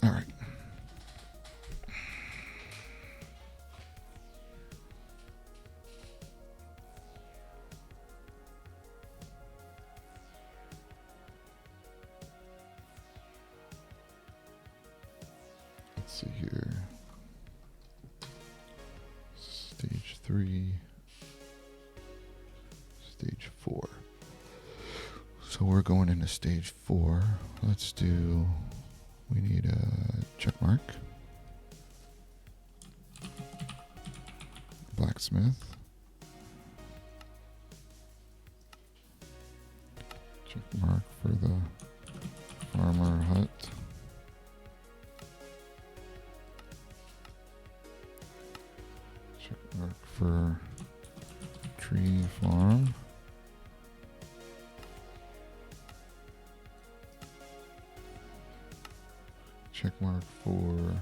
Alright. Let's see here. Stage 3. Stage 4. So we're going into stage 4. Let's do... We need a check mark. Blacksmith. Check mark for the farmer hut. Check mark for tree farm. Check mark for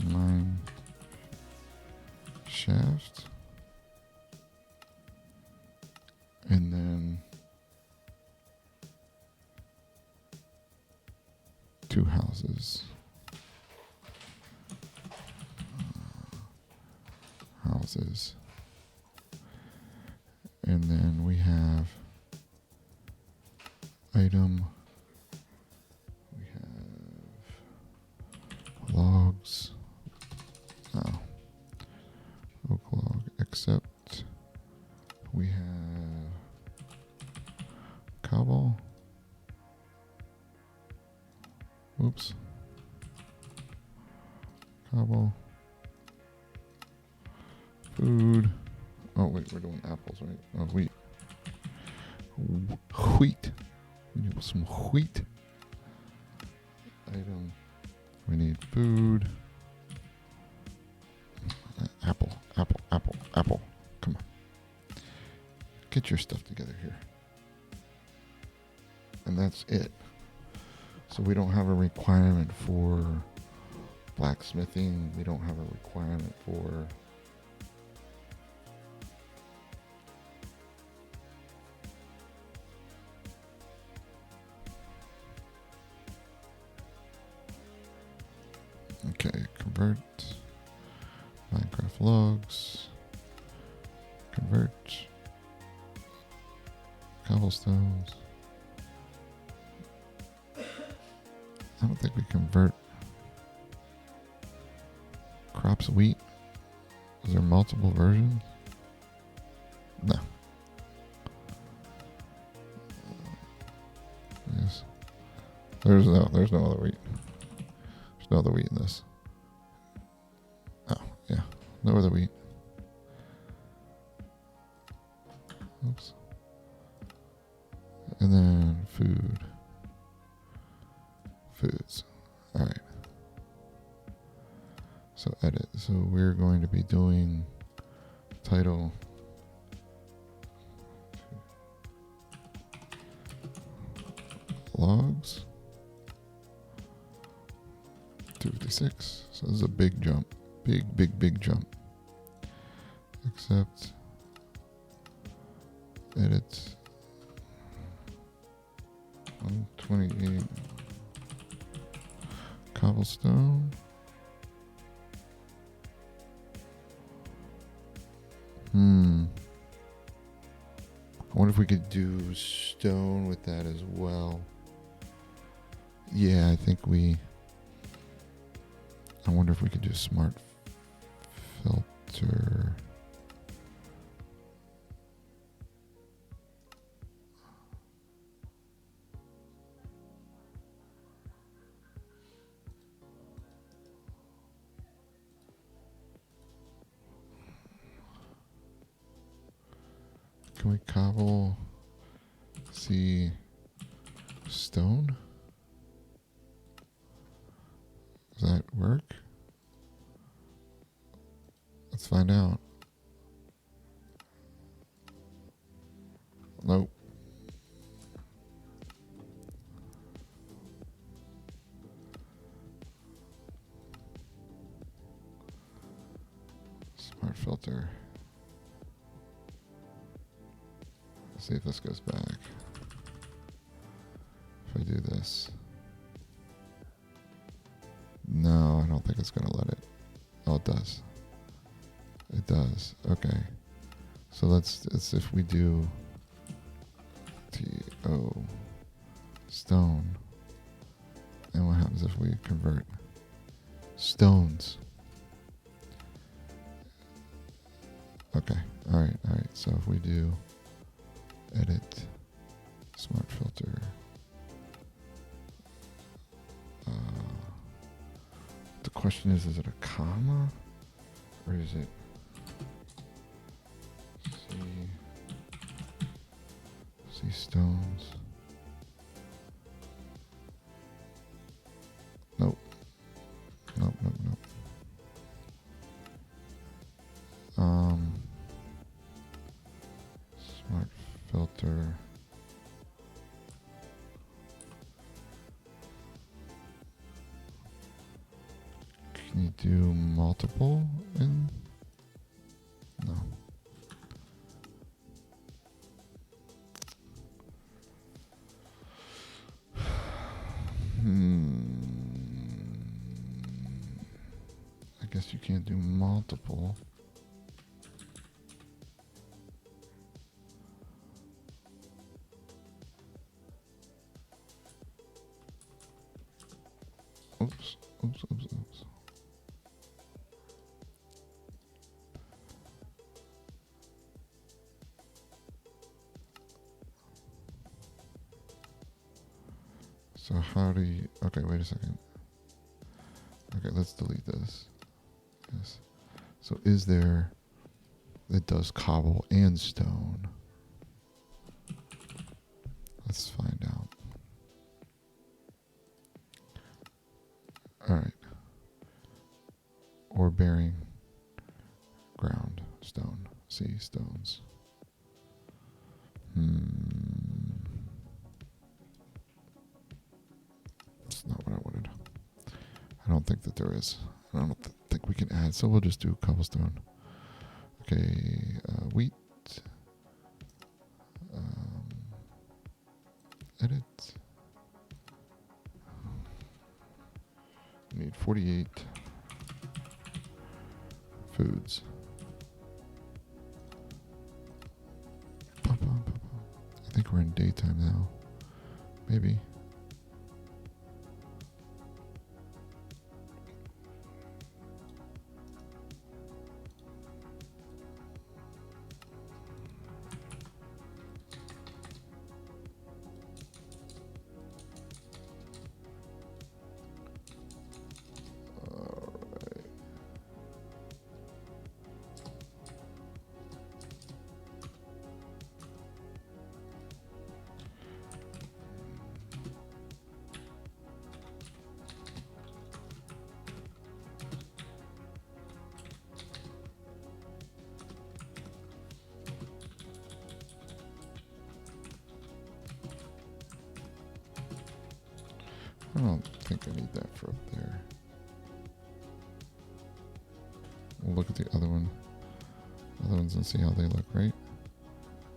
mine shaft. And then 2 houses. Houses. And then we have item. We have logs. Oh. Oak log. Except we have cobble. Oops. Cobble. Food. Oh, wait, we're doing apples, right? Oh, wheat. Wheat. We need some wheat. Item. We need food. Apple, apple, apple, apple. Come on. Get your stuff together here. And that's it. So we don't have a requirement for blacksmithing. We don't have a requirement for... Okay, convert. Minecraft logs. Convert. Cobblestones. I don't think we convert crops wheat. Is there multiple versions? No. Yes. There's no other wheat. There's no other wheat in this. Oh, yeah. No other wheat. Oops. And then food. Foods. Alright. So edit. So we're going to be doing title logs 256. So this is a big jump. Big jump. Except edit 128 cobblestone. I wonder if we could do stone with that as well. Yeah, I think we... I wonder if we could do smart filter. can we cobble C stone? Does that work? Let's find out. Nope. Smart filter. Let's see if this goes back. If I do this. No, I don't think it's going to let it. Oh, it does. It does. Okay. So let's if we do TO stone. And what happens if we convert stones? Okay. All right. So if we do edit smart filter, the question is it a comma or is it C stones? Nope. Smart filter. Can you do multiple in? No. I guess you can't do multiple. Oops. So how do you... Okay, wait a second. Okay, let's delete this. Yes. So is there... It does cobble and stone. Let's find out. Alright. Or bearing ground stone. See, stones. That's not what I wanted. I don't think that there is. I don't think we can add, so we'll just do cobblestone. Okay, wheat. Edit. We need 48 foods. I think we're in daytime now. Maybe. I don't think I need that for up there. We'll look at the other one. Other ones and see how they look, right?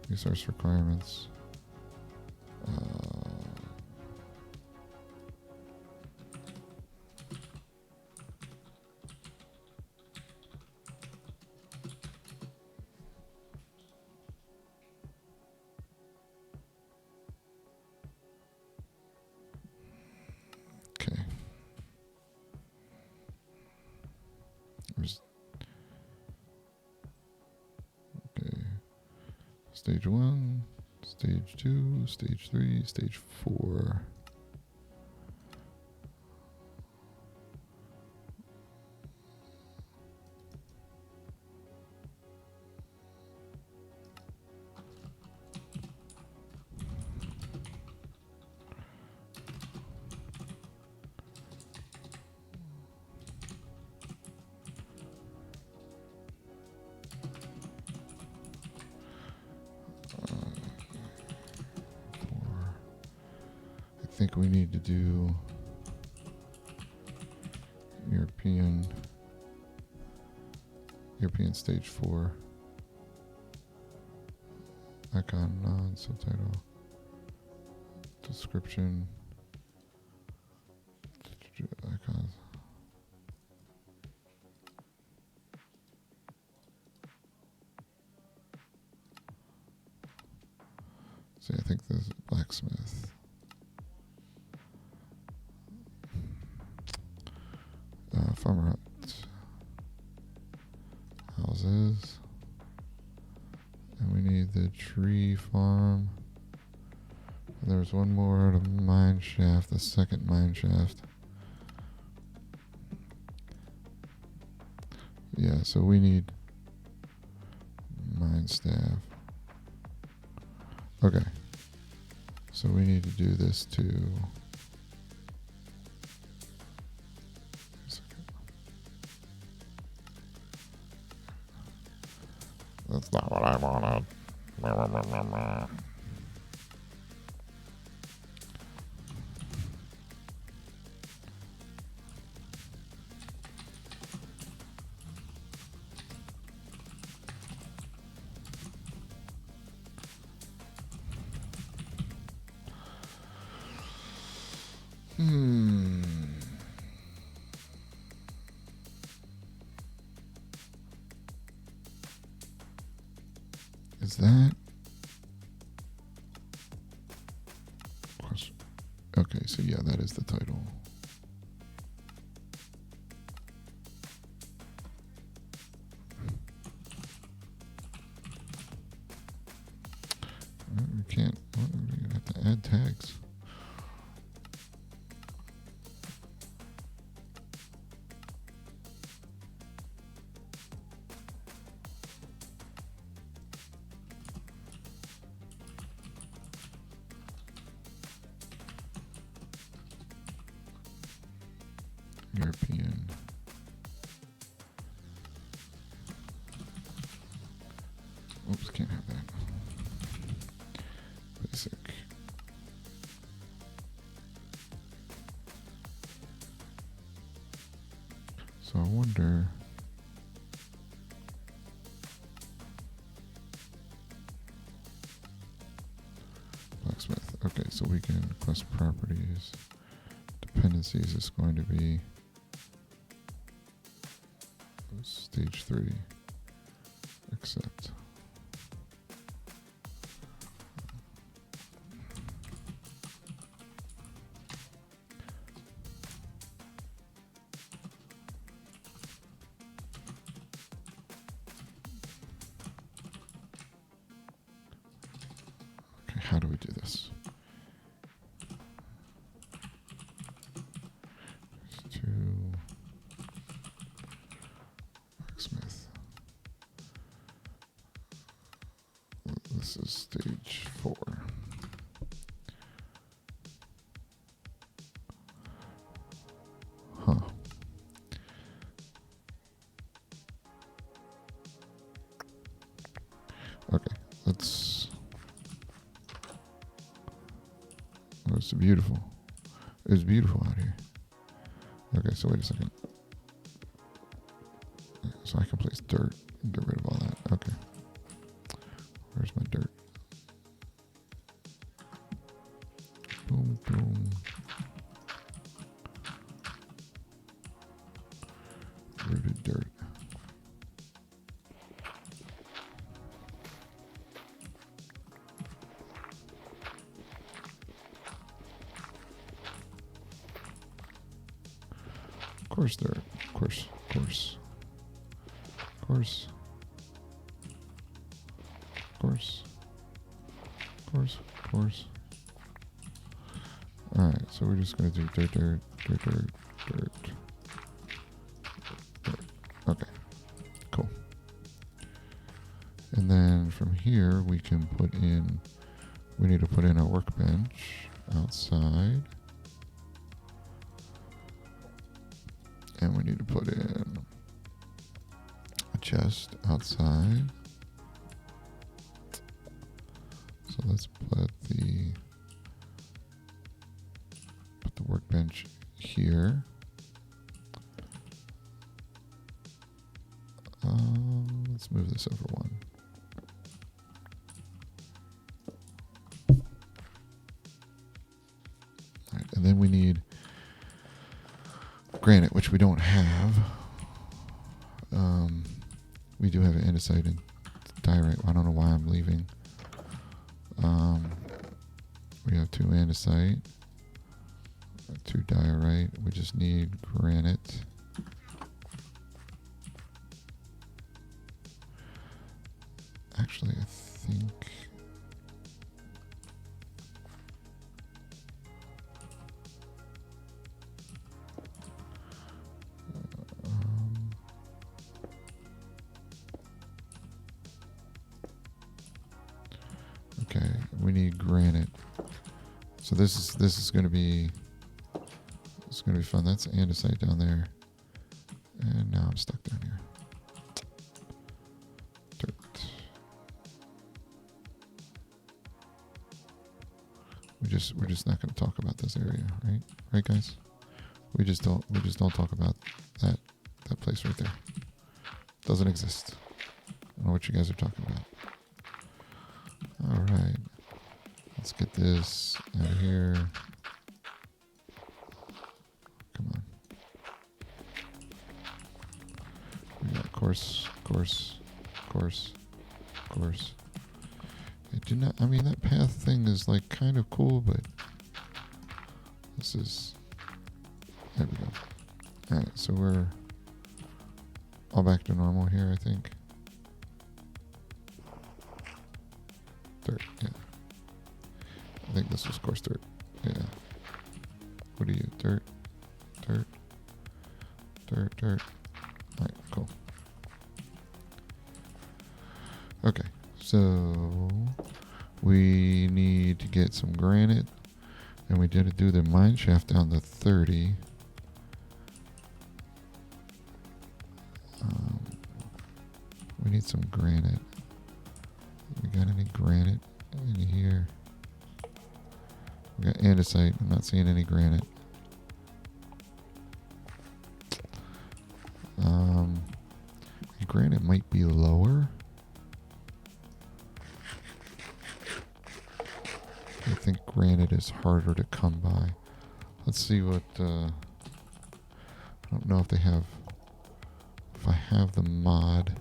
Resource requirements. Okay. Okay. Stage 1, stage 2, stage 3, stage 4. think we need to do European stage 4. Icon, subtitle, description, icons. See, I think this is blacksmith. Farmer hut. Houses. And we need the tree farm. There's one more to mine shaft, the second mine shaft. Yeah, so we need mine staff. Okay. So we need to do this too. That's not what I wanted. Is that? Okay, so yeah, that is the title. We can't. We have to add tags. European. Oops, can't have that. Basic. So I wonder. Blacksmith. Okay, so we can request properties. Dependencies is going to be stage 3. Accept. Okay, how do we do this? Blacksmith. This is stage 4. Huh. Okay, let's. Oh, it's beautiful. It's beautiful out here. Okay, so wait a second. So I can place dirt and get rid of all that. Okay. Where's my dirt? Boom, boom. Rooted dirt. Of course dirt. Of course. Of course. Of course. Of course. Of course. Of course. Alright, so we're just going to do dirt, dirt, dirt, dirt, dirt, dirt. Okay, cool. And then from here we can put in, we need to put in a workbench outside. And we need to put in a chest outside. So let's put the branch here. Let's move this over one. All right, and then we need granite, which we don't have. We do have an andesite and diorite. I don't know why I'm leaving. We have 2 andesite, 2 diorite. We just need granite. Actually, I think okay, we need granite. So this is going to be fun. That's andesite down there, and now I'm stuck down here. Dirt. We're just not going to talk about this area, right? Right, guys? We just don't talk about that place right there. Doesn't exist. I don't know what you guys are talking about. All right. Let's get this out of here. Come on. We got course. It did not. I mean, that path thing is like kind of cool, but this is. There we go. All right, so we're all back to normal here, I think. Dirt, yeah. I think this was coarse dirt. Yeah. What are you? Dirt. Alright, cool. Okay, so we need to get some granite, and we did do the mine shaft down to 30. We need some granite. We got any granite in here? We got andesite. I'm not seeing any granite. Granite might be lower. I think granite is harder to come by. Let's see what. I don't know if they have. If I have the mod.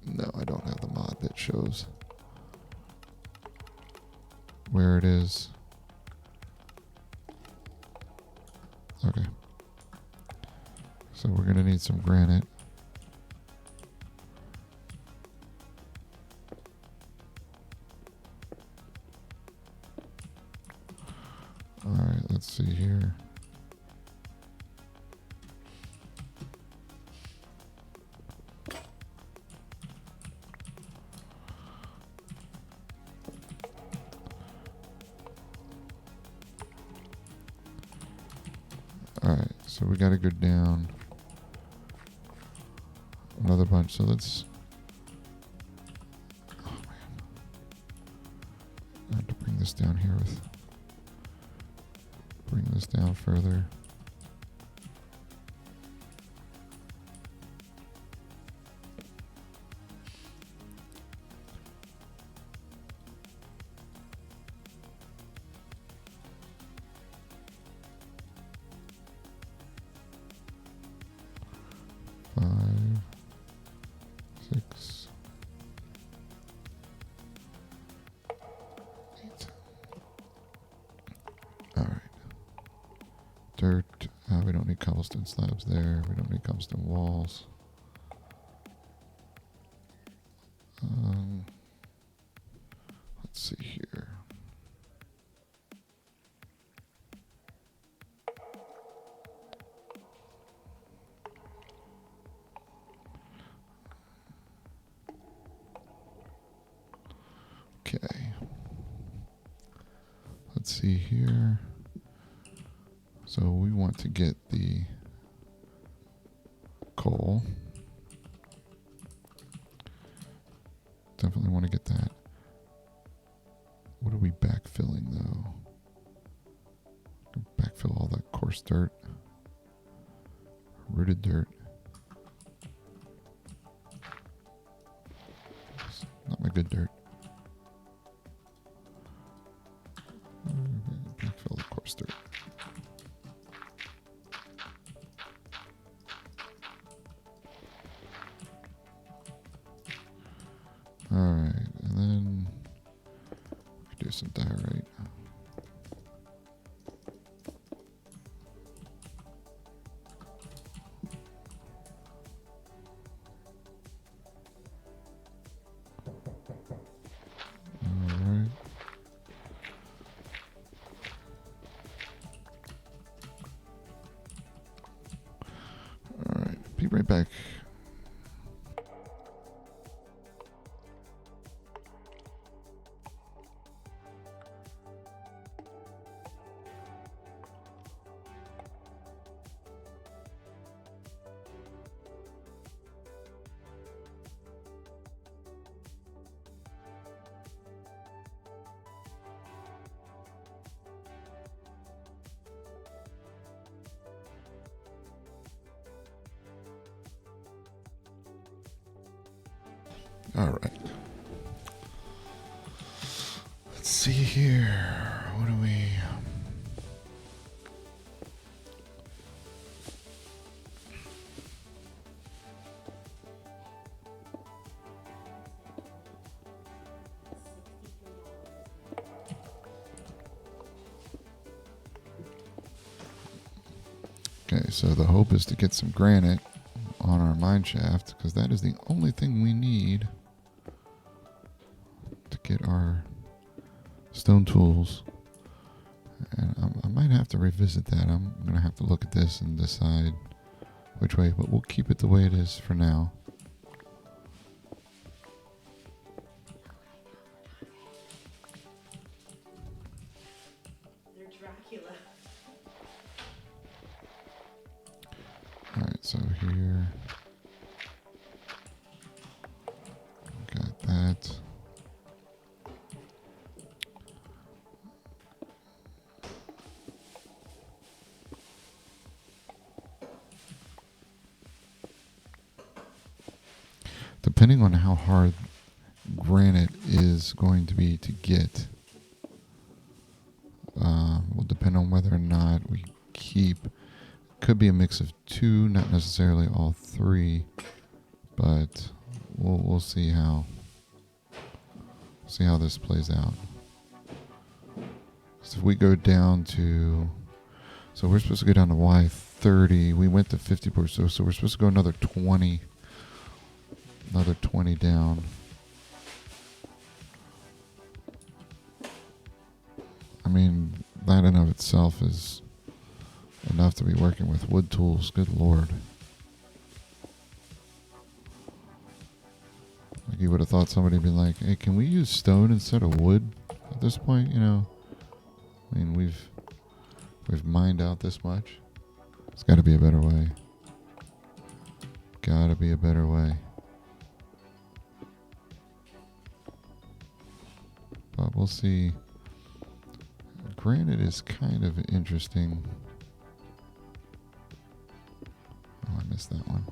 No, I don't have the mod that shows where it is. Okay. So we're going to need some granite. Alright, let's see here. Alright, so we got to go down another bunch. So let's. Oh man. I have to bring this down here with. Bring this down further. Five, 6, 8. All right. Dirt. We don't need cobblestone slabs there. We don't need cobblestone walls. Let's see here. Okay. Let's see here. So we want to get the coal. Definitely want to get that. What are we backfilling though? Backfill all that coarse dirt, rooted dirt. Not my good dirt. Backfill the coarse dirt. Alright, and then we can do some diorite. Alright. Alright, be right back. All right. Let's see here. What do we... Okay, so the hope is to get some granite on our mine shaft, because that is the only thing we need to get our stone tools. And I might have to revisit that. I'm going to have to look at this and decide which way, but we'll keep it the way it is for now. They're Dracula. Alright, so here, got that. Depending on how hard granite is going to be to get, will depend on whether or not we keep. Could be a mix of two, not necessarily all three, but we'll see how this plays out. So if we go down to, so we're supposed to go down to Y30. We went to 50%, so we're supposed to go another 20 down. I mean, that in of itself is enough to be working with wood tools. Good lord. Like, you would have thought somebody would be like, hey, can we use stone instead of wood at this point? You know, I mean, we've mined out this much. There's got to be a better way. Gotta be a better way. But we'll see. Granite is kind of interesting. Oh, I missed that one.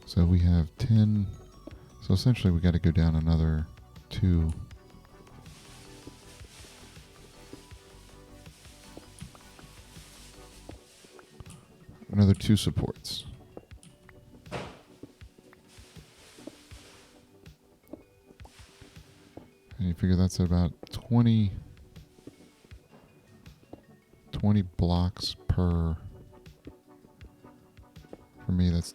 So we have 10. So essentially we got to go down another 2. Another 2 supports. And you figure that's about 20 blocks per, for me that's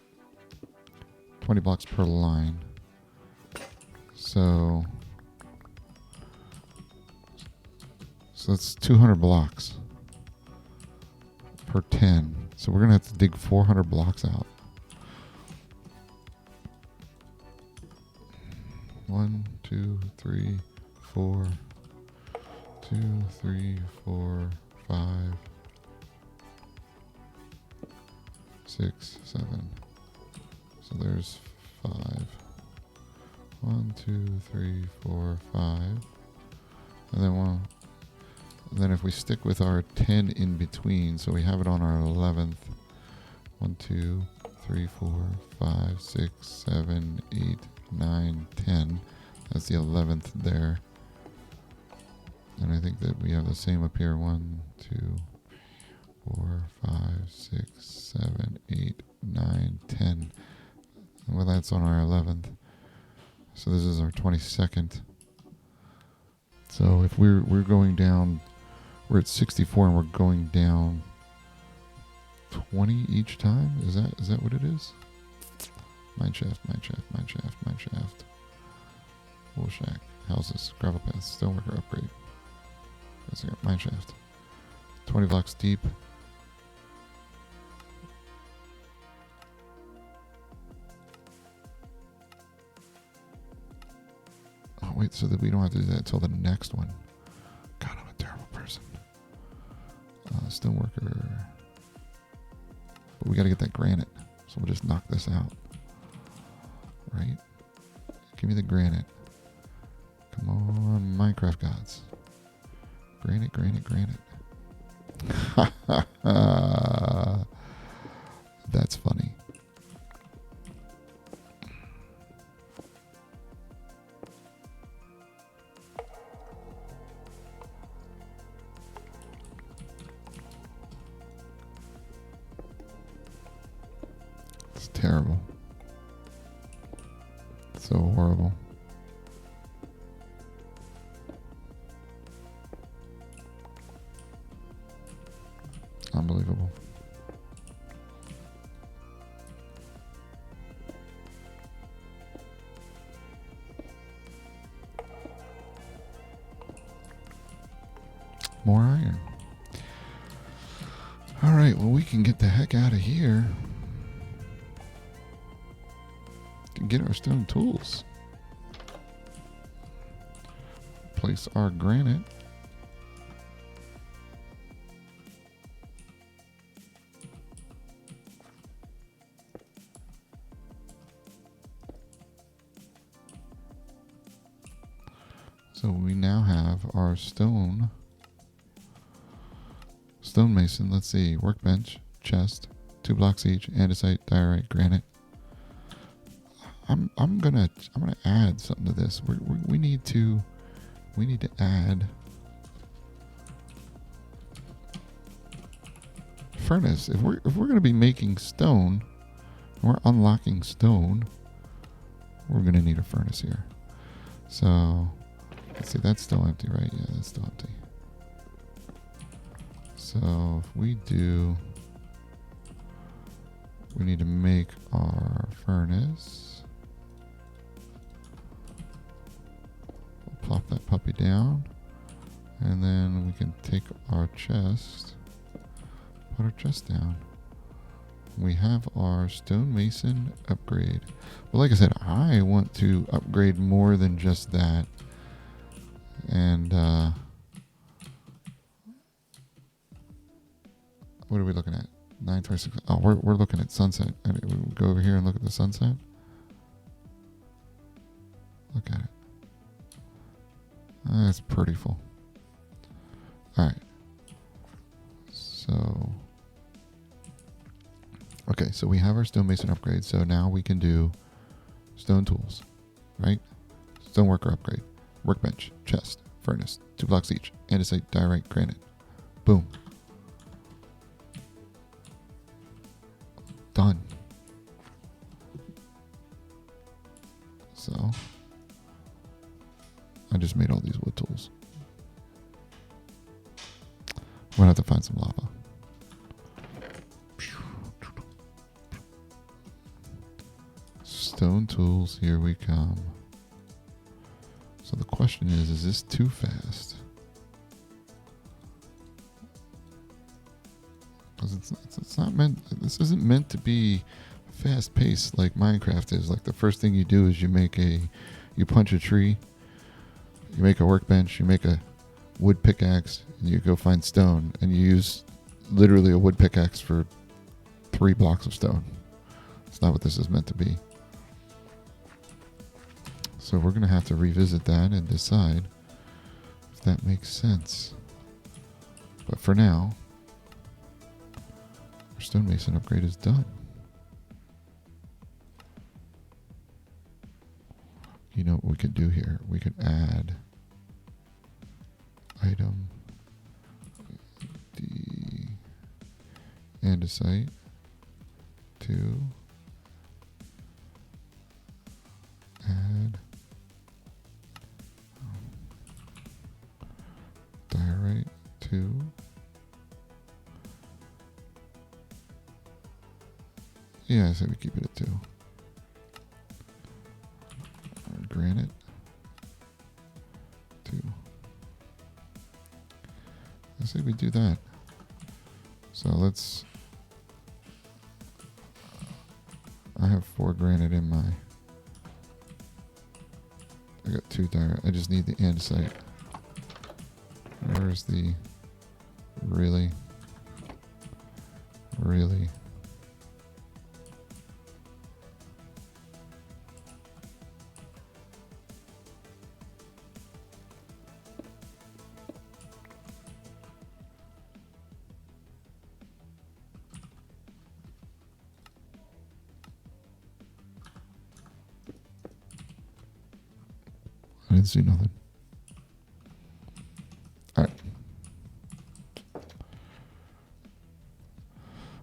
20 blocks per line. So that's 200 blocks per 10. So we're going to have to dig 400 blocks out. 1, 2, 3, 4. 2, 3, 4, 5, 6, 7. So there's 5. 1, 2, 3, 4, 5. And then then if we stick with our 10 in between, so we have it on our 11th. 1, 2, 3, 4, 5, 6, 7, 8, 9, 10. That's the 11th there. And I think that we have the same up here. 1, 2, 4, 5, 6, 7, 8, 9, 10. Well, that's on our 11th. So this is our 22nd. So if we're going down, we're at 64 and we're going down 20 each time. Is that what it is? Mineshaft. Wool shack, houses, gravel paths, stoneworker upgrade. That's it. Mineshaft. 20 blocks deep. Oh wait, so that we don't have to do that until the next one. God, I'm a terrible person. Stoneworker. But we got to get that granite, so we'll just knock this out. Right? Give me the granite. Come on, Minecraft gods. Granite. That's funny. It's terrible. So horrible. Unbelievable. More iron. All right, well, we can get the heck out of here. Can get our stone tools. Place our granite. So we now have our stonemason. Let's see, workbench, chest, 2 blocks each, andesite, diorite, granite. I'm gonna add something to this. We need to add furnace. If we're gonna be making stone, and we're unlocking stone, we're gonna need a furnace here. So let's see, that's still empty, right? Yeah, that's still empty. So if we need to make our furnace. We'll plop that puppy down. And then we can take our chest, put our chest down. We have our stonemason upgrade. But like I said, I want to upgrade more than just that. And what are we looking at? 9:26. Oh, we're looking at sunset. And we'll go over here and look at the sunset. Look at it. That's pretty full. All right. So, okay, so we have our stonemason upgrade. So now we can do stone tools, right? Stoneworker upgrade, workbench, chest, furnace, 2 blocks each, andesite, diorite, granite. Boom. Done. So I just made all these wood tools. I'm gonna have to find some lava. Stone tools, here we come. So the question is this too fast? It's not meant. This isn't meant to be fast paced like Minecraft is. Like the first thing you do is you punch a tree, you make a workbench, you make a wood pickaxe, and you go find stone, and you use literally a wood pickaxe for 3 blocks of stone. It's not what this is meant to be. So we're going to have to revisit that and decide if that makes sense. But for now, our stonemason upgrade is done. You know what we could do here? We could add item the andesite to add diorite to I say we keep it at 2. Granite 2. I say we do that. So let's. I have 4 granite in my. I got 2 diorite. I just need the andesite. Where's the really? I didn't see nothing. All right.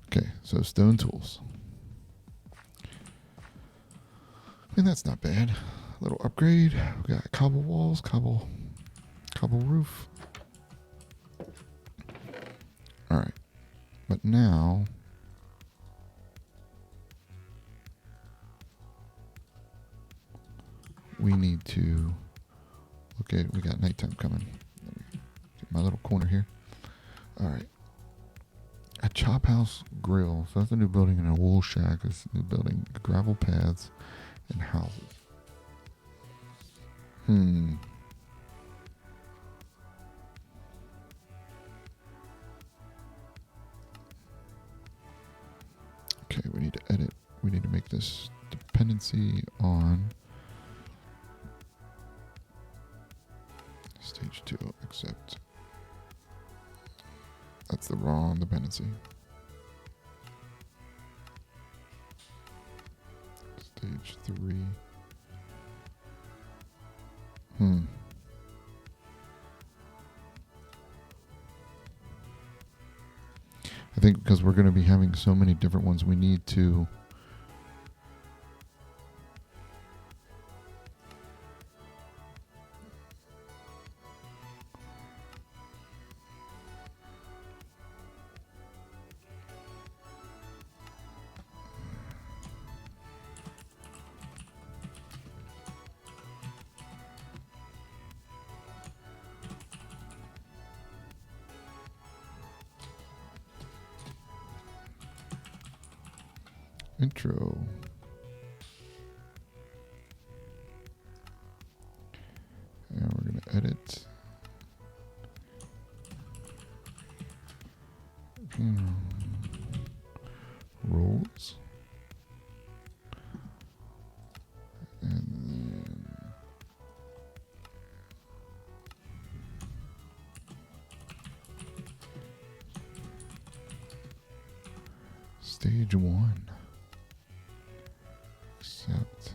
Okay, so stone tools. I mean, that's not bad. A little upgrade. We got cobble walls, cobble roof. All right. But now we need to look at, we got nighttime coming. Let me get my little corner here. All right. A chop house grill. So that's a new building, and a wool shack is a new building. Gravel paths and houses. Okay, we need to edit. We need to make this dependency on stage 2, except that's the wrong dependency. Stage 3. I think because we're going to be having so many different ones, we need to intro. And we're going to edit. Roles. And then stage 1. Accept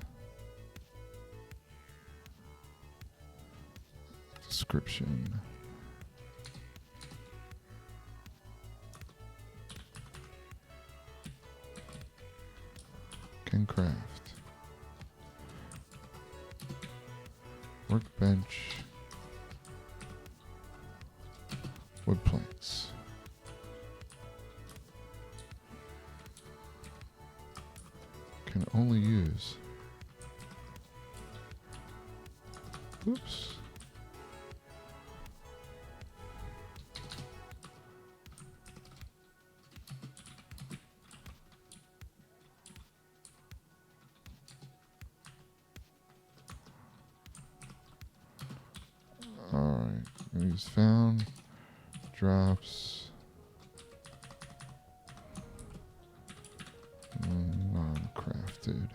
description. Can craft. Workbench. Wood planks. Can only use. Oops. Alright, use found, drops, dude.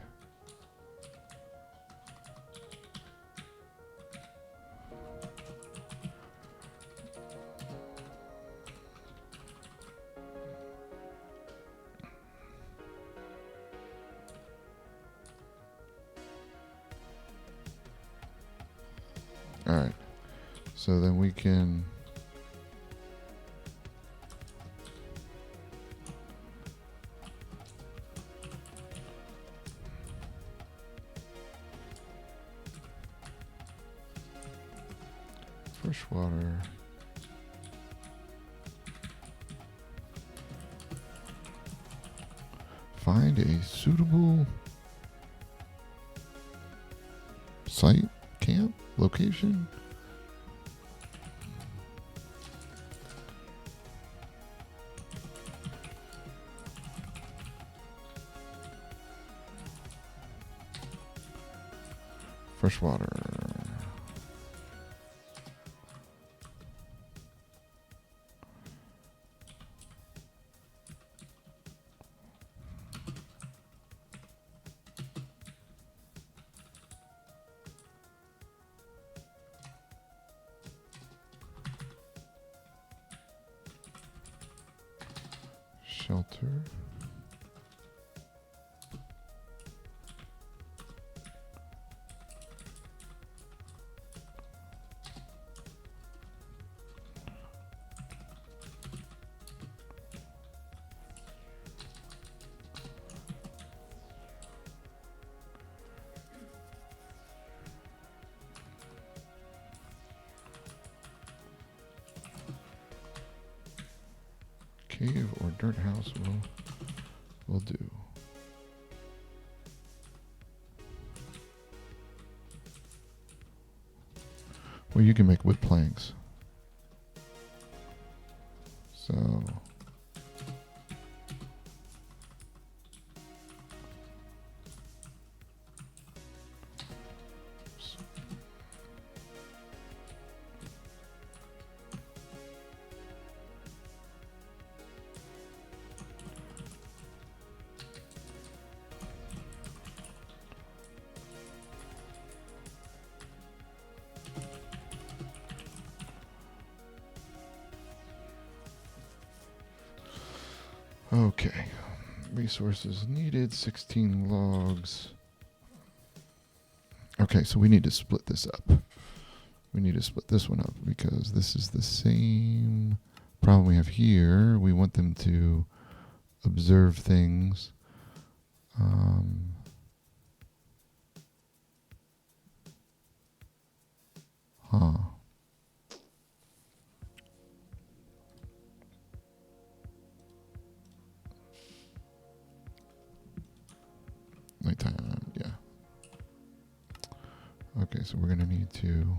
All right. So then we can freshwater. Find a suitable site, camp, location. Freshwater. Shelter. Cave or dirt house will do. Well, you can make wood planks. So okay. Resources needed, 16 logs. Okay, so we need to split this up. We need to split this one up because this is the same problem we have here. We want them to observe things. Huh. Nighttime, yeah. Okay, so we're going to need to...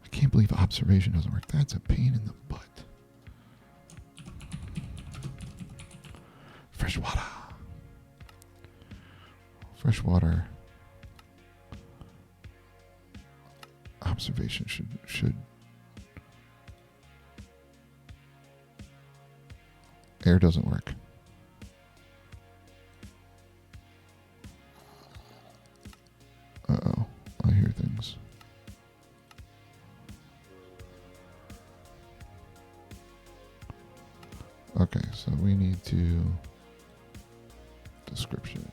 I can't believe observation doesn't work. That's a pain in the butt. Freshwater. Freshwater. Observation should... Air doesn't work. Uh-oh. I hear things. Okay, so we need to... Description.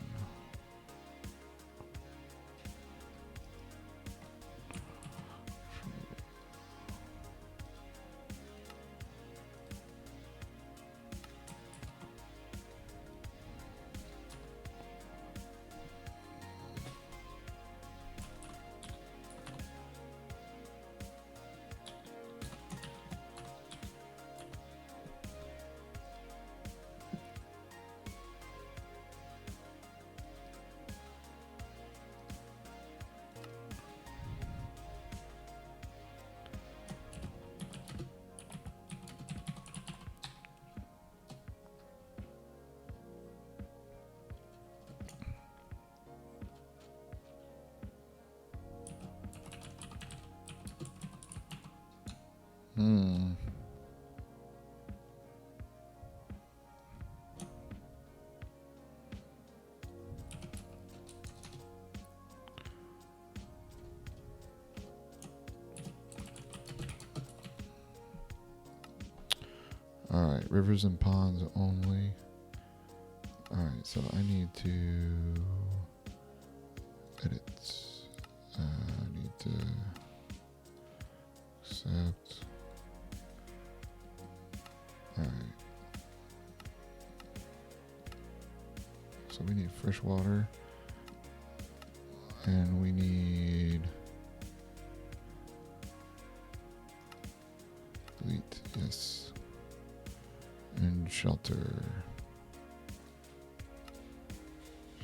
Rivers and ponds only. Alright, so I need to edit. I need to accept. Alright. So we need fresh water. And we need delete, yes. And shelter.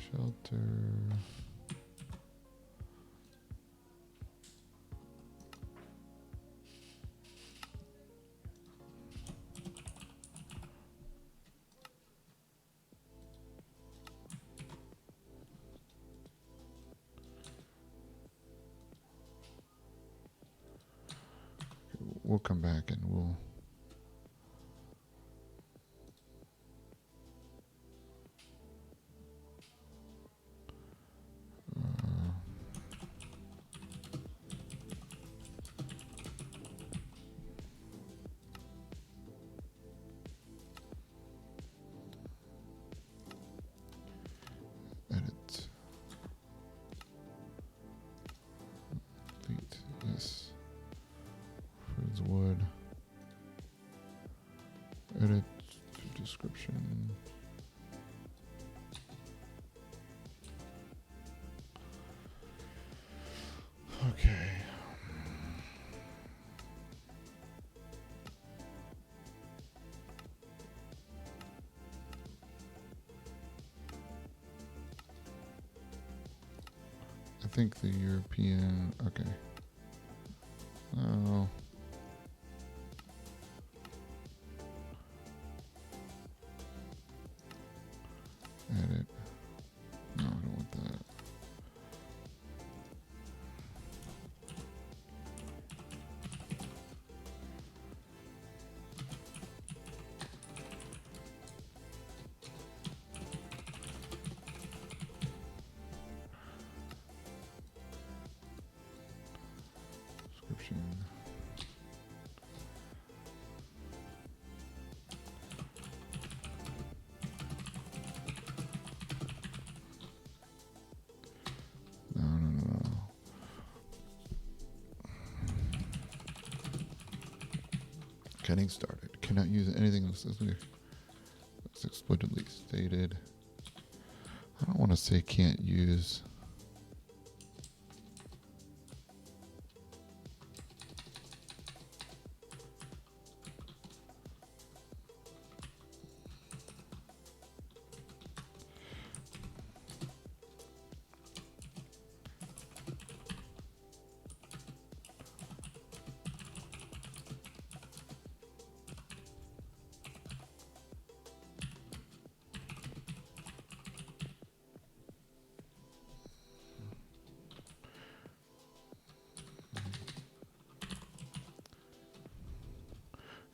Shelter. We'll come back and we'll edit. Delete, yes. Foods wood. Edit description. Okay. I think the European, okay. Oh. Edit. No, I don't want that. Description. No. Getting started. Cannot use anything that's explicitly stated. I don't want to say can't use.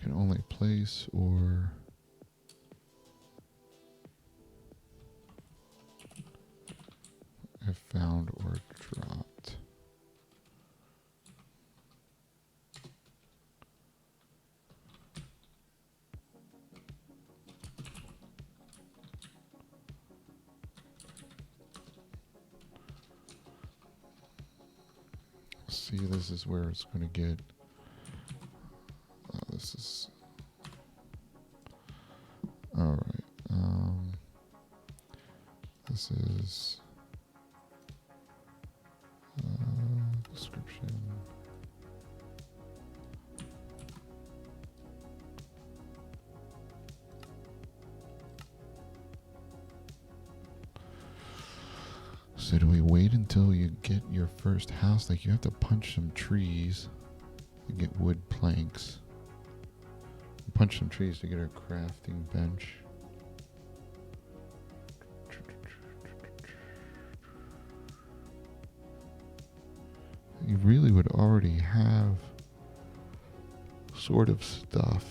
Can only place or if found or dropped. See, this is where it's going to get. This is all right. This is description. So do we wait until you get your first house? Like you have to punch some trees to get wood planks. Punch some trees to get our crafting bench. You really would already have sort of stuff.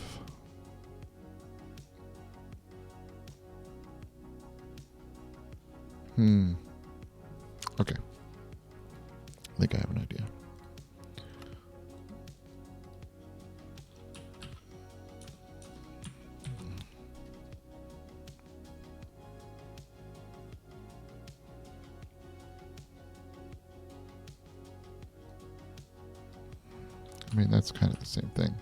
Okay. I think I have an idea. I mean, that's kind of the same thing.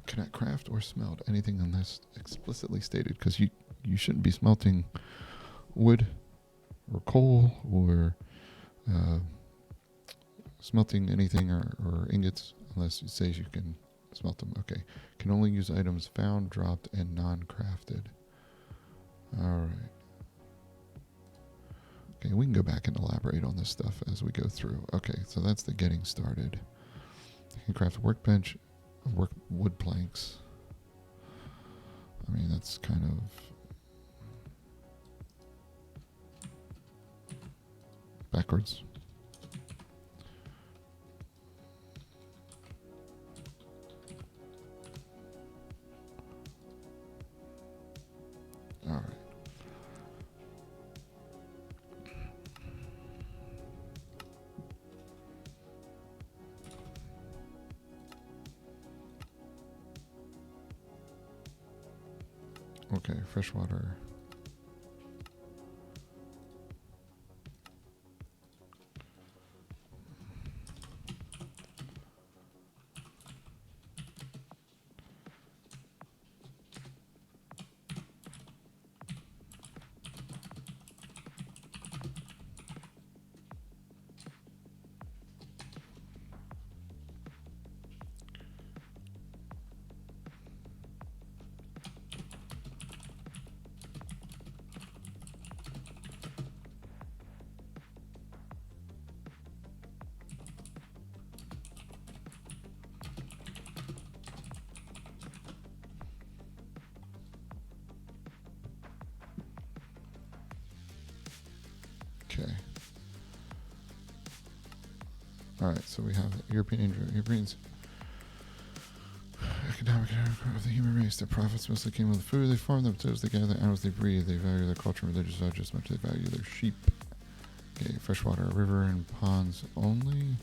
Cannot craft or smelt anything unless explicitly stated, because you shouldn't be smelting wood or coal or smelting anything or ingots unless it says you can smelt them. Okay. Can only use items found, dropped, and non-crafted. Alright. Okay, we can go back and elaborate on this stuff as we go through. Okay, so that's the getting started. You can craft a workbench, wood planks. I mean, that's kind of backwards. All right. Okay, freshwater. Okay. All right, so we have Europeans. Economic of the human race. Their profits mostly came with the food they farm, the potatoes they gather, the animals they breed. They value their culture and religious values as much as they value their sheep. Okay, freshwater, river, and ponds only.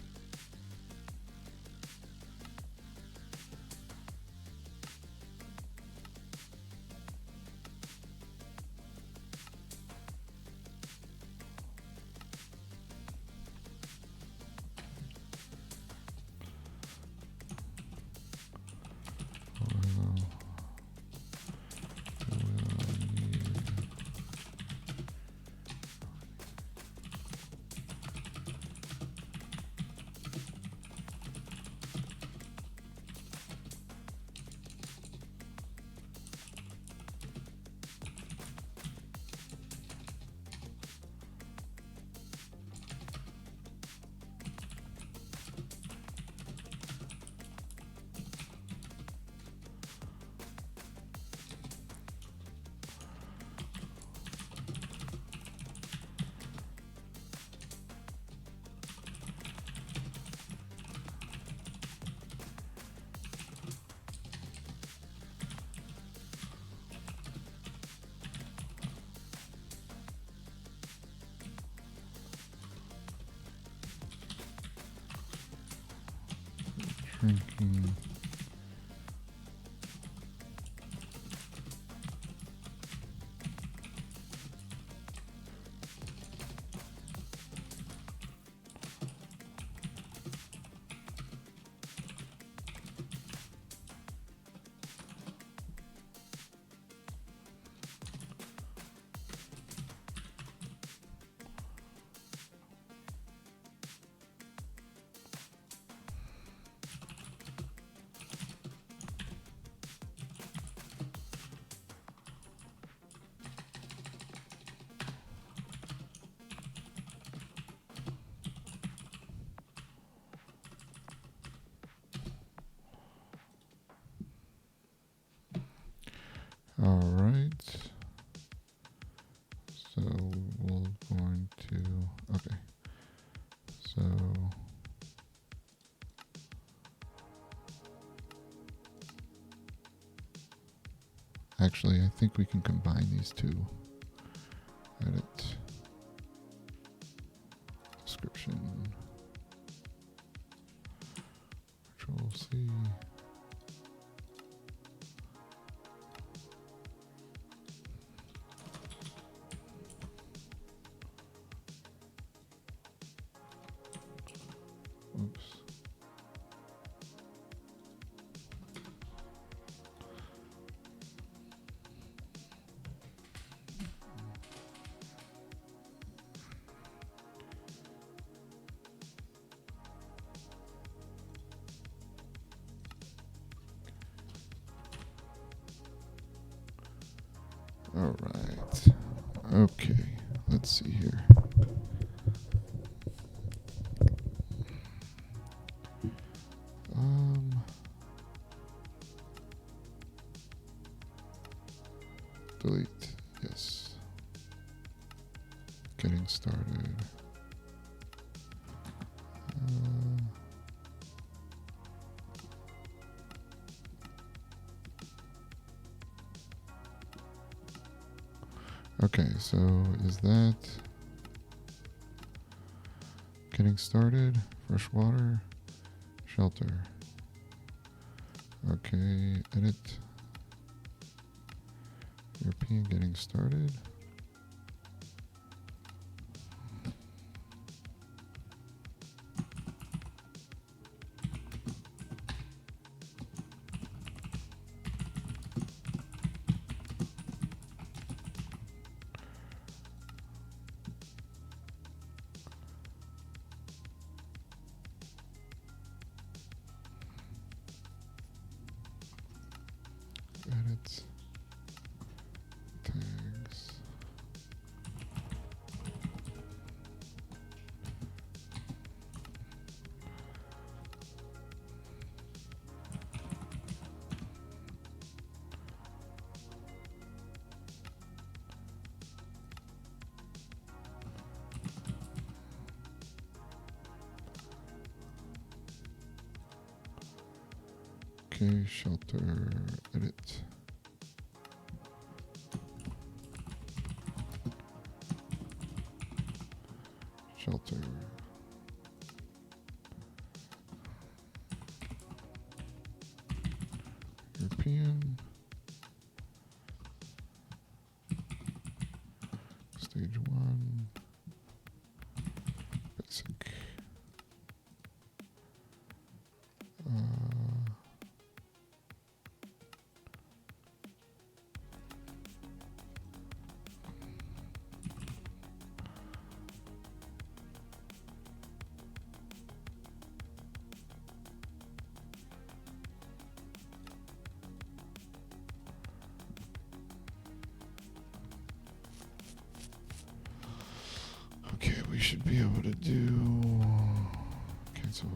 Drinking. All right. So we're going to, okay. So actually, I think we can combine these two. Edit. Description. Control C. All right. Okay. Let's see here. Um. Delete. Yes. Getting started. Okay, so is that getting started? Fresh water, shelter. Okay, edit. European getting started. Edit. Tags. Okay, shelter, edit. Shelter. European. Stage 1. Basic. Okay, we should be able to do cancel.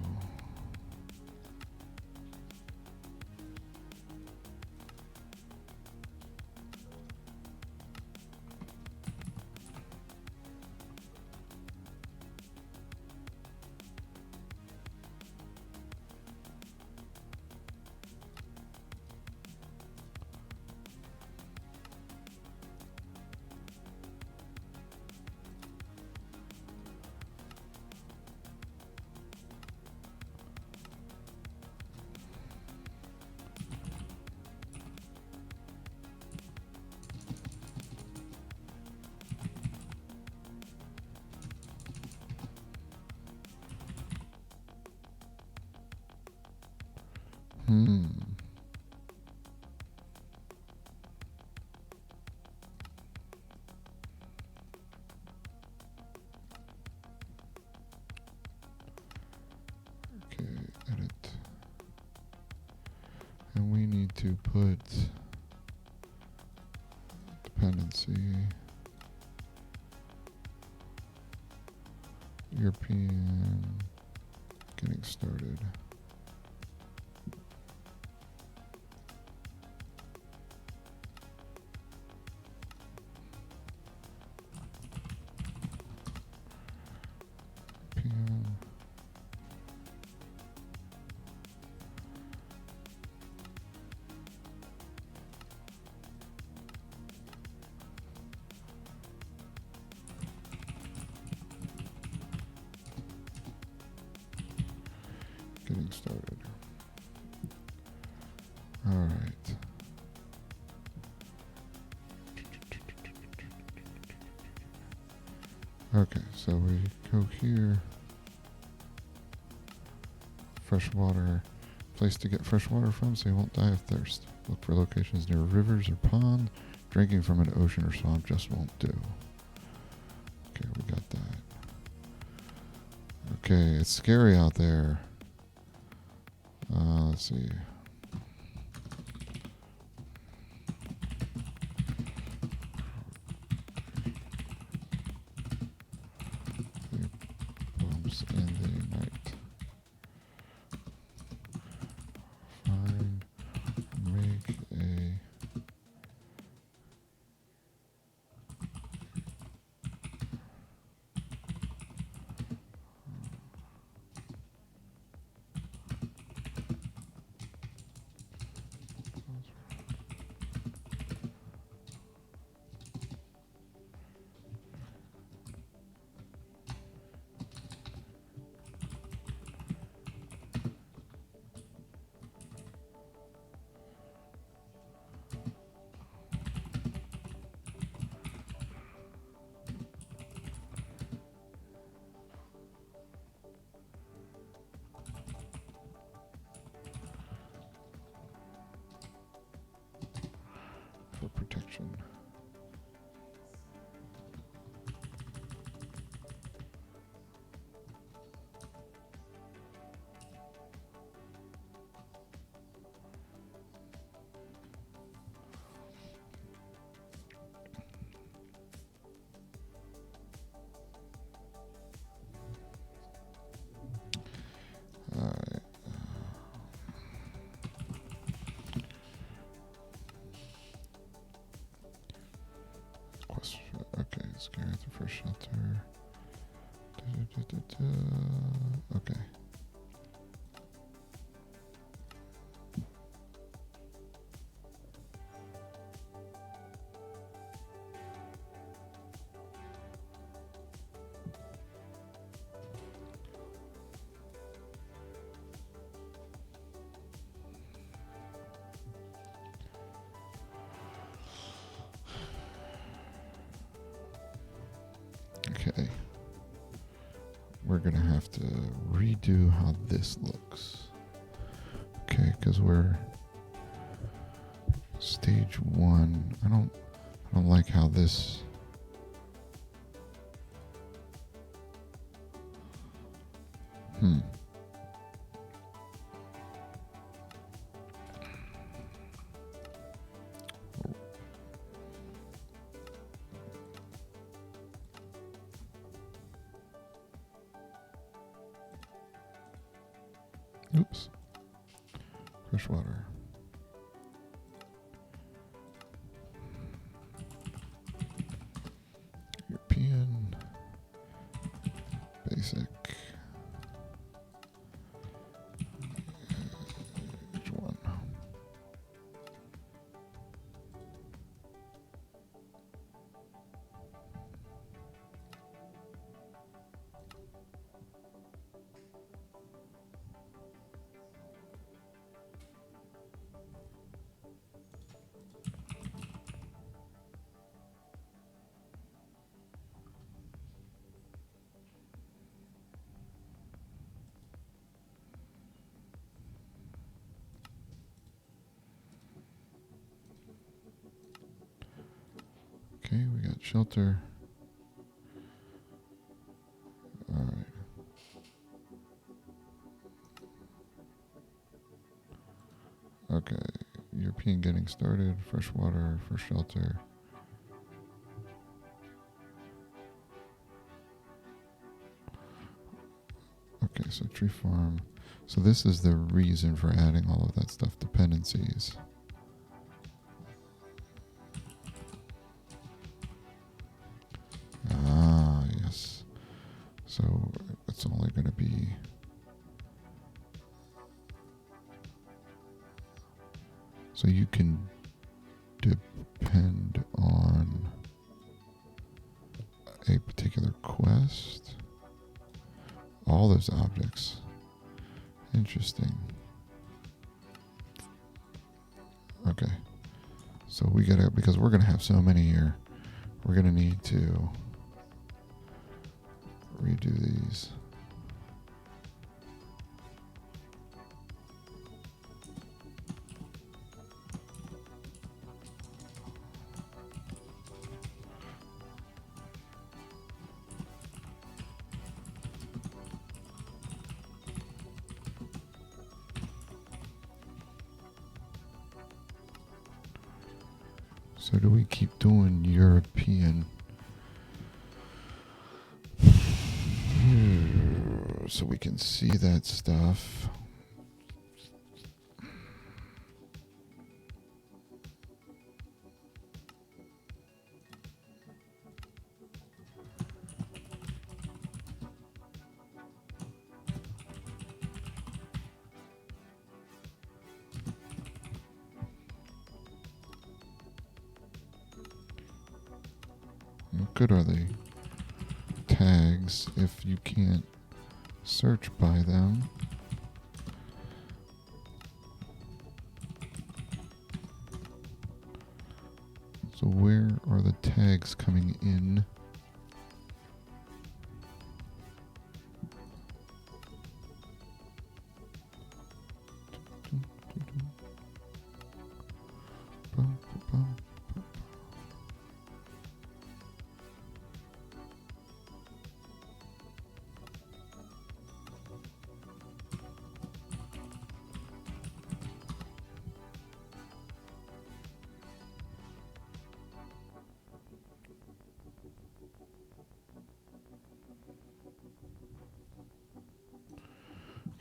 Hmm. Okay, edit. And we need to put dependency European getting started. European. Getting started. All right. Okay, so we go here. Fresh water. Place to get fresh water from so you won't die of thirst. Look for locations near rivers or ponds. Drinking from an ocean or swamp just won't do. Okay, we got that. Okay, it's scary out there. Let's see. Oops, in the night. Find, make a for protection. Alright. Okay, scare at the first shelter. Okay. Okay. We're going to have to redo how this looks. Okay, because we're stage 1. I don't like how this Oops. Fresh water. European. Basic. Which one? Okay, we got shelter. All right. Okay, European getting started. Fresh water for shelter. Okay, so tree farm. So this is the reason for adding all of that stuff, dependencies. Ah, yes. So it's only going to be... So you can depend on a particular quest. All those objects. Interesting. Okay. So we gotta, because we're gonna have so many here, we're gonna need to redo these. So do we keep doing European? so we can see that stuff. How good are they tags if you can't search by them? So where are the tags coming in?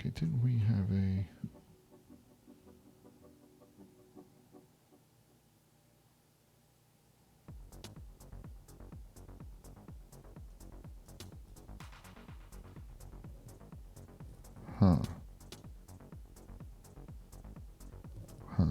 Okay, didn't we have a... Huh. Huh.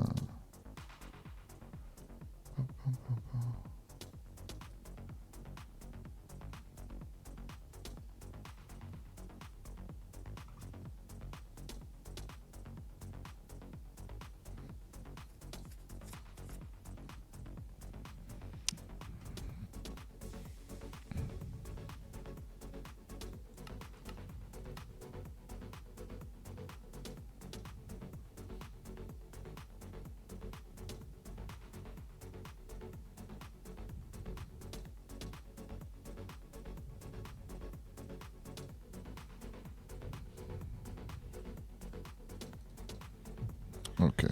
Okay.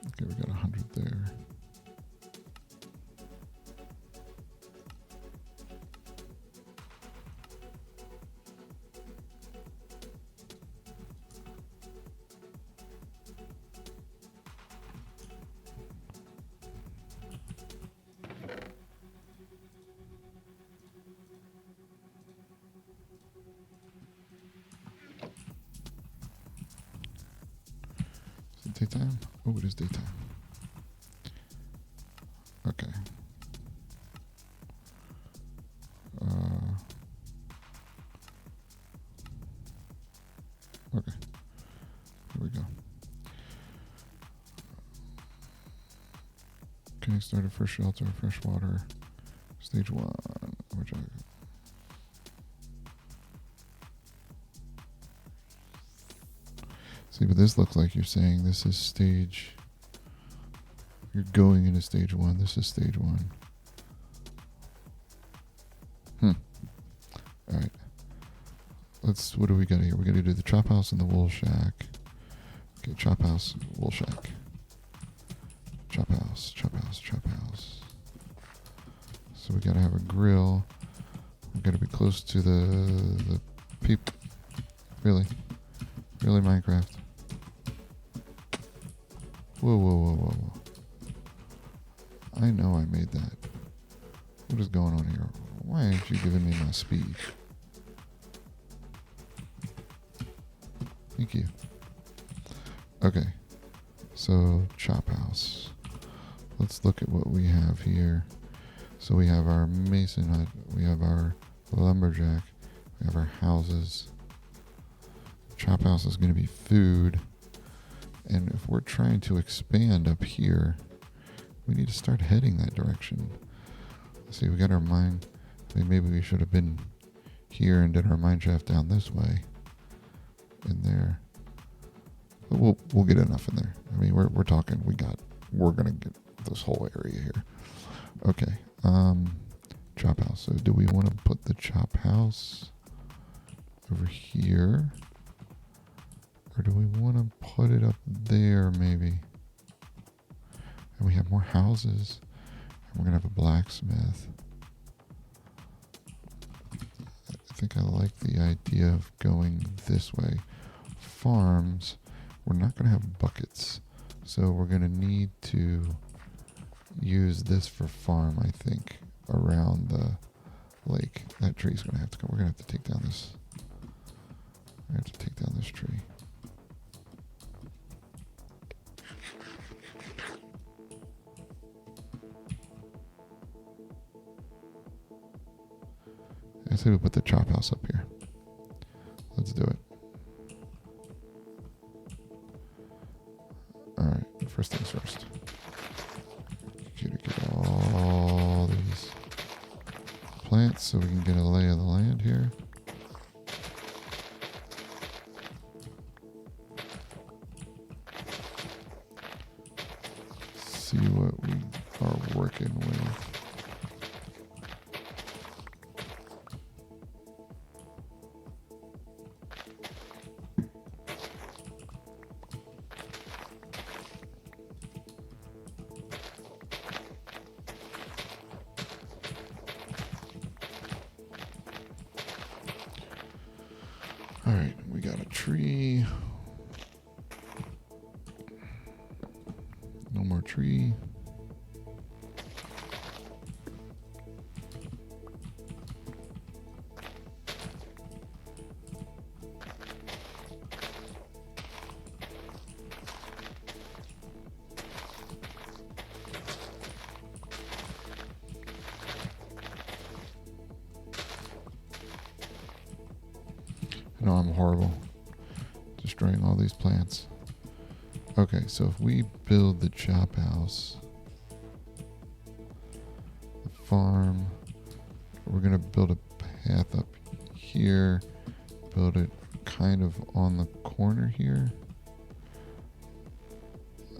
Okay, we got 100 there. Is it daytime? Oh, it is daytime. Okay. Okay. Here we go. Okay, started first shelter, fresh water, stage 1, which I... See, but this looks like you're saying this is stage... You're going into stage 1. This is stage 1. Alright. What do we got here? We got to do the chop house and the wool shack. Okay, chop house, wool shack. Chop house, chop house, chop house. So we got to have a grill. We got to be close to the peep. Really? Really, Minecraft? Whoa, whoa, whoa, whoa, whoa. I know I made that. What is going on here? Why aren't you giving me my speed? Thank you. Okay. So, chop house. Let's look at what we have here. So we have our mason hut. We have our lumberjack. We have our houses. Chop house is going to be food. And if we're trying to expand up here, we need to start heading that direction. Let's see, we got our mine. Maybe we should have been here and did our mine shaft down this way. In there. But we'll get enough in there. I mean, we're talking, we're gonna get this whole area here. Okay. chop house. So do we want to put the chop house over here? Or do we want to put it up there maybe? And we have more houses. And we're going to have a blacksmith. I think I like the idea of going this way. Farms, we're not going to have buckets. So we're going to need to use this for farm, I think, around the lake. That tree's going to have to go. We're going to have to take down this. I have to take down this tree. I say we put the chop house up here. Let's do it. Alright, first things first. Get all these plants so we can get a lay of the land here. See what we are working with. All right, we got a tree. No more tree. No, I'm horrible. Destroying all these plants. Okay, so if we build the chop house, the farm, we're going to build a path up here, build it kind of on the corner here.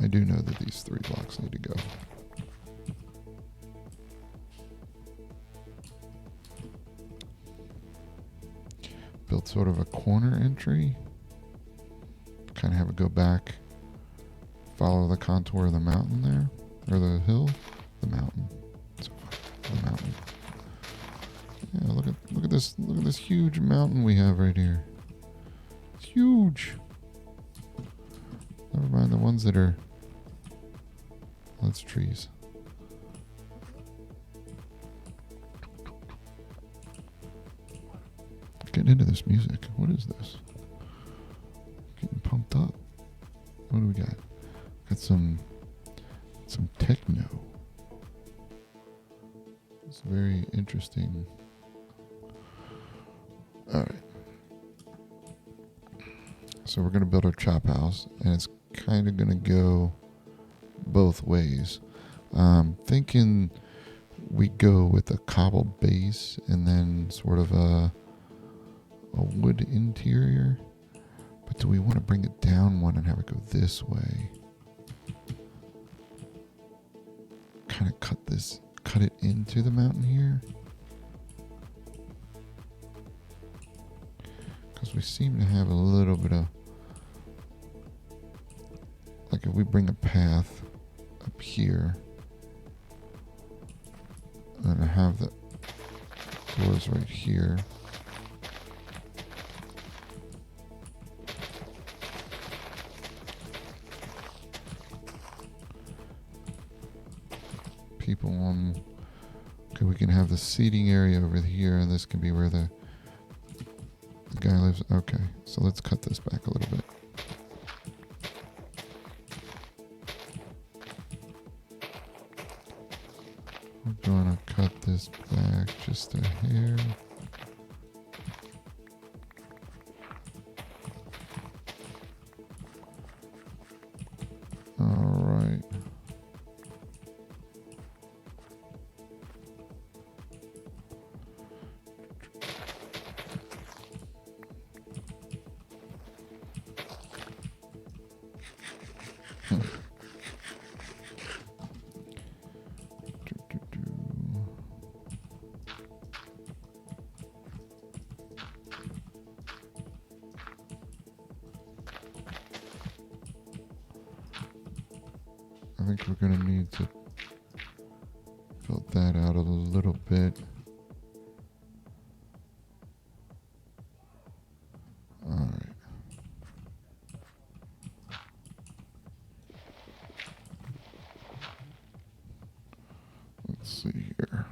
I do know that these 3 blocks need to go. Build sort of a corner entry. Kind of have it go back. Follow the contour of the mountain there. Or the hill. The mountain. The mountain. Yeah, look at this. Look at this huge mountain we have right here. It's huge. Never mind the ones that are... That's trees. Getting into this music. What is this? Getting pumped up. What do we got? Got some techno. It's very interesting. All right. So we're gonna build our chop house, and it's kind of gonna go both ways. Thinking we go with a cobble base and then sort of a wood interior, but do we want to bring it down one and have it go this way? Kind of cut it into the mountain here, because we seem to have a little bit of, like if we bring a path up here and have the doors right here. People on. Okay, we can have the seating area over here, and this can be where the guy lives. Okay, so let's cut this back a little bit. We're going to cut this back just a hair. All right. I think we're going to need to build that out a little bit. All right. Let's see here.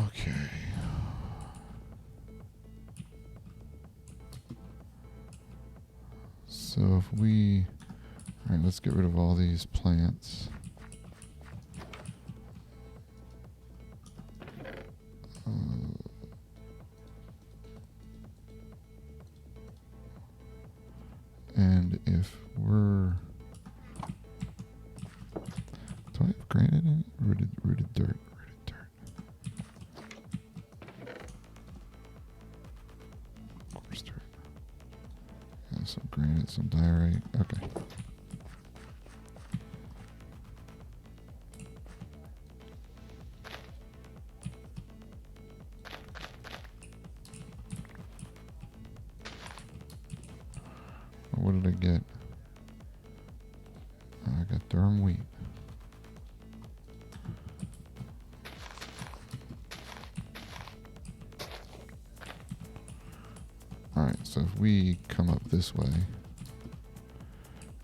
Okay. So if we, all right, let's get rid of all these plants. And if we're, do I have granite in it? Rooted dirt. Coarse dirt. Yeah, some granite, some diorite. Okay. What did I get? I got durum wheat. Alright, so if we come up this way,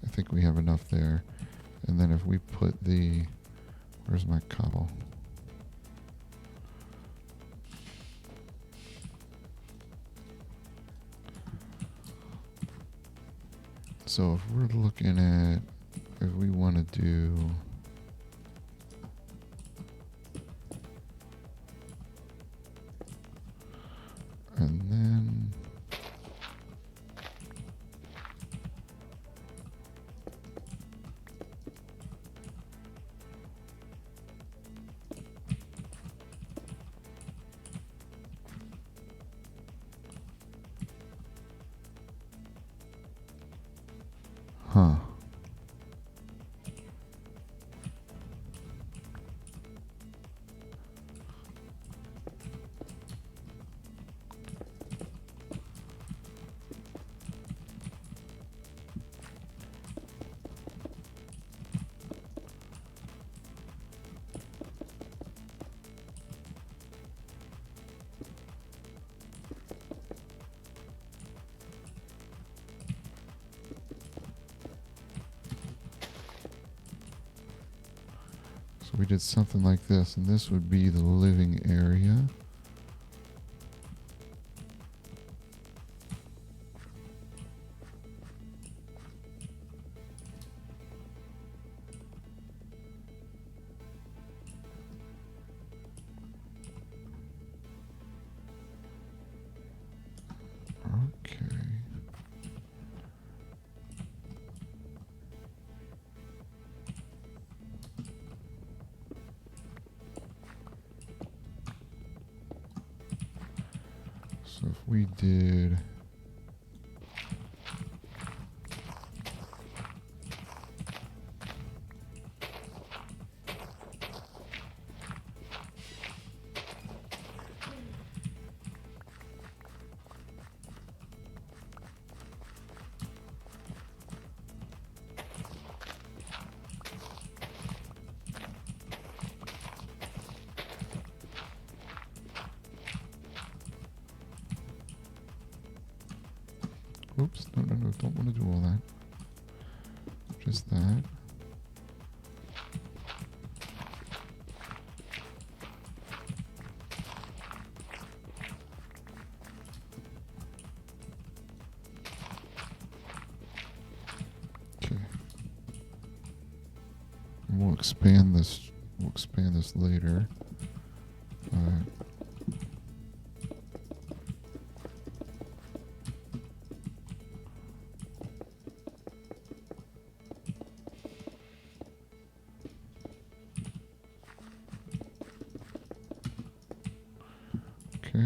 I think we have enough there. And then if we put the, where's my cobble? So if we're looking at, if we want to do, and then, huh. So we did something like this, and this would be the living area. Okay. So if we did, oops, no, don't want to do all that. Just that. Okay. And we'll expand this. We'll expand this later. All right. Okay.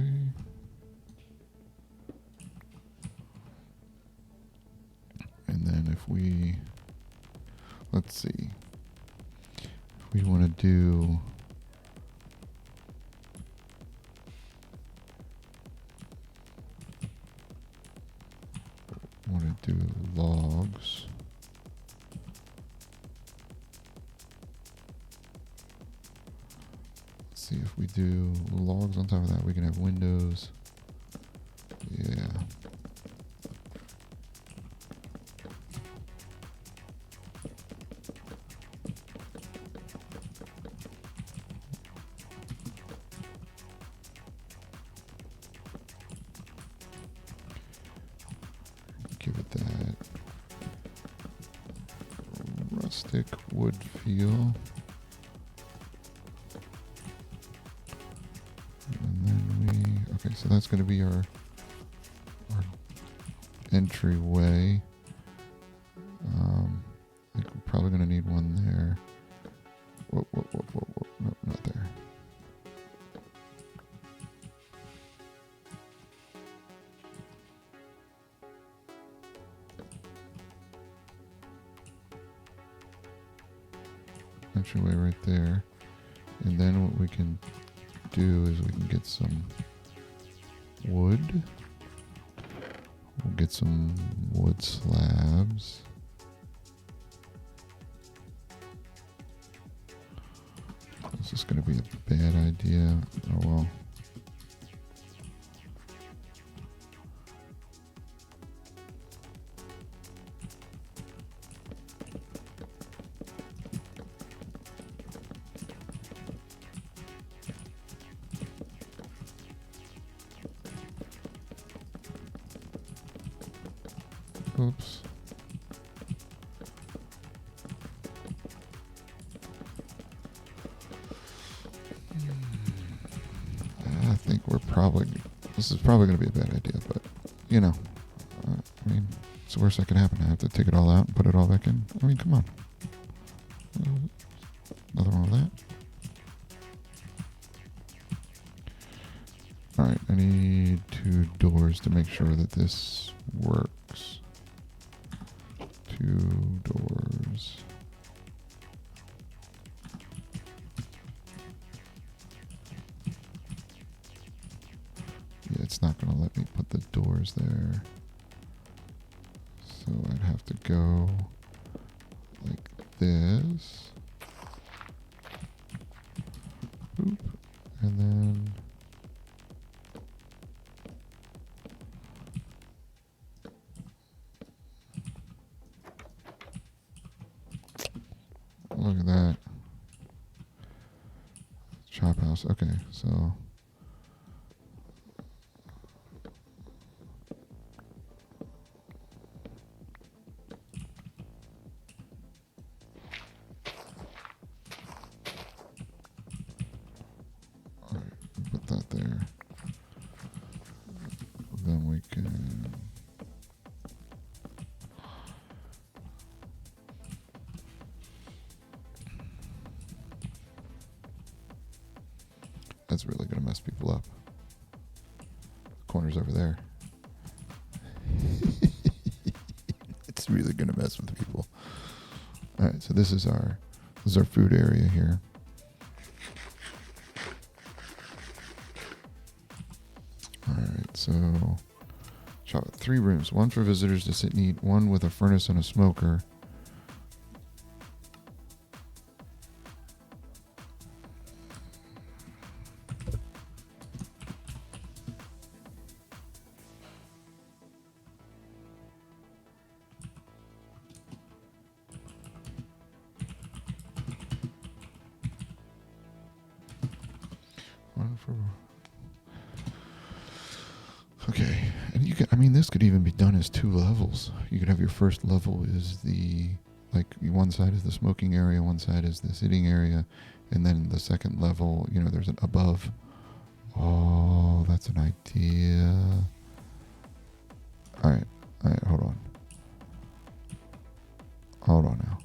And then if we, let's let's see. We want to do... want to do logs. Let's see if we do logs on top of that, we can have windows. Yeah. Give it that rustic wood feel. And then okay, so that's going to be our entryway. I think we're probably going to need one there. Whoa, no, not there. Entryway right there. And then what we can do is we can get some wood. We'll get some wood slabs. This is going to be a bad idea. Oh well. Oops. I think this is probably going to be a bad idea, but, you know, I mean, it's the worst that could happen. I have to take it all out and put it all back in. I mean, come on. Nothing wrong with that. Alright, I need 2 doors to make sure that this works. 2 doors. Yeah, it's not going to let me put the doors there. So I'd have to go like this. Boop. And then... look at that. Chop house. Okay, so... alright, put that there. Then we can... that's really going to mess people up. Corner's over there. It's really going to mess with people. All right, so this is our food area here. All right, so 3 rooms, 1 for visitors to sit and eat, 1 with a furnace and a smoker. Okay, and you can, I mean, this could even be done as 2 levels. You could have your first level is one side is the smoking area, one side is the sitting area, and then the second level, you know, there's an above. Oh, that's an idea. All right, hold on now.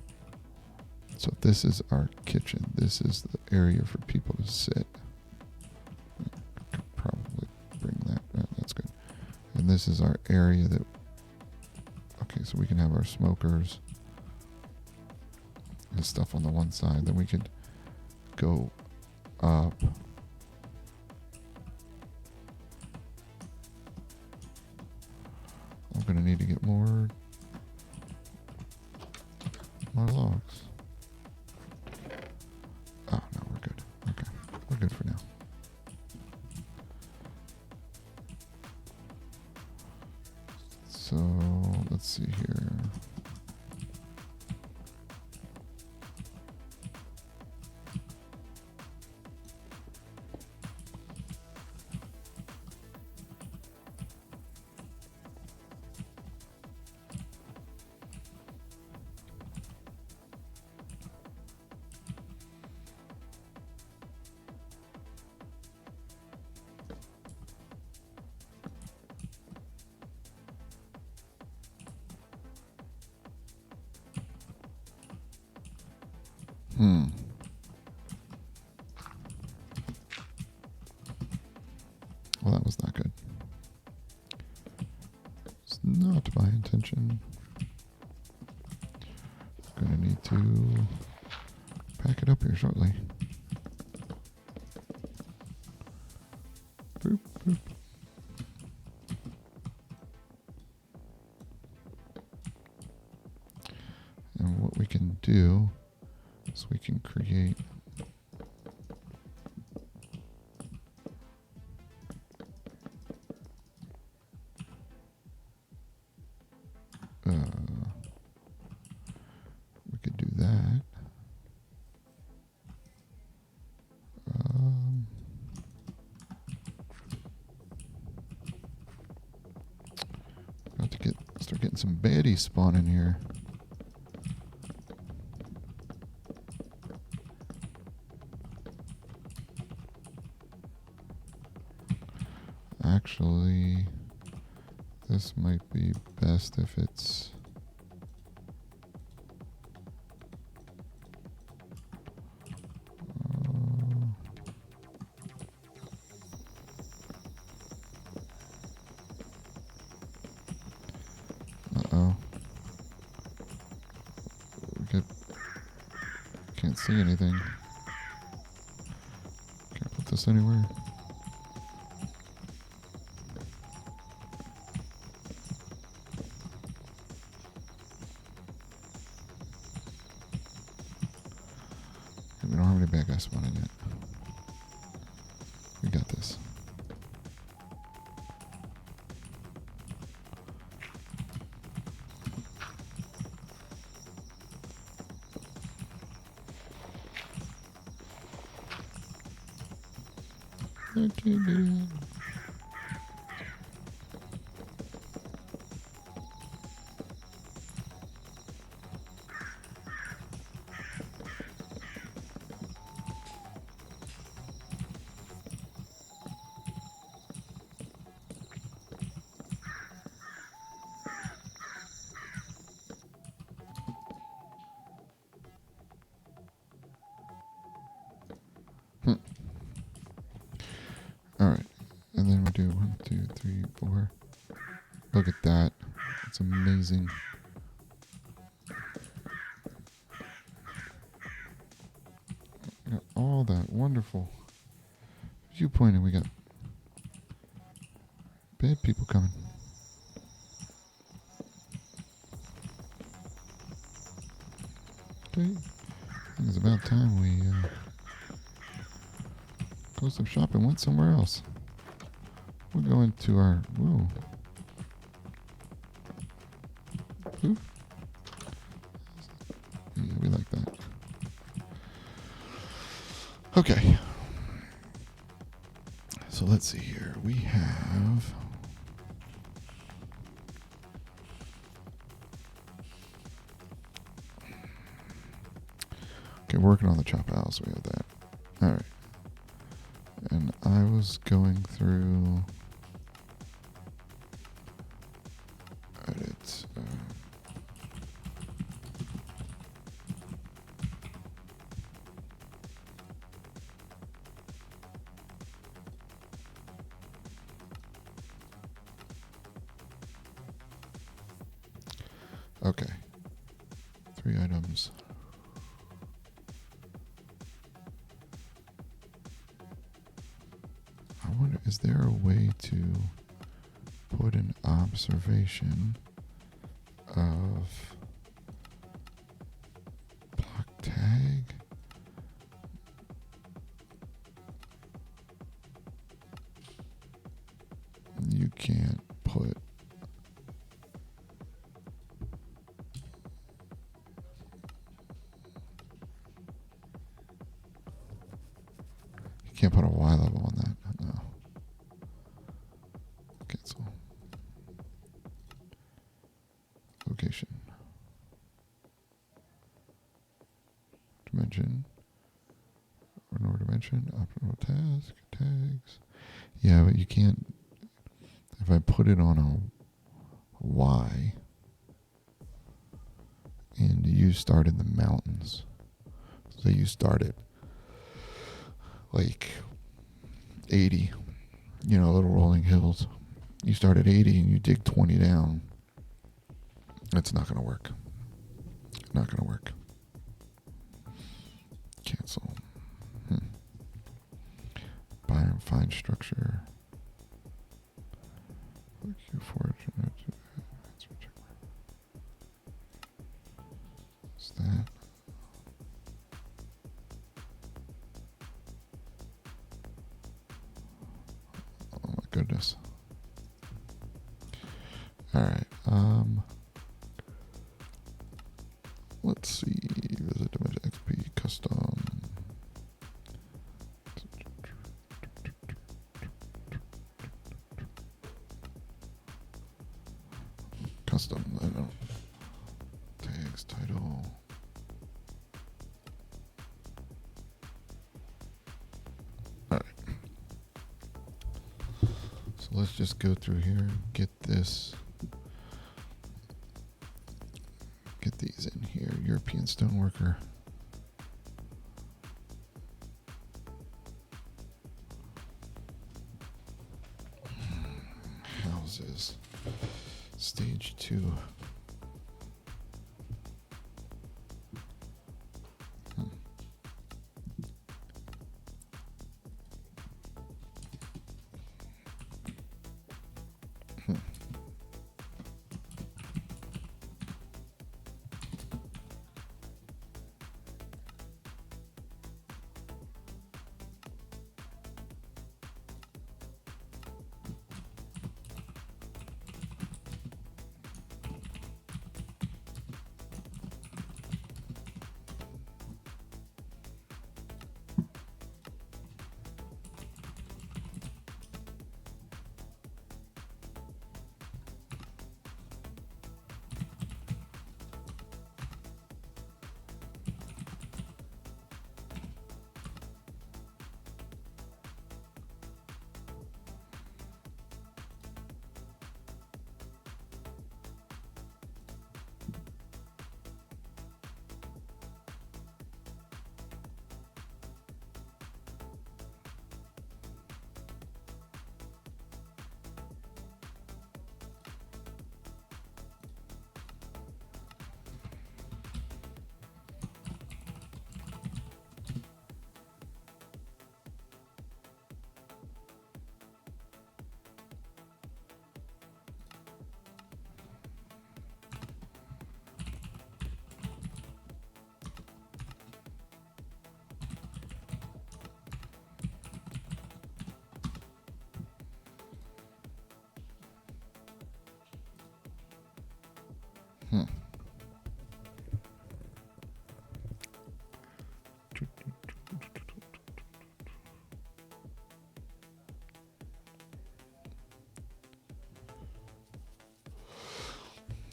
So this is our kitchen. This is the area for people to sit. I could probably bring that. That's good. And this is our area that... okay, so we can have our smokers. his stuff on the one side. Then we could go up. I'm gonna need to get more logs. Oh no, we're good. Okay, we're good for now. So let's see here. Well, that was not good. It's not my intention. Gonna need to pack it up here shortly. Boop, boop. And what we can do is we can create we could do that. About to start getting some baddies spawning here. Actually, this might be best if it's uh-oh. Can't see anything. Can't put this anywhere. We don't have any bad guys spawning yet. We got this. Okay, dude. Alright. And then we do 1, 2, 3, 4. Look at that. It's amazing. Got all that wonderful viewpoint, and we got bad people coming. Okay. I think it's about time we closed up shop and went somewhere else. We're going to our... Whoa. Ooh. Yeah, we like that. Okay. So let's see here. We have... Okay, working on the chop house. We have that. All right. And I was going through... Edit. Okay. 3 items. wonder, is there a way to put an observation of block tag? You can't put a Y level on that. No. Cancel. Location. Dimension. Ignore dimension. Optional task. Tags. Yeah, but you can't. If I put it on a Y and you start in the mountains, so you start at like 80, little rolling hills. You start at 80 and you dig 20 down. That's not going to work. Not going to work. Cancel. Biome find structure. What's that? Oh my goodness. All right. Let's see. Visit Dimension XP custom. Custom. I don't know. Tags title. All right. So let's just go through here and get this. Get these in here. European stoneworker. Houses. Stage 2.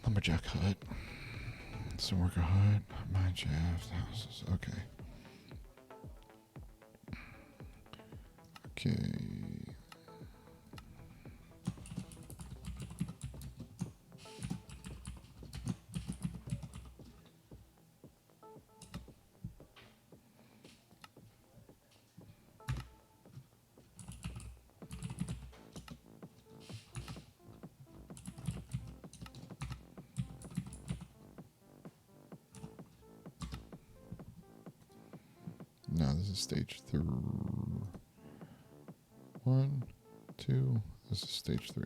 Lumberjack hut. Stoneworker hut. Mine shaft. Houses. Okay. Okay. No, this is stage 1. 2. This is stage 3.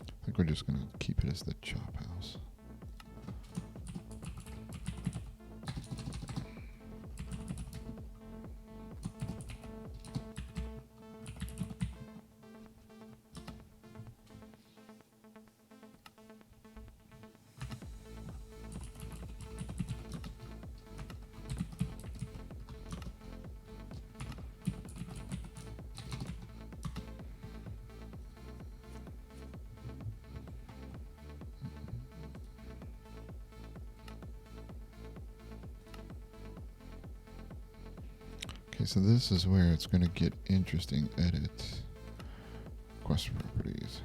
I think we're just going to keep it as the chop house. Okay, so this is where it's going to get interesting. Edit. Quest properties.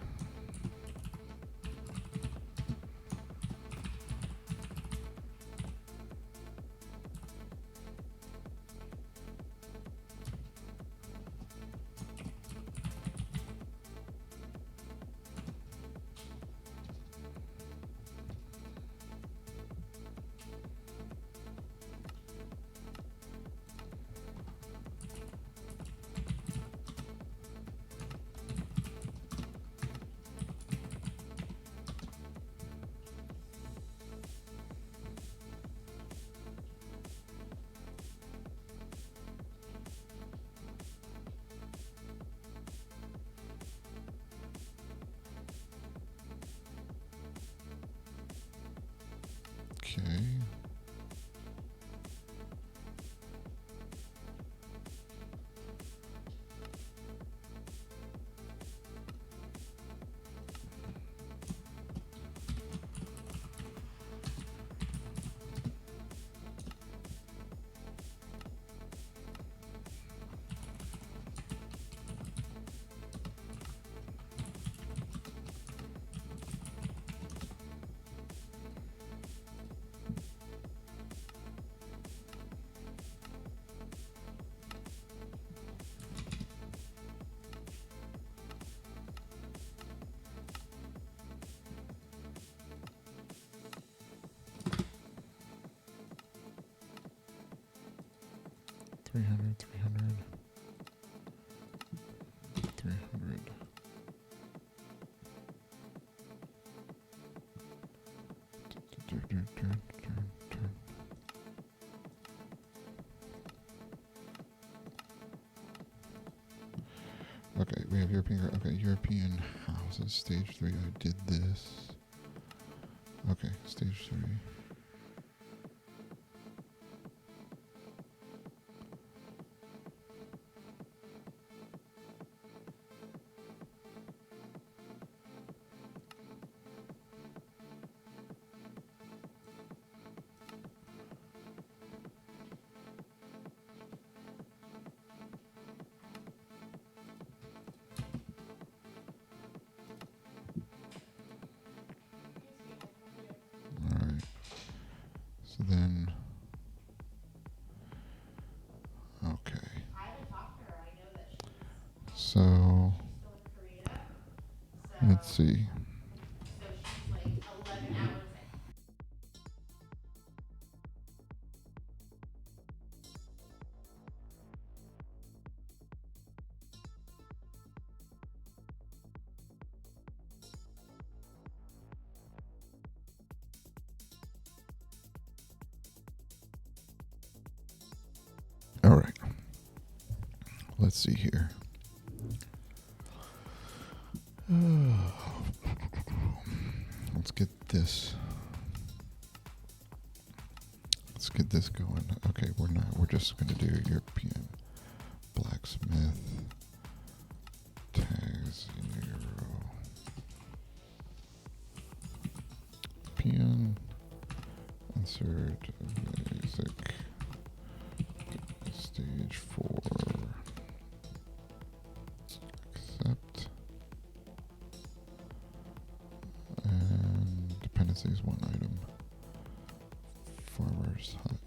Okay. Three hundred. 300. Okay, we have European. Okay, European houses. Stage 3. I did this. Okay, stage 3. Alright. So then. Okay. So. Let's see. All right. Let's see here. Let's get this. Let's get this going. Okay, we're not. We're just going to do European blacksmith tags Euro. European insert basic stage 4. Accept. And dependencies 1 item. Farmer's hut.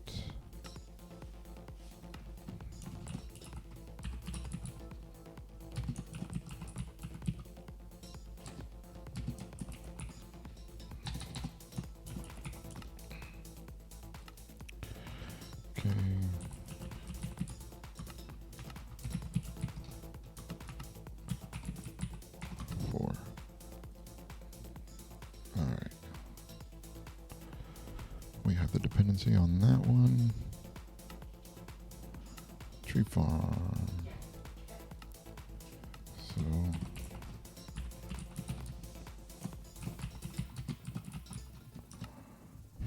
Okay. Four. All right. We have the dependency on that one. Tree farm. So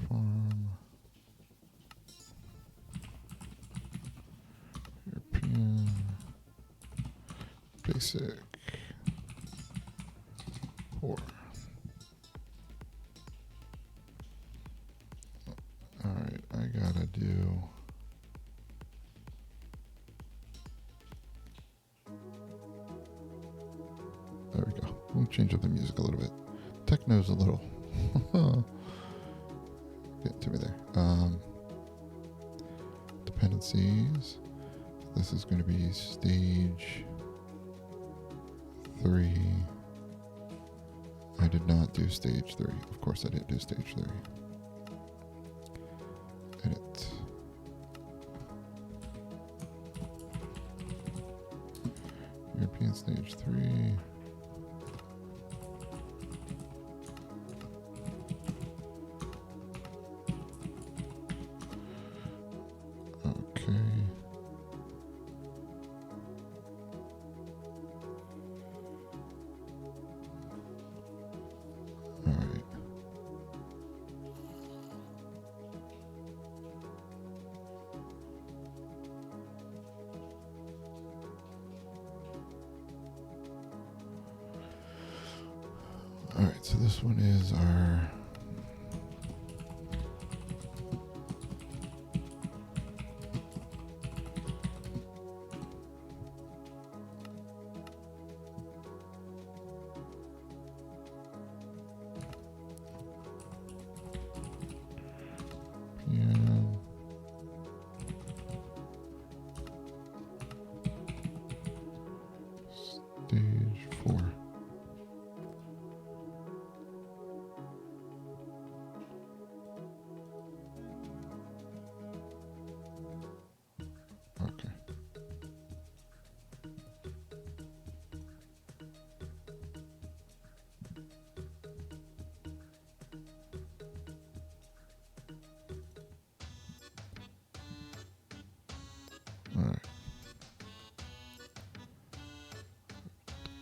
farm. European. Basic. 4. Alright, I gotta do. There we go. We'll change up the music a little bit. Techno's a little. Get to me there. Dependencies. This is going to be stage 3. I did not do stage 3. Of course I didn't do stage 3. Edit. European stage 3. Okay. All right. All right, so this one is our PM. Stage 4. Okay. All right.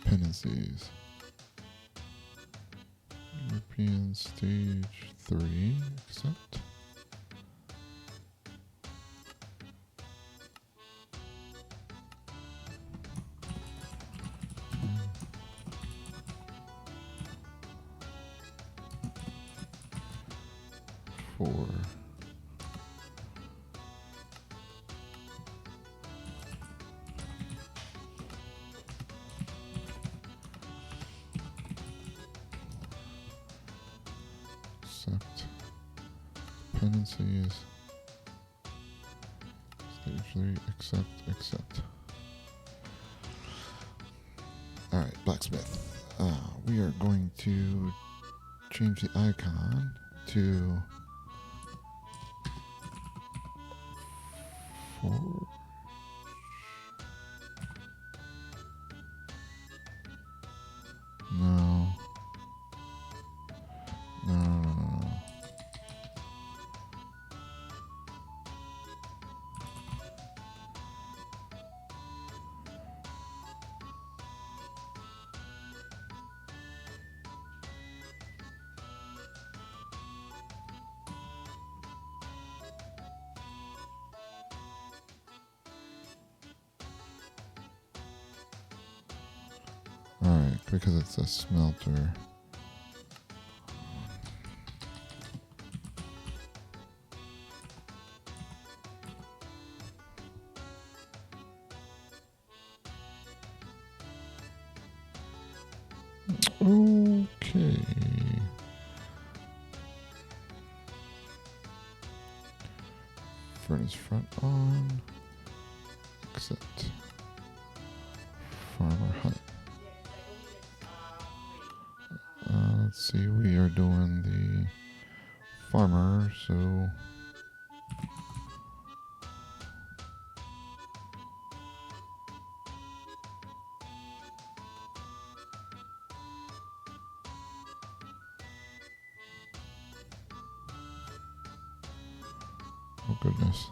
Dependencies. European stage 3. Accept. Four. Accept. Dependencies. Stage 3. Accept. All right, blacksmith. We are going to change the icon to 4. No. No. Alright, because it's a smelter. Okay. furnace front on. Except farmer hut. Let's see, we are doing the farmer, so oh goodness.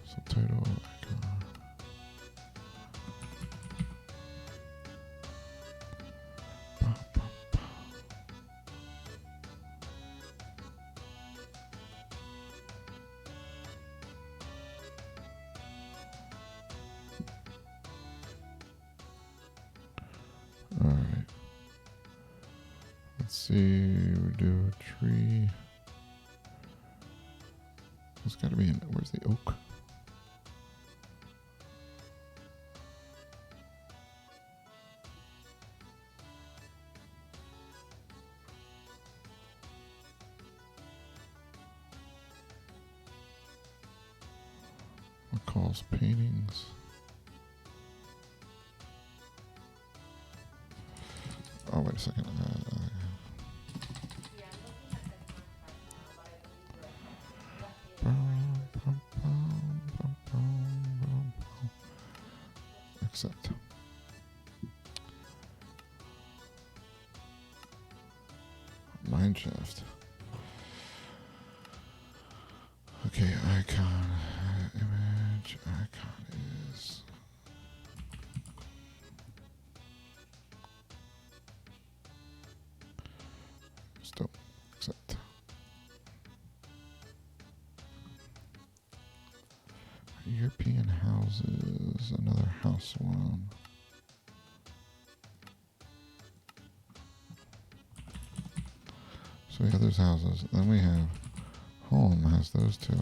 Subtitle icon. Alright. Let's see, we do a tree. There's gotta be where's the oak? McCall's paintings. Oh, wait a second. Accept. Mineshaft. Okay, icon. Image icon is. Stop. Accept. European houses. Another house one. So we have those houses. Then we have home has those two.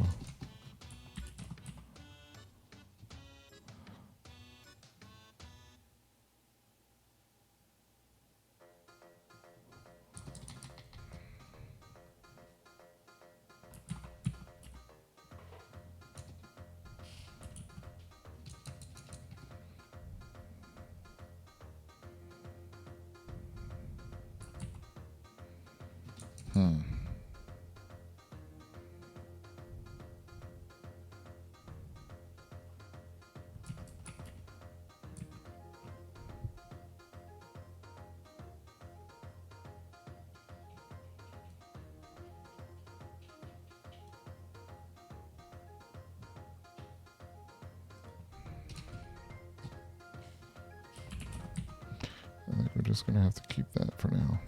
I think we're just going to have to keep that for now.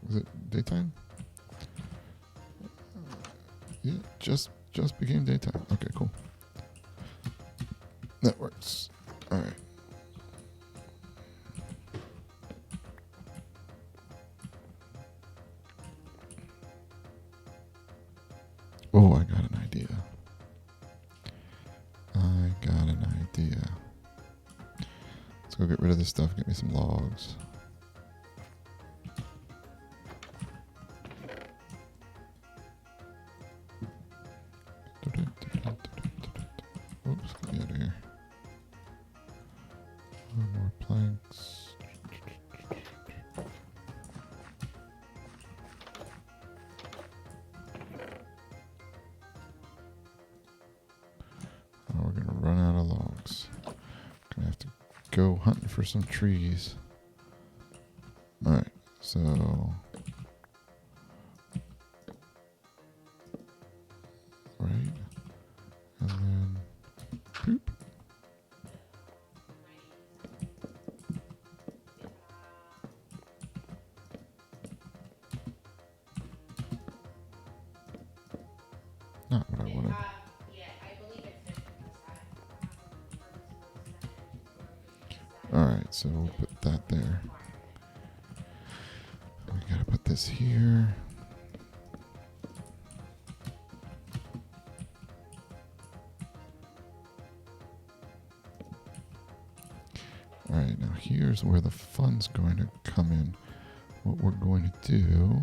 Is it daytime? Yeah, just became daytime. Okay, cool. That works. All right. Oh, I got an idea. Let's go get rid of this stuff. Get me some logs. Oops, get me out of here. More planks. Oh, we're gonna run out of logs. Gonna have to go hunting for some trees. Alright, so right, and then boop. Not what I wanted. Alright, so we'll put that there. We gotta put this here. Alright, now here's where the fun's going to come in. What we're going to do...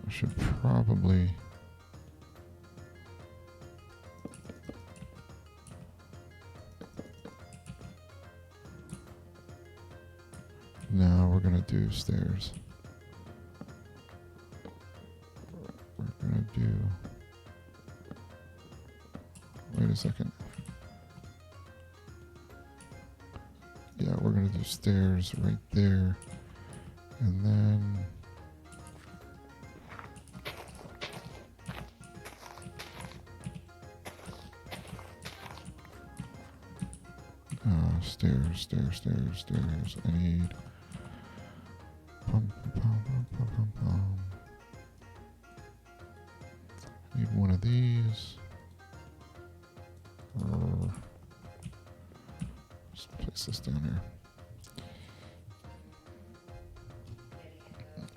I should probably... No, we're going to do stairs. We're going to do... Wait a second. Yeah, we're going to do stairs right there. And then... stairs, stairs, stairs, stairs. I need... Need one of these. Just place this down here.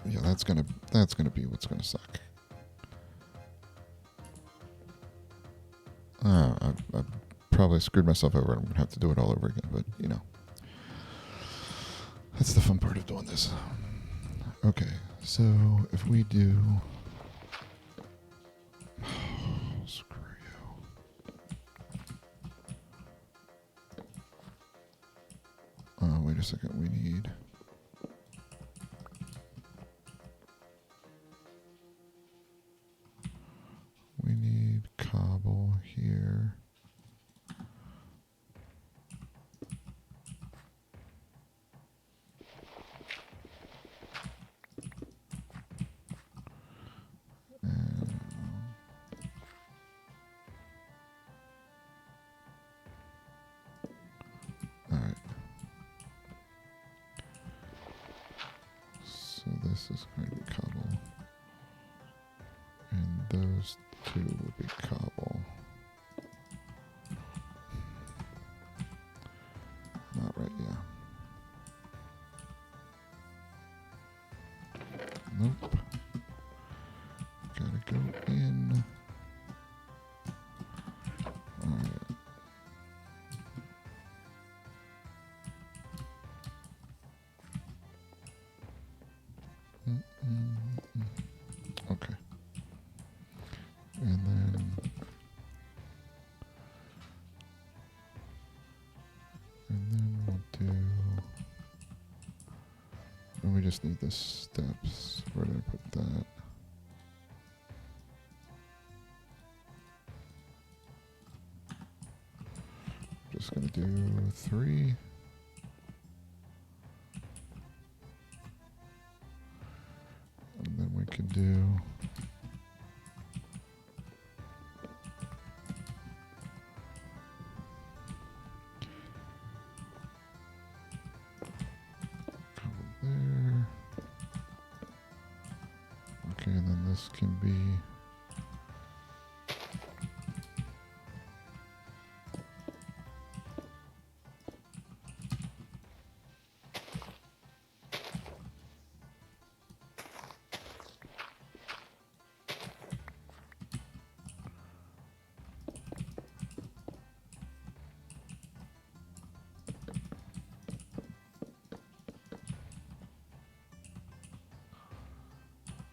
Yeah, that's gonna be what's gonna suck. I probably screwed myself over. I'm gonna have to do it all over again, but you know, that's the fun part of doing this. Okay, so if we do, screw you. Wait a second. We need cobble here. Alright. So this is going to be cobble. And those two will be cobble. Not right, yeah. Nope. Gotta go in. Alright. Okay. And then we'll do... And we just need the steps. Where did I put that? Just gonna do 3. And then we can do... there. Okay, and then this can be...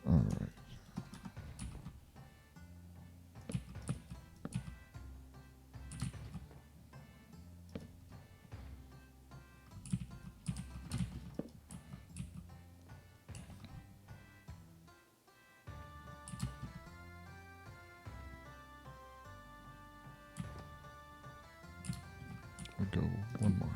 All right. We'll go one more.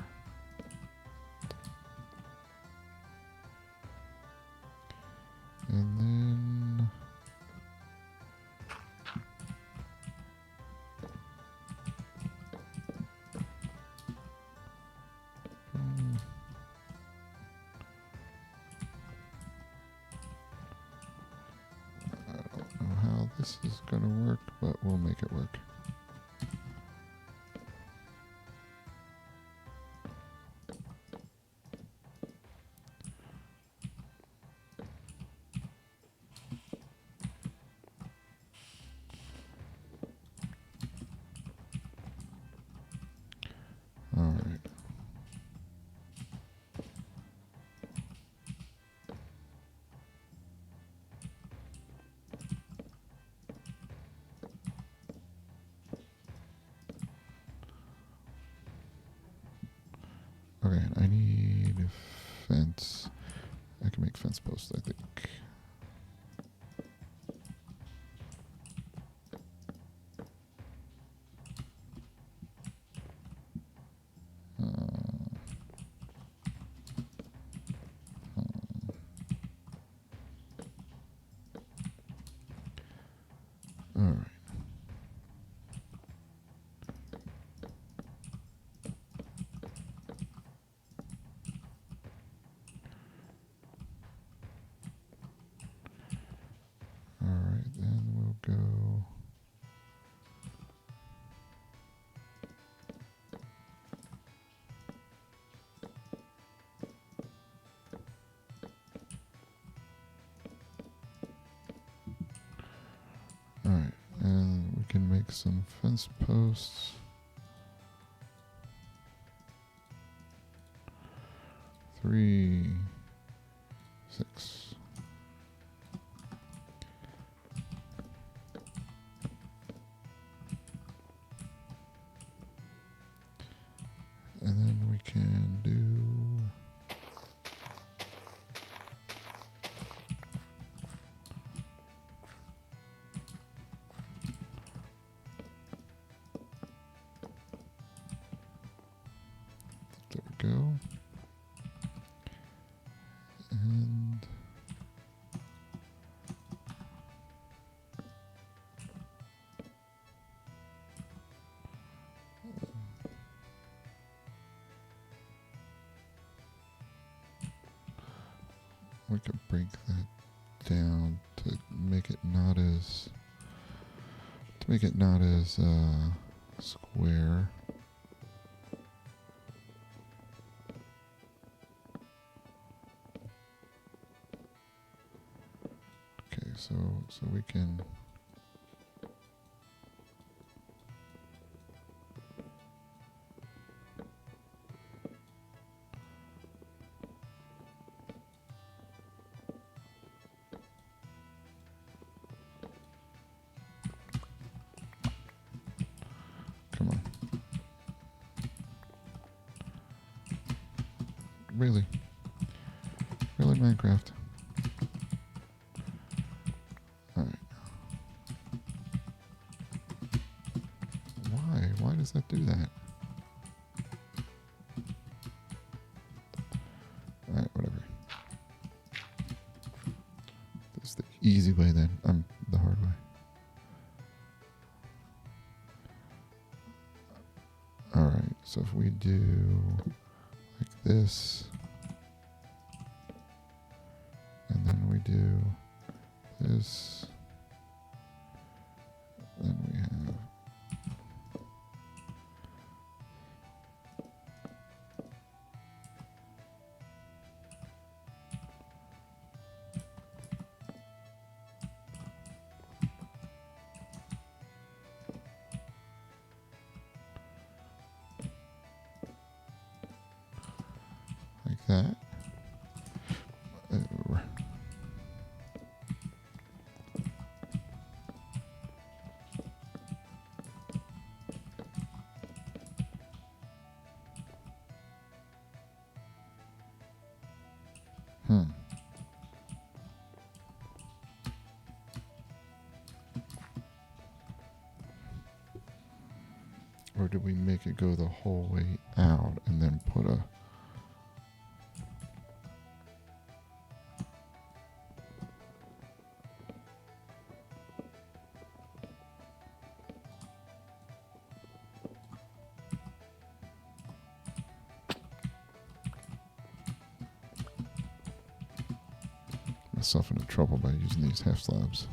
this is going to work, but we'll make it work. All right. Okay, I need a fence. I can make fence posts, I think. All right. All right, then we'll go. All right, and we can make some fence posts. 3, 6. And then we can do there we go. And we could break that down to make it not as square. Okay, so we can come on. Really, Minecraft. All right. Why does that do that? All right, whatever. That's the easy way then. I'm the hard way. All right, so if we do like this, and then we do this, then we have like that. Or did we make it go the whole way out and then put a... myself into trouble by using these half slabs.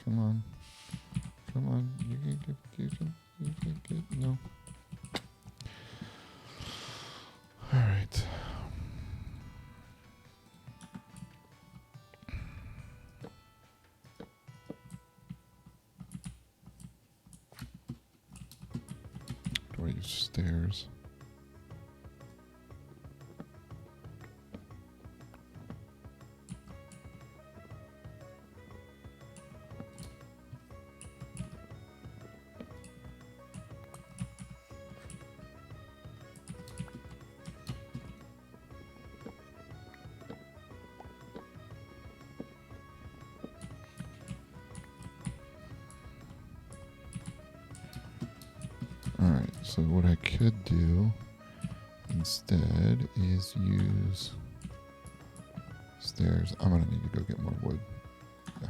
Come on. Come on. You can get, no. All right. Do I use stairs? Alright, so what I could do instead is use stairs. I'm going to need to go get more wood. Yeah.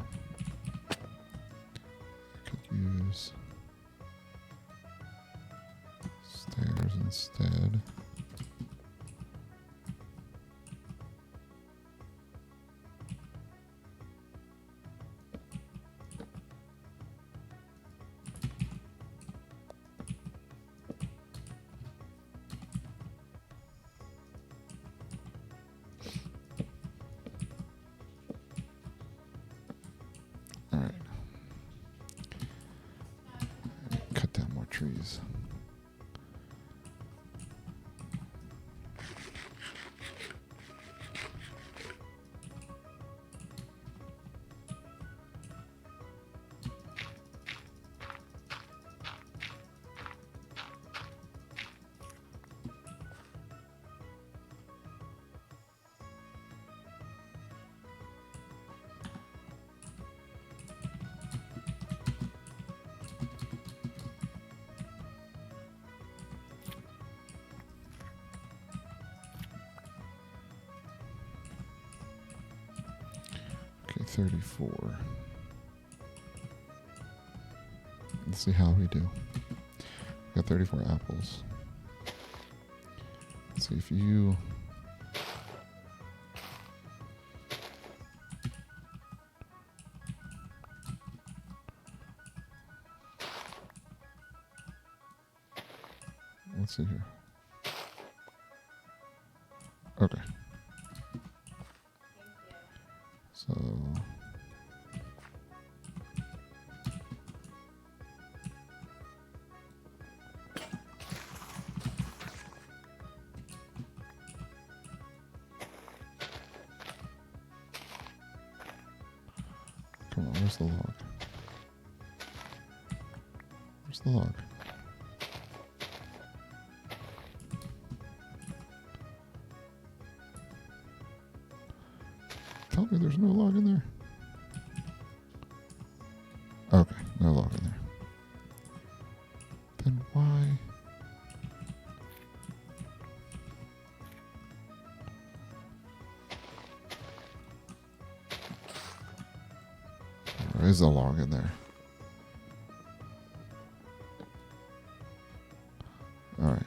I could use stairs instead. Alright. Cut down more trees. Okay, 34. Let's see how we do. We got 34 apples. Let's see if you... Let's see here. Okay. So... Come on, where's the log? Where's the log? Tell me there's no log in there. Okay, no log in there. Then why? There is a log in there. All right.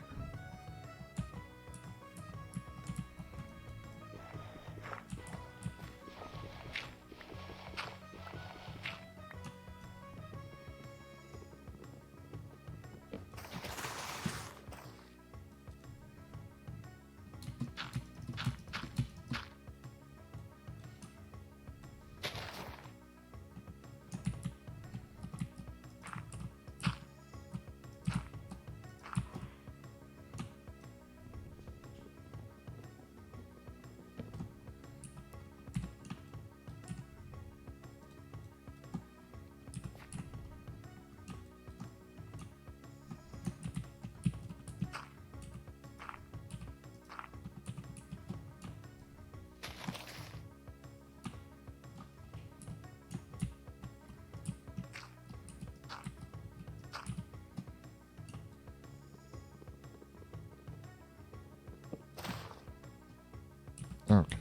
Okay.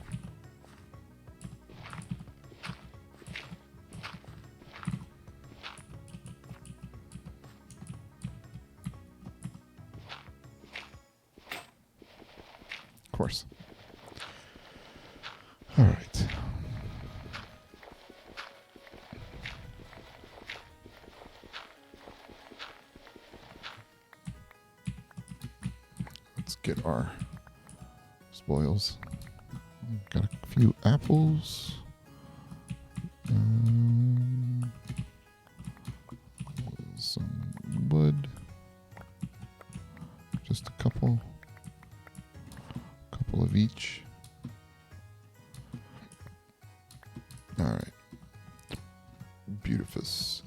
Of course. All right. Let's get our spoils. Got a few apples. Some wood. Just a couple of each. All right. Beautifus.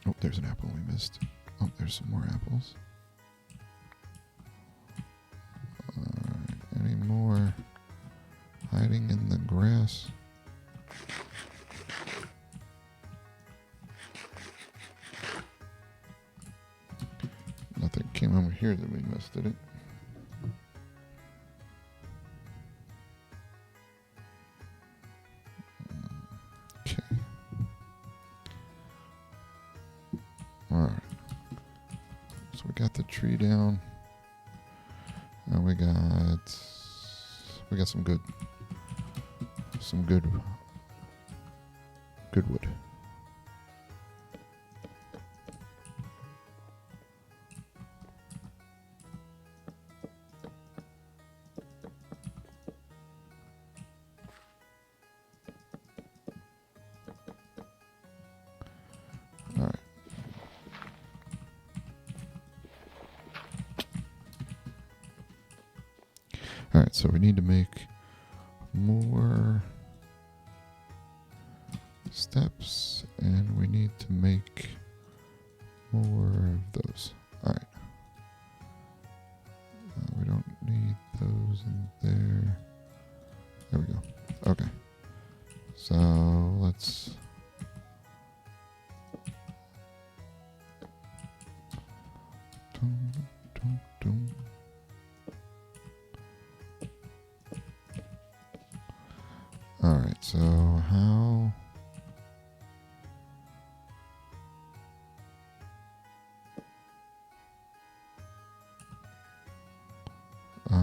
Oh, there's an apple we missed. Oh, there's some more apples. All right. Any more hiding in the grass? Nothing came over here that we missed, did it? Okay. Alright. So we got the tree down. And we got some good wood. Alright. Alright, so we need to make more steps, and we need to make more of those. Alright. We don't need those in there. There we go. Okay. So let's All right, so how I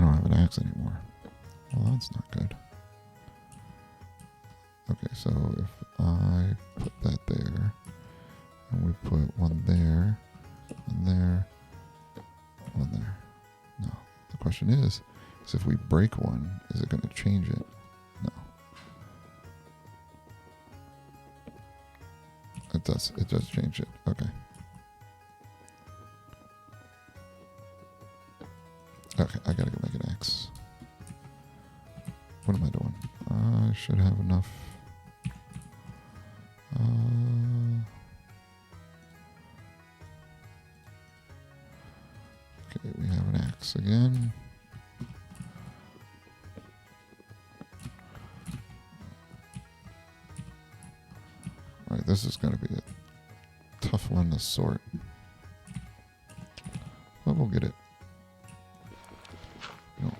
don't have an axe anymore. Well, that's not good. Okay, so if I put that there, and we put one there, one there, one there. No. The question is if we break one, is it going to change it? No. It does change it. Okay. Okay, I gotta go make an axe. What am I doing? I should have enough. Okay, we have an axe again. Alright, this is going to be a tough one to sort. But we'll get it. No.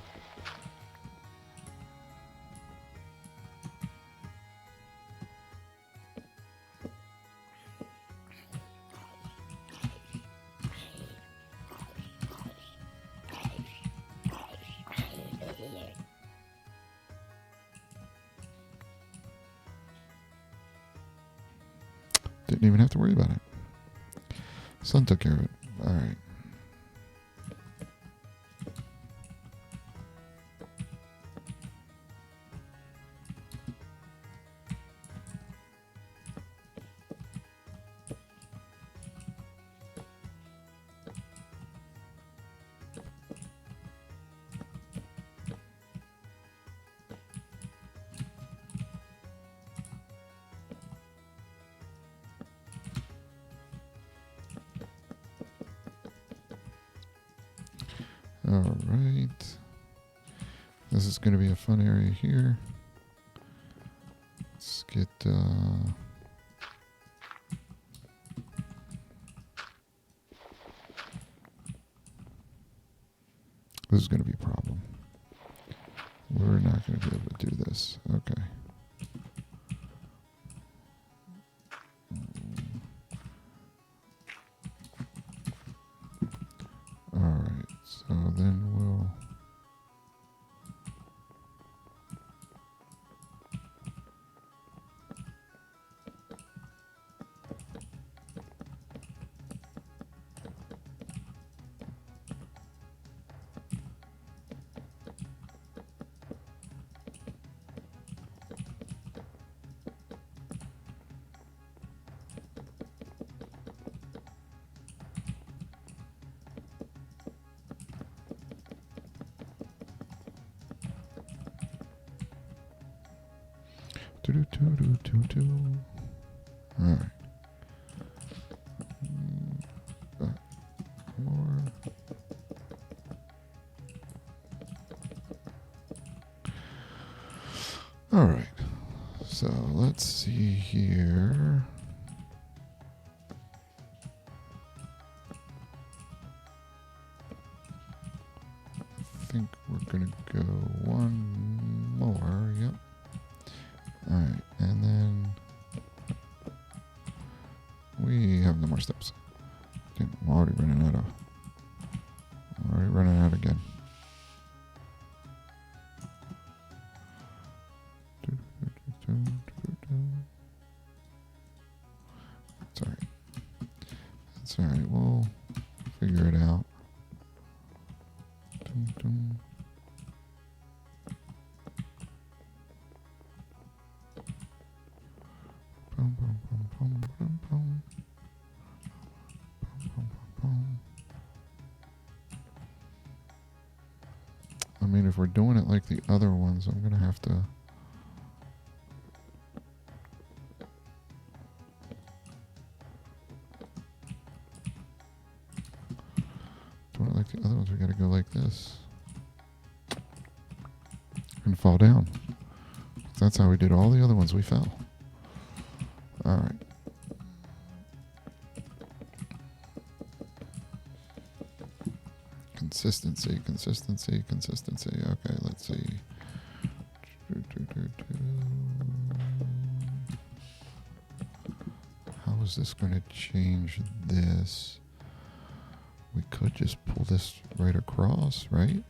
Didn't even have to worry about it. Sun took care of it. All right. All right. This is going to be a fun area here. Let's get this is going to be a problem. We're not going to be able to do this. Okay. All right. So then we'll All right. More. All right. So let's see here. I think we're going to go one more. Yep. All right. And then we have no more steps. Damn, I'm already running out of. I'm already running out again. It's all right. It's all right. We'll figure it out. I mean, if we're doing it like the other ones, I'm gonna have to. Doing it like the other ones, we gotta go like this. And fall down. That's how we did all the other ones, we fell. Alright. Consistency, consistency, consistency. Okay, let's see. How is this going to change this? We could just pull this right across, right?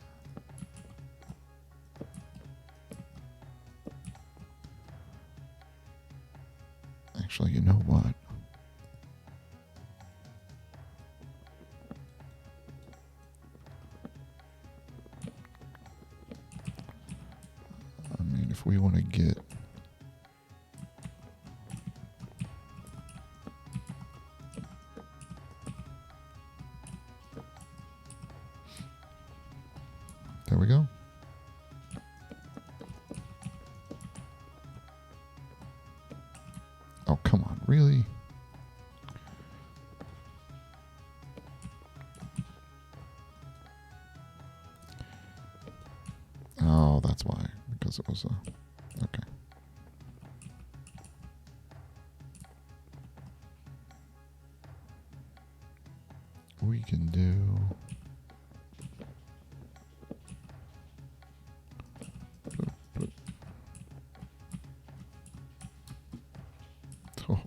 Actually, you know what? I mean, if we want to get... There we go. Oh, come on, really? Oh, that's why. Because it was a... Okay. We can do... Oh,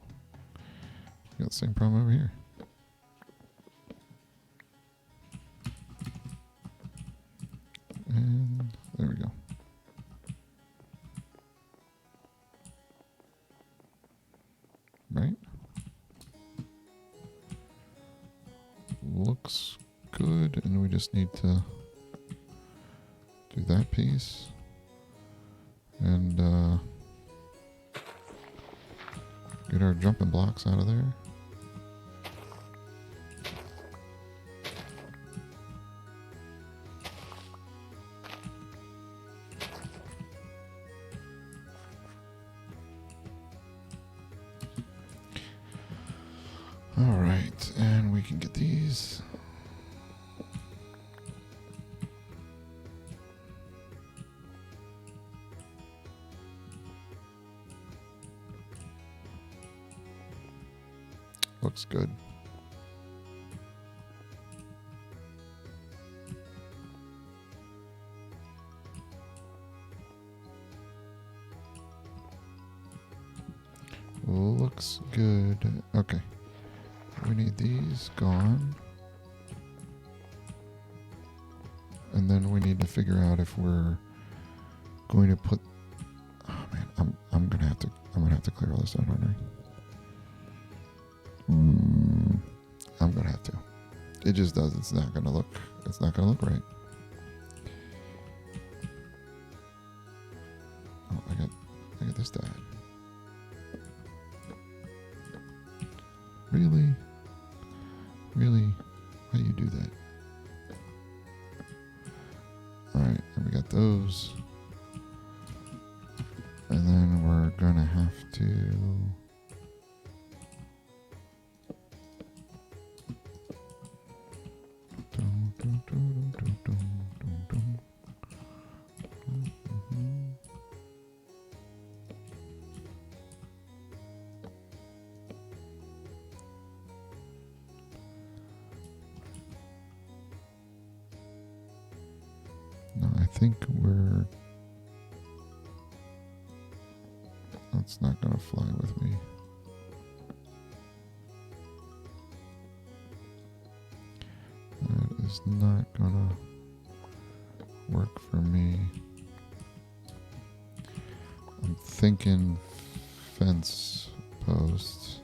we got the same problem over here. And there we go. Right? Looks good, and we just need to do that piece. And get our jumping blocks out of there. All right, and we can get these. Looks good. Looks good. Okay. We need these gone. And then we need to figure out if we're going to put... Oh man, I'm gonna have to clear all this out, aren't I? I'm gonna have to. It just does. It's not gonna look right. Oh, I got this to add. Really? Really? How do you do that? Alright, and we got those. And then we're gonna to. No, I think we're. That's not gonna fly with me. That is not gonna work for me. I'm thinking fence posts.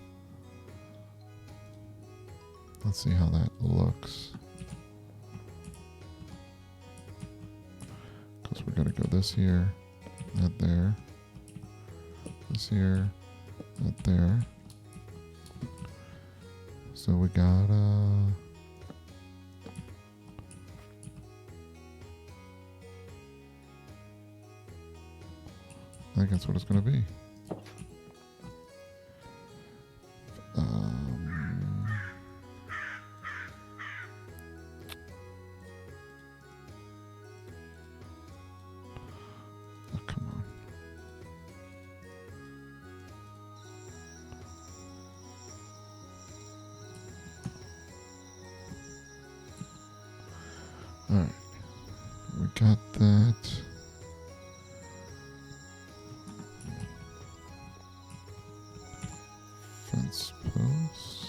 Let's see how that looks. Because we're gonna go this here, that there, this here, that there. So we got I think that's what it's going to be. Oh, come on. All right. We got that. Fence post.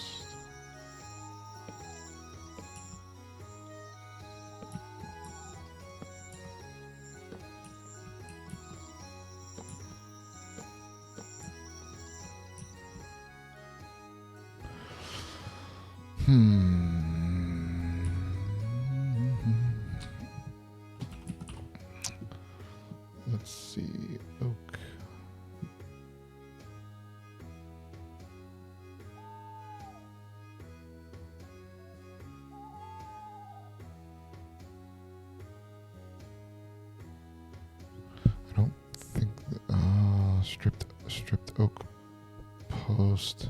Let's see. Oak. I don't think that, stripped oak post.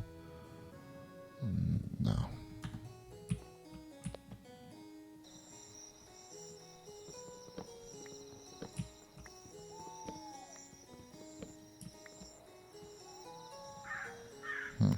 No. Huh.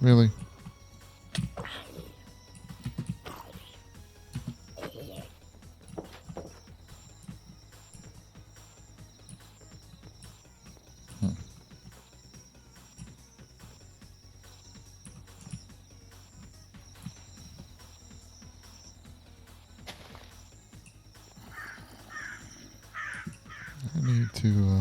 Really? I need to,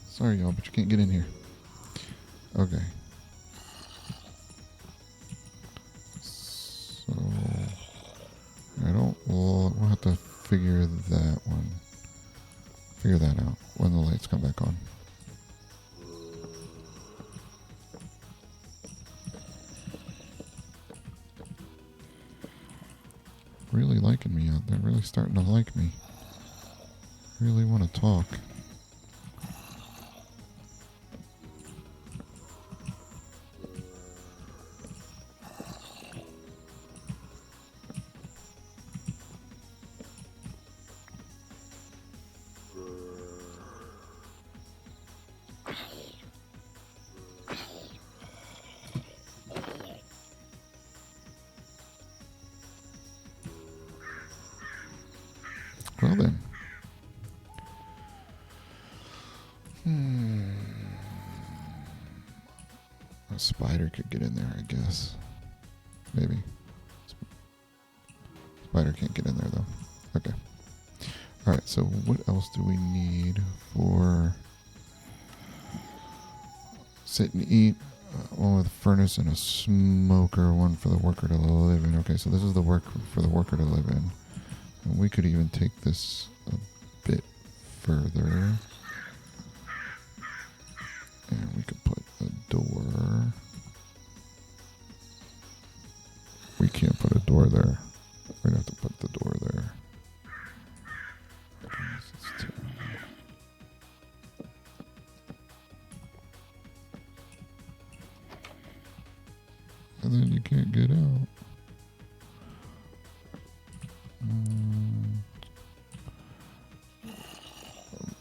sorry, y'all, but you can't get in here. Okay. So, we'll have to figure that out when the lights come back on. Really liking me out there, really starting to like me. Really want to talk. A spider could get in there, I guess. Maybe. Spider can't get in there, though. Okay. Alright, so what else do we need for sit and eat? One with a furnace and a smoker, one for the worker to live in. Okay, so this is the work for the worker to live in. And we could even take this a bit further. And we could put a door. We can't put a door there. We're going to have to put the door there. And then you can't get out.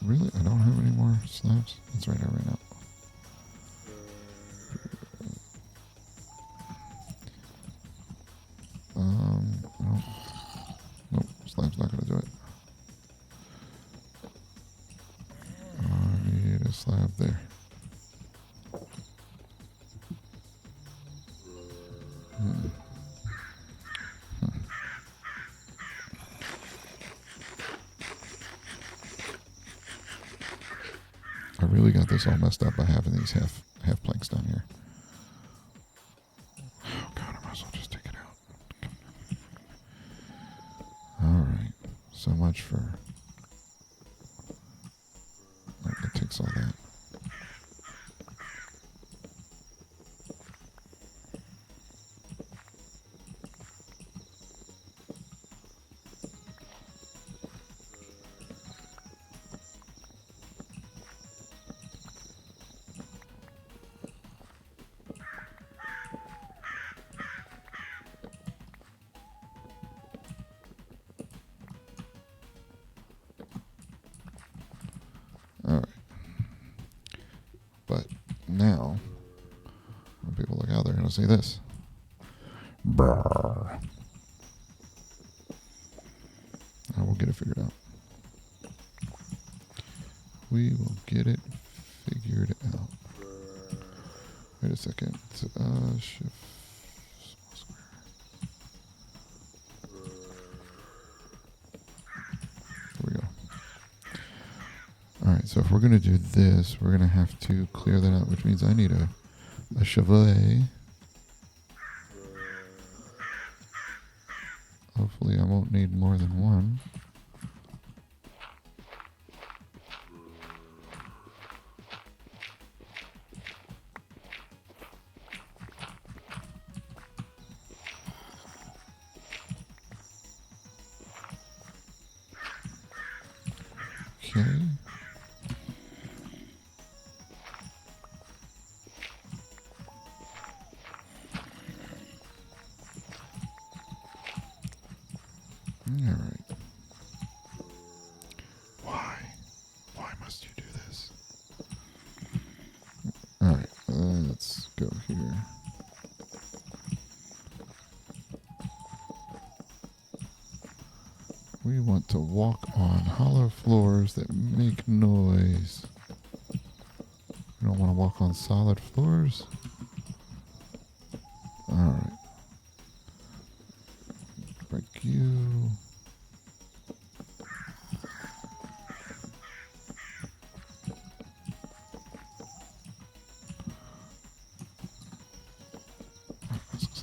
Really? I don't have any more slabs? That's right, I ran out. No. Nope, slab's not going to do it. I need a slab there. I really got this all messed up by having these half planks down here. Oh god, I might as well just take it out. Alright. So much for... It takes all that. Alright. But now, when people look out, they're going to see this. Brrr. I will get it figured out. We will get it figured out. Wait a second. Shift. Small square. There we go. Alright, so if we're going to do this, we're going to have to clear that out, which means I need a chevalet. Hopefully I won't need more than one. Okay. All right. Why? Why must you do this? All right. Let's go here. We want to walk on hollow floors that make noise. We don't want to walk on solid floors. Alright. Break you.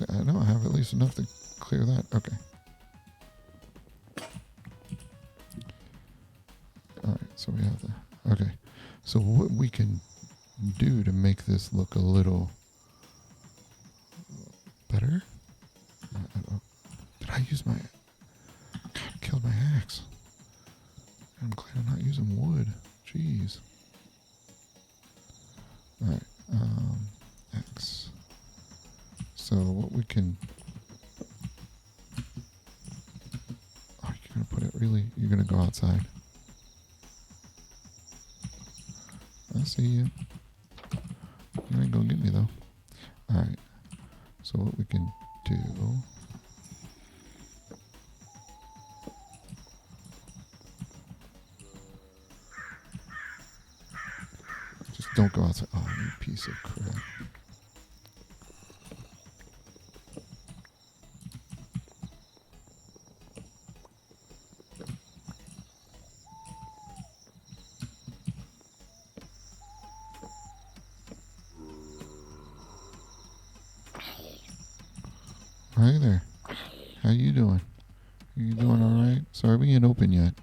I know I have at least enough to clear that. Okay. Alright, so we have the... Okay. So what we can do to make this look a little better... Did I use my... God, I killed my axe. I'm glad I'm not using wood. Jeez. Alright. X. So what we can... Oh, you're going to put it really... You're going to go outside. I see you. You ain't gonna get me though. Alright. So what we can do... Don't go outside. Oh, you piece of crap. Hi there. How you doing? You doing all right? Sorry, we ain't open yet.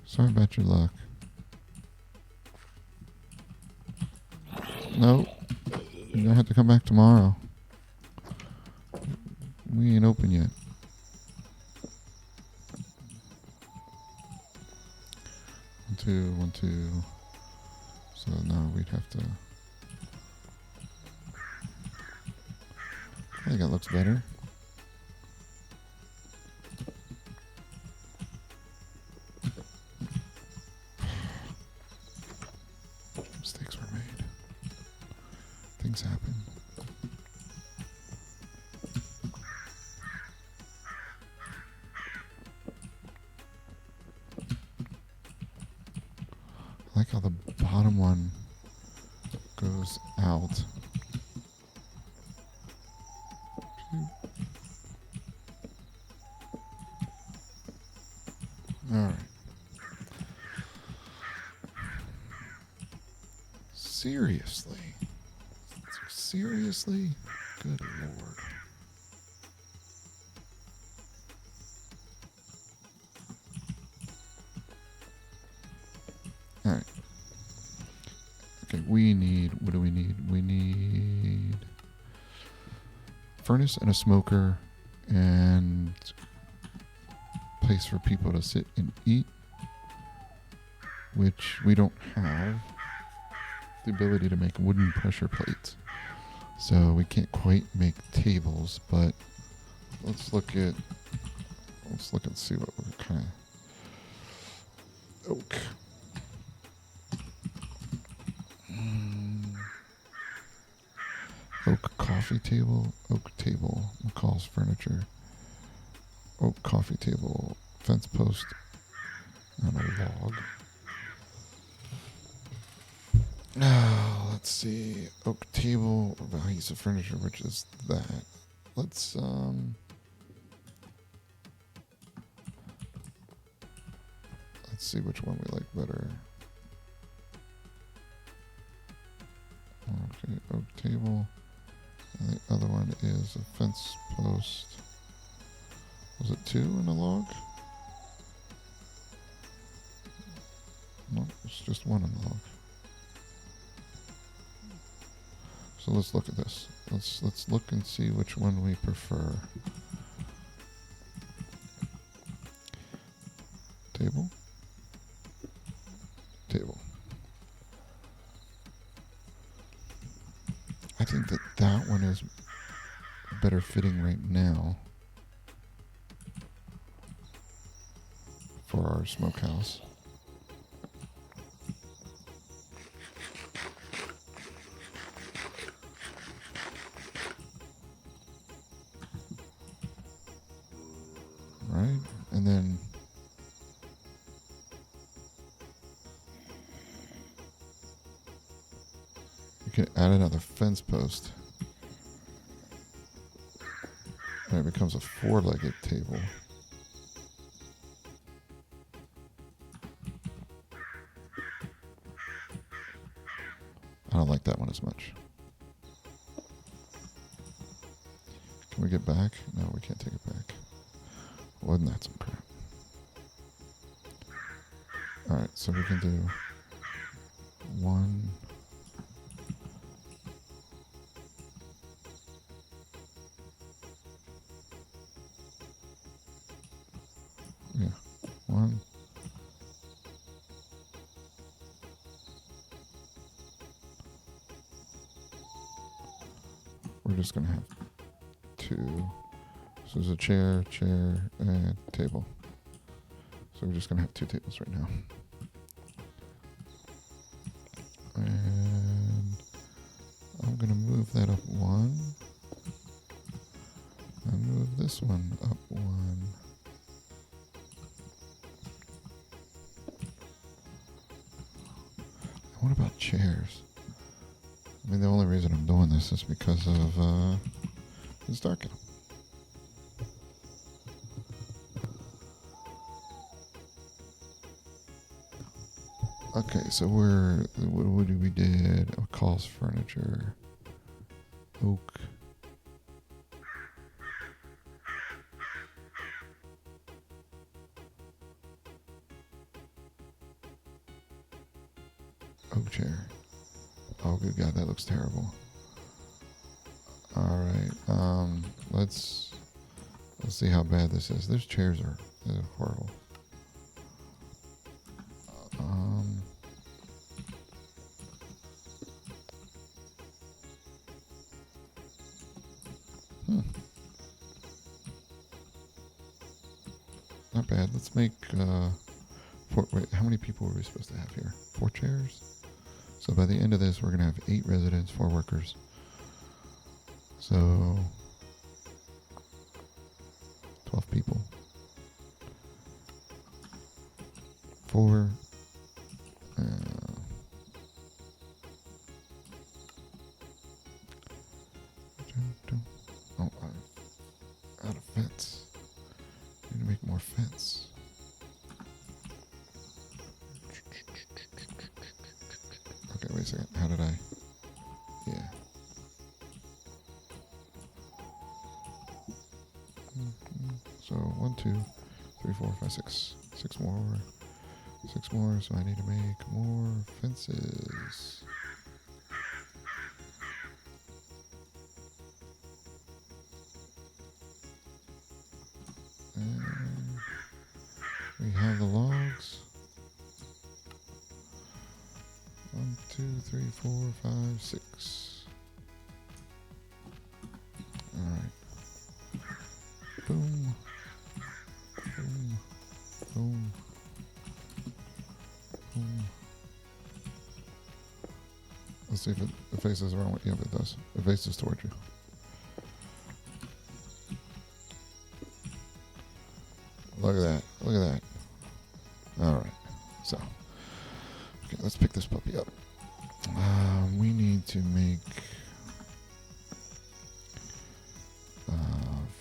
Sorry about your luck. Nope. You're gonna have to come back tomorrow. We ain't open yet. One, two, 1, 2. So no, we'd have to. I think that looks better. Mistakes were made. Things happen. I like how the bottom one goes out. All right. Seriously? Seriously? Good Lord. All right. Okay, we need, what do we need? We need furnace and a smoker and place for people to sit and eat, which we don't have the ability to make wooden pressure plates. So we can't quite make tables, but let's look and see what we're kind of oak. Oak coffee table, oak table, McCall's furniture, oak coffee table, fence post, and a log. Let's see, oak table, values of furniture, which is that. Let's see which one we like better. Okay, oak table. And the other one is a fence post. Was it 2 in a log? No, it's just 1 in the log. So let's look at this. Let's look and see which one we prefer. Table. Table. I think that one is better fitting right now for our smokehouse. Right? And then you can add another fence post. And it becomes a 4-legged table. I don't like that one as much. Can we get back? No, we can't take it back. Wasn't that some crap? Alright, so we can do 1. Yeah, 1. We're just going to have 2. So there's a chair, and table. So we're just going to have 2 tables right now. And I'm going to move that up 1. And move this one up 1. What about chairs? I mean, the only reason I'm doing this is because of it's dark out. Okay, so what did we did? Oh, calls furniture, oak. Oak chair. Oh, good God, that looks terrible. All right, let's see how bad this is. Those chairs are horrible. Um, hmm, not bad. Let's make wait, how many people are we supposed to have here? 4 chairs. So by the end of this, we're gonna have 8 residents, 4 workers. So 12 people. 4. Oh, I'm out of fence. Need to make more fence. Okay, wait a second. How did I? Yeah. So 1, 2, 3, 4, 5, 6. 6 more. 6 more. So I need to make more fences. And we have the logs. 1, 2, 3, 4, 5, 6. Alright. Boom. Boom. Boom. Boom. Let's see if it faces around. Yep, it does. It faces towards you. Look at that. Look at that. Alright. So, okay, let's pick this puppy up. We need to make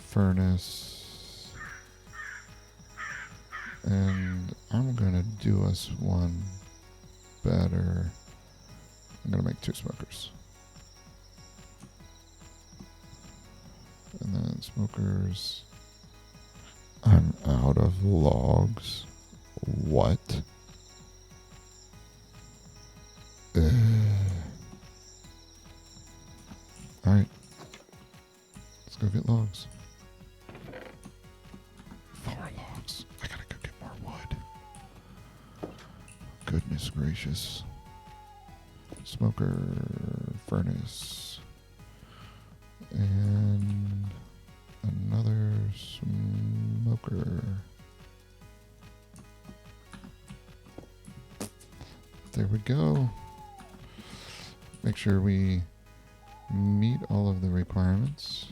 furnace, and I'm gonna do us one better. I'm gonna make 2 smokers, and then smokers. I'm out of logs. What? Alright. Let's go get logs. 4 logs. I gotta go get more wood. Goodness gracious. Smoker, furnace, and another smoker. There we go. Make sure we meet all of the requirements.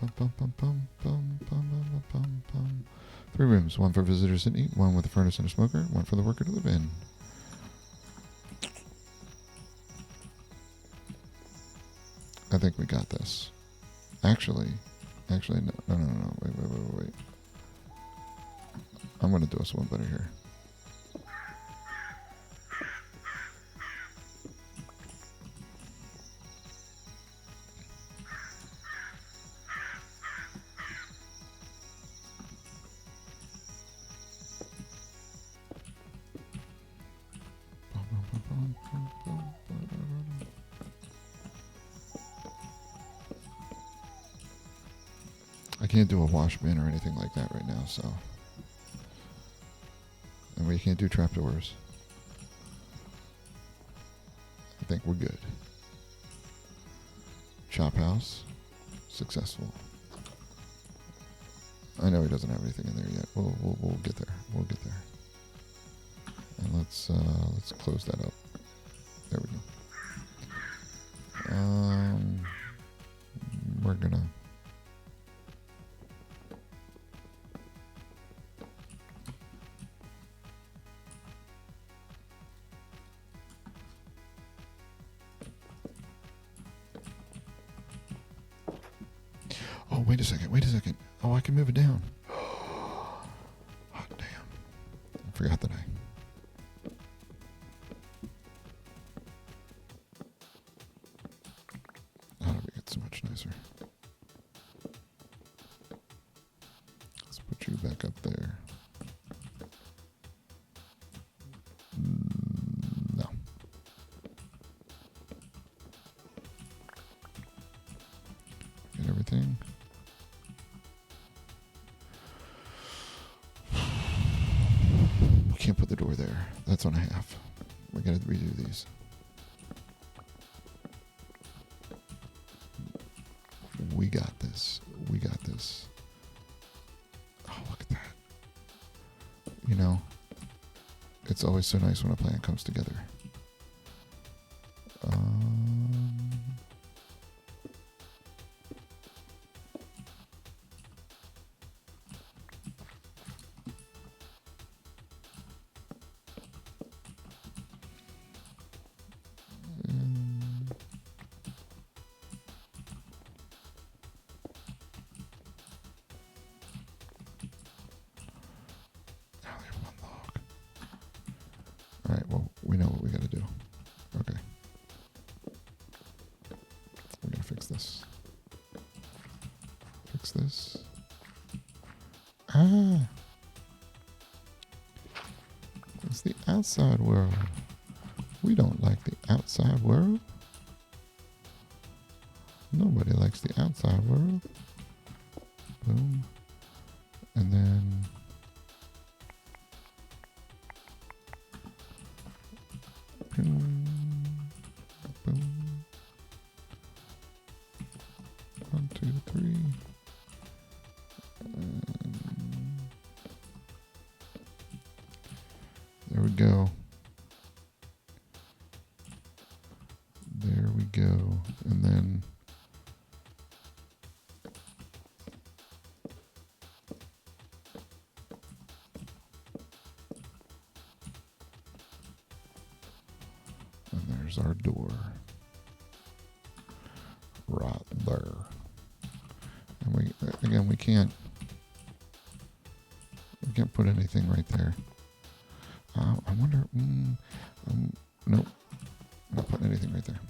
Bum, bum, bum, bum, bum, bum, bum, bum, bum. 3 rooms, 1 for visitors to eat, 1 with a furnace and a smoker, 1 for the worker to live in. I think we got this. Actually, no. Wait. I'm going to do us one better here. I can't do a wash bin or anything like that right now, so. And we can't do trapdoors. I think we're good. Chop house, successful. I know he doesn't have anything in there yet. We'll get there. We'll get there. And let's close that up. There we go. We're gonna. wait a second. Wait a second. Oh, I can move it down. Hot damn. I forgot that how do we get so much nicer? Let's put you back up there. No. Get everything. We can't put the door there. That's on a half. We gotta redo these. We got this. We got this. Oh, look at that. You know, it's always so nice when a plan comes together. All right, well, we know what we got to do. Okay. We got to fix this. Fix this. Ah! It's the outside world. We don't like the outside world. Nobody likes the outside world. Boom. And then... boom. Boom. 1, 2, 3. There we go. There we go. And then there's our door. Right there. And we can't put anything right there. I wonder, nope, not putting anything right there.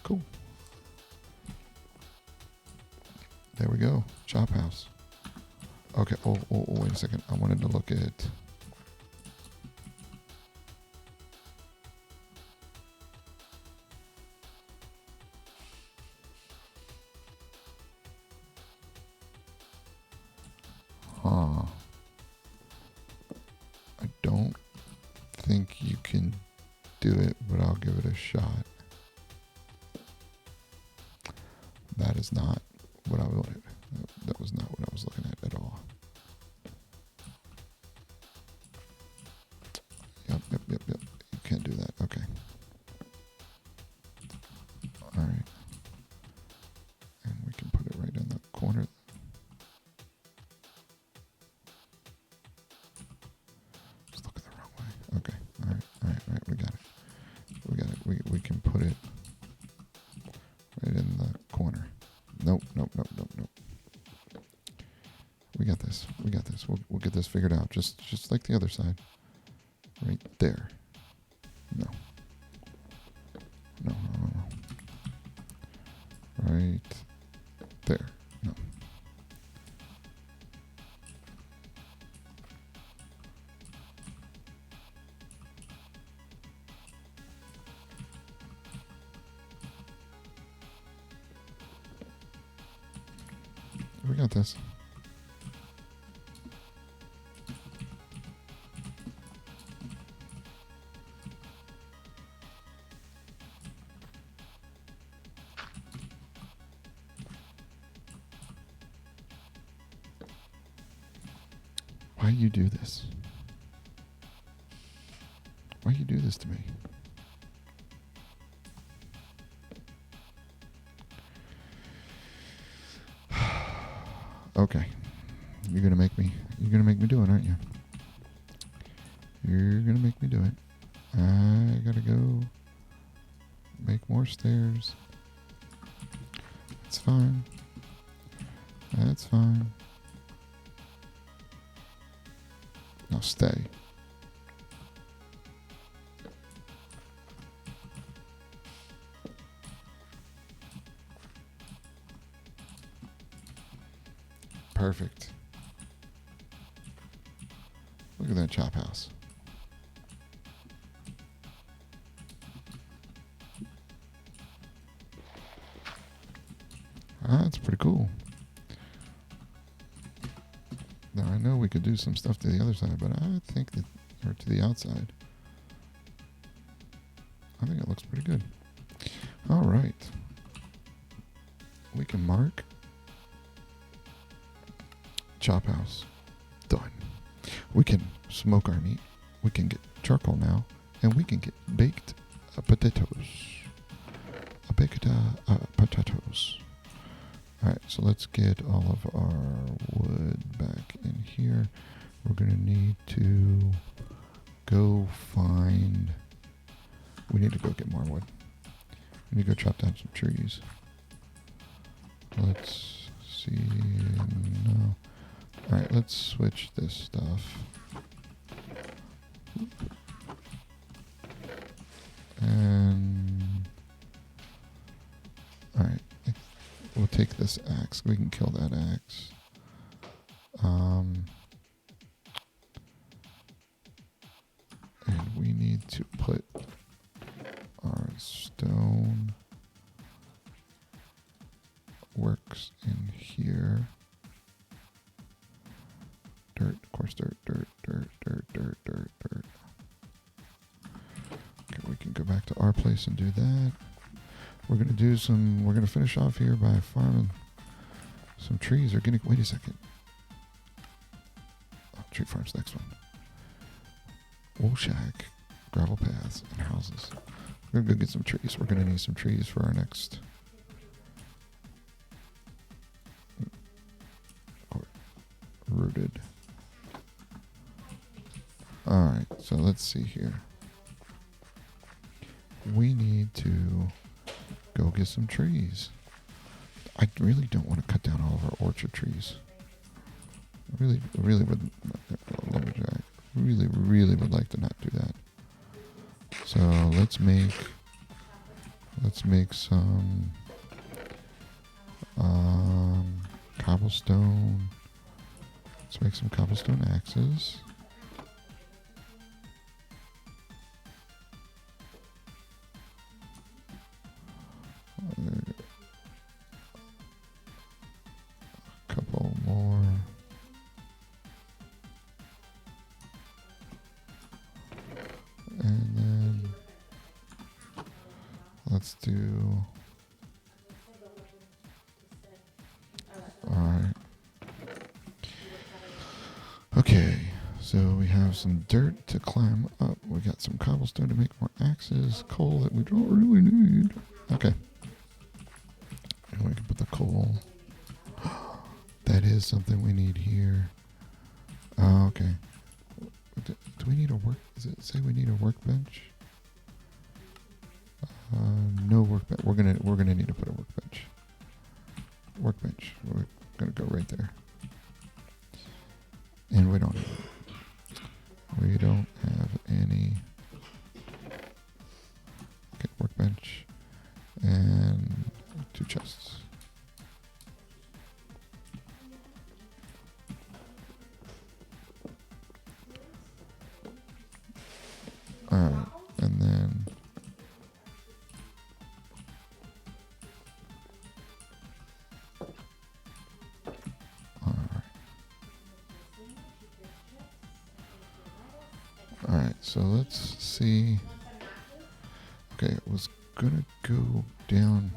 Cool. There we go, chop house. Okay, oh, wait a second. I wanted to look at, I don't think you can do it, but I'll give it a shot. That is not what I wanted. That was not what I was looking at all. Yep. You can't do that. Okay. All right. And we can put it right in the corner. Just looking the wrong way. Okay. All right. We got it. We can put it right in the corner. Nope. We got this. We'll get this figured out. Just like the other side. Right there. No. Right there. No. We got this. Why you do this? Why you do this to me? Okay. You're gonna make me do it, aren't you? You're gonna make me do it. I gotta go make more stairs. It's fine. That's fine. Now stay. Perfect. Look at that chop house. That's pretty cool. Now I know we could do some stuff to the other side, but I think that, or to the outside. I think it looks pretty good. All right. We can mark chop house. Done. We can smoke our meat. We can get charcoal now, and we can get baked potatoes. Baked potatoes. All right, so let's get all of our wood back in here. We're going to need to go find... We need to go get more wood. We need to go chop down some trees. Let's see... No. All right, let's switch this stuff. And... All right. We'll take this axe. We can kill that axe. And we need to put our stone works in here. Dirt, of course, dirt. Okay, we can go back to our place and do that. We're gonna finish off here by farming some trees. Wait a second. Oh, tree farm's next one. Wool shack, gravel paths, and houses. We're gonna go get some trees. We're gonna need some trees for our next. Rooted. Alright, so let's see here. We need to go get some trees. I really don't want to cut down all of our orchard trees. I really would. Lumberjack. Really would like to not do that. So let's make some cobblestone. Let's make some cobblestone axes. A couple more. And then let's do... Alright. Okay, so we have some dirt to climb up. We got some cobblestone to make more axes, coal that we don't really need. Okay. And we can put the coal. That is something we need here. Oh, okay. Do we need a work? Does it say we need a workbench? No workbench. We're gonna need to put a workbench. Workbench. We're gonna go right there. And we don't have any. Okay, workbench and 2 chests. Alright, and then alright, so let's see. Okay, it was gonna go down.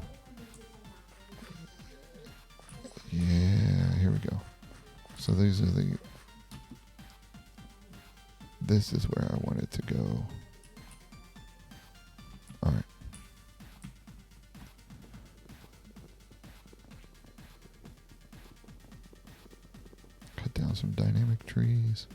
Yeah, here we go. So these are this is where I want it to go. Alright. Cut down some dynamic trees.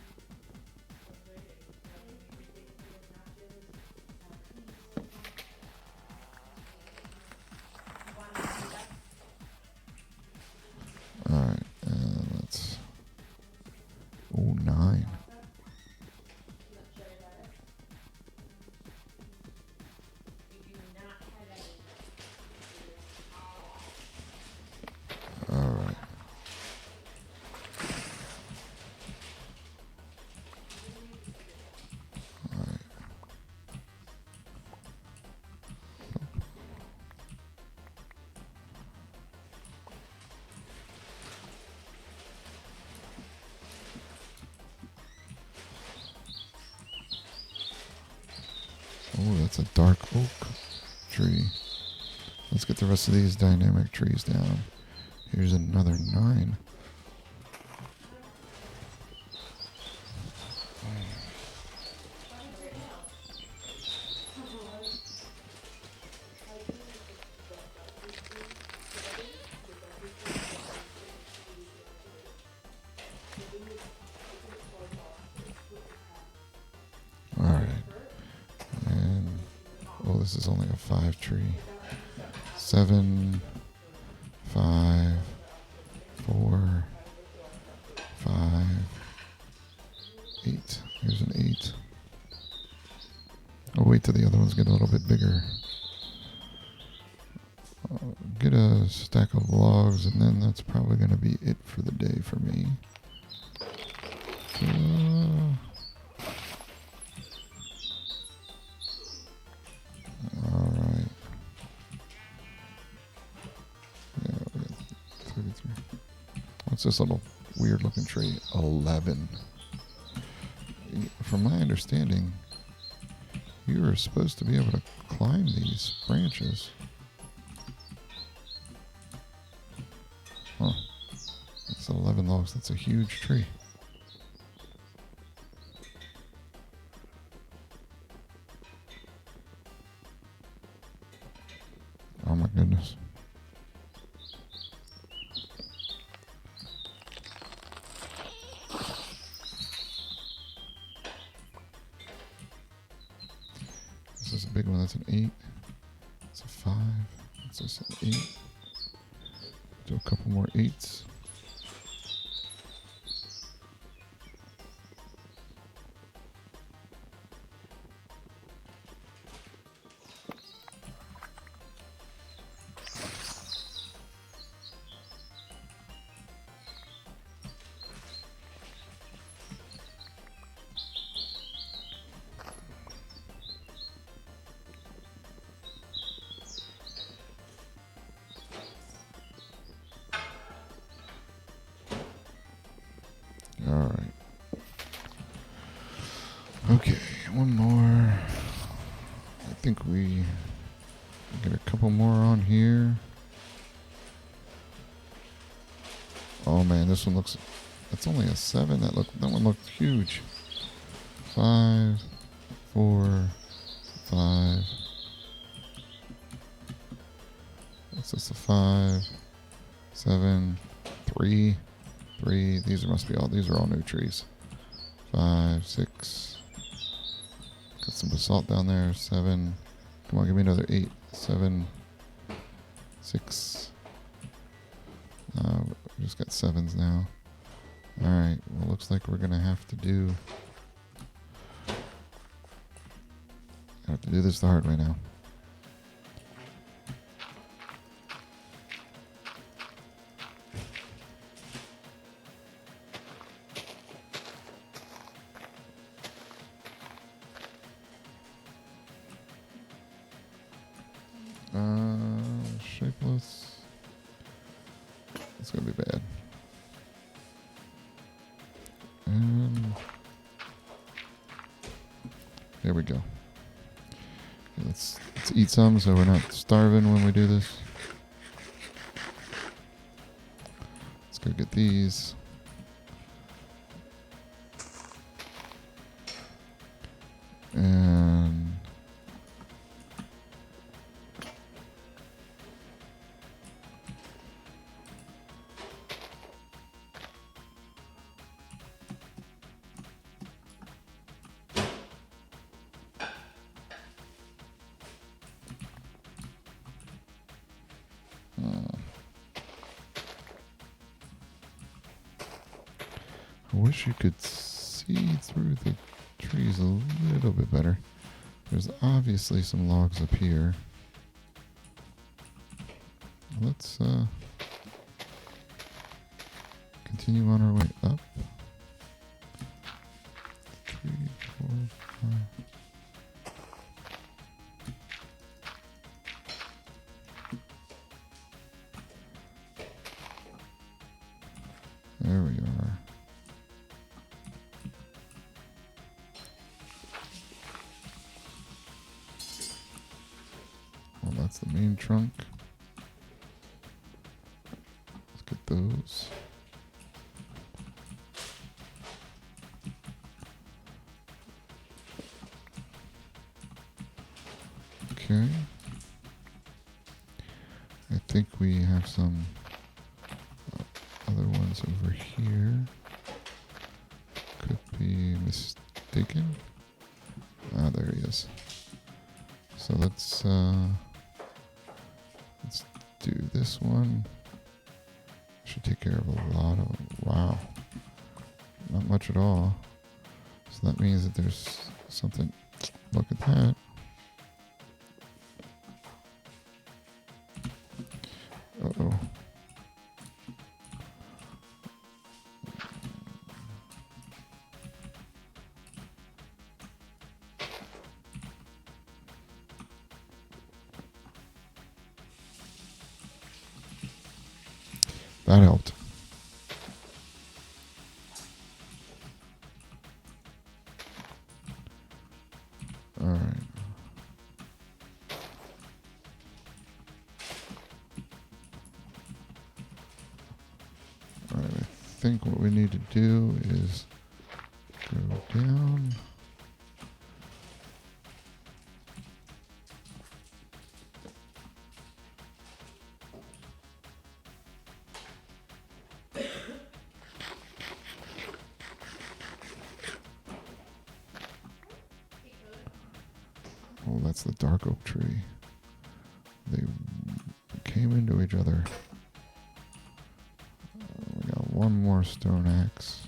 Alright, Oh, that's a dark oak tree. Let's get the rest of these dynamic trees down. Here's another 9. Alright. And, oh, this is only a 5 tree. 7, 5, 4, 5, 8. Here's an 8. I'll wait till the other ones get a little bit bigger. I'll get a stack of logs, and then that's probably going to be it for the day for me. Alright. Yeah, we got 33. What's this little weird looking tree? 11. From my understanding, you are supposed to be able to climb these branches. Huh. That's 11 logs. That's a huge tree. Oh my goodness. This is a big one. That's an 8. It's a 5. It's just an 8. Do a couple more 8s. Alright. Okay, one more. I think we get a couple more on here. Oh man, this one looks... That's only a 7. That one looked huge. 5, 4, 5. That's just a 5, 7, 3. 3. These are all new trees. 5, 6. Got some basalt down there. 7. Come on, give me another 8. 7, 6. We just got 7s now. Alright, well, looks like we're gonna have to do this the hard way now. Shapeless. It's gonna be bad. And there we go. Okay, let's eat some so we're not starving when we do this. Let's go get these. And I wish you could see through the trees a little bit better. There's obviously some logs up here. Let's continue on our way up. 3, 4, 5. There we are. That's the main trunk. Let's get those. Okay. I think we have some other ones over here. Could be mistaken. Ah, there he is. So let's do this one. Should take care of a lot of, wow, not much at all. So that means that there's something, look at that. Uh-oh. That helped. All right. All right, I think what we need to do is go down. Oh, that's the dark oak tree. They came into each other. We got one more stone axe.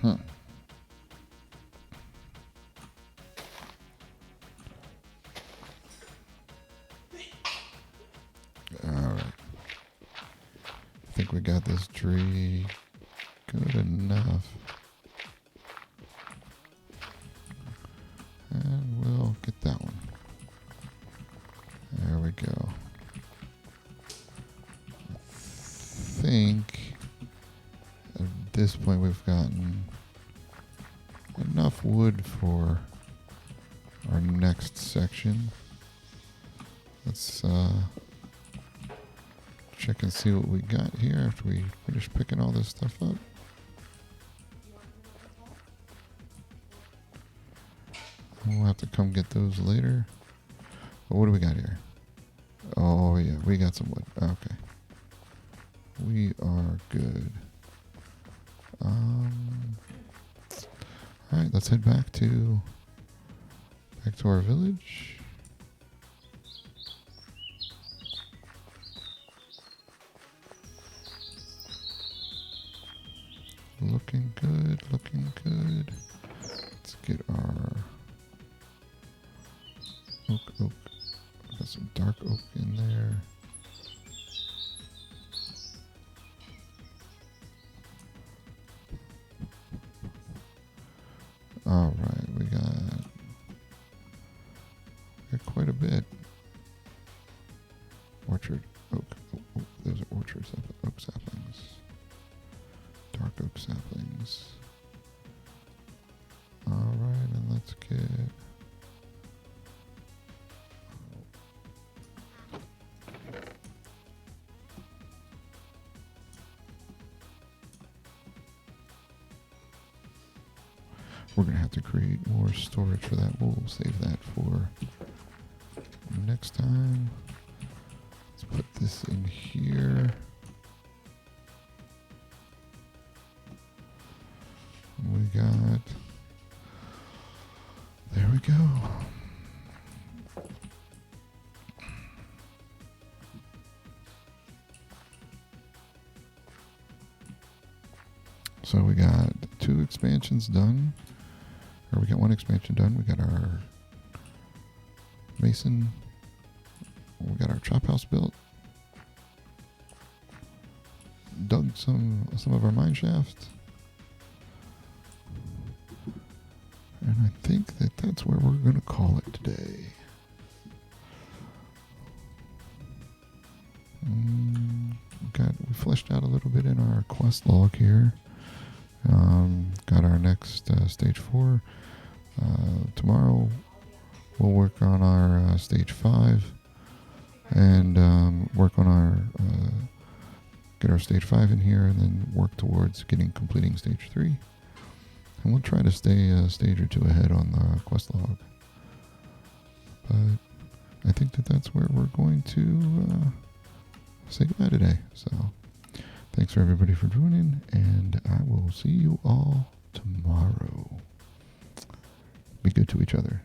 Huh. All right. I think we got this tree good enough. And we'll get that one. There we go. I think at this point we've gotten enough wood for our next section. Let's check and see what we got here after we finish picking all this stuff up. We'll have to come get those later. But what do we got here? Oh yeah, we got some wood. Okay. We are good. Alright, let's head back to our village. Looking good, looking good. Let's get our oak. Got some dark oak in there. Alright, we got quite a bit. Orchard oak. Oh, those are orchard oak saplings. Dark oak saplings. Alright, and let's get we're gonna have to create more storage for that. We'll save that for next time. Let's put this in here. We got, there we go. So we got 2 expansions done. Or we got 1 expansion done. We got our mason. We got our chop house built. Dug some of our mine shaft. And I think that's where we're going to call it today. We fleshed out a little bit in our quest log here. Got our next stage 4. Tomorrow we'll work on our stage 5 and work on our get our stage 5 in here, and then work towards completing stage 3. And we'll try to stay a stage or 2 ahead on the quest log. But I think that's where we're going to say goodbye today. So thanks for everybody for joining, and I will see you all tomorrow. Be good to each other.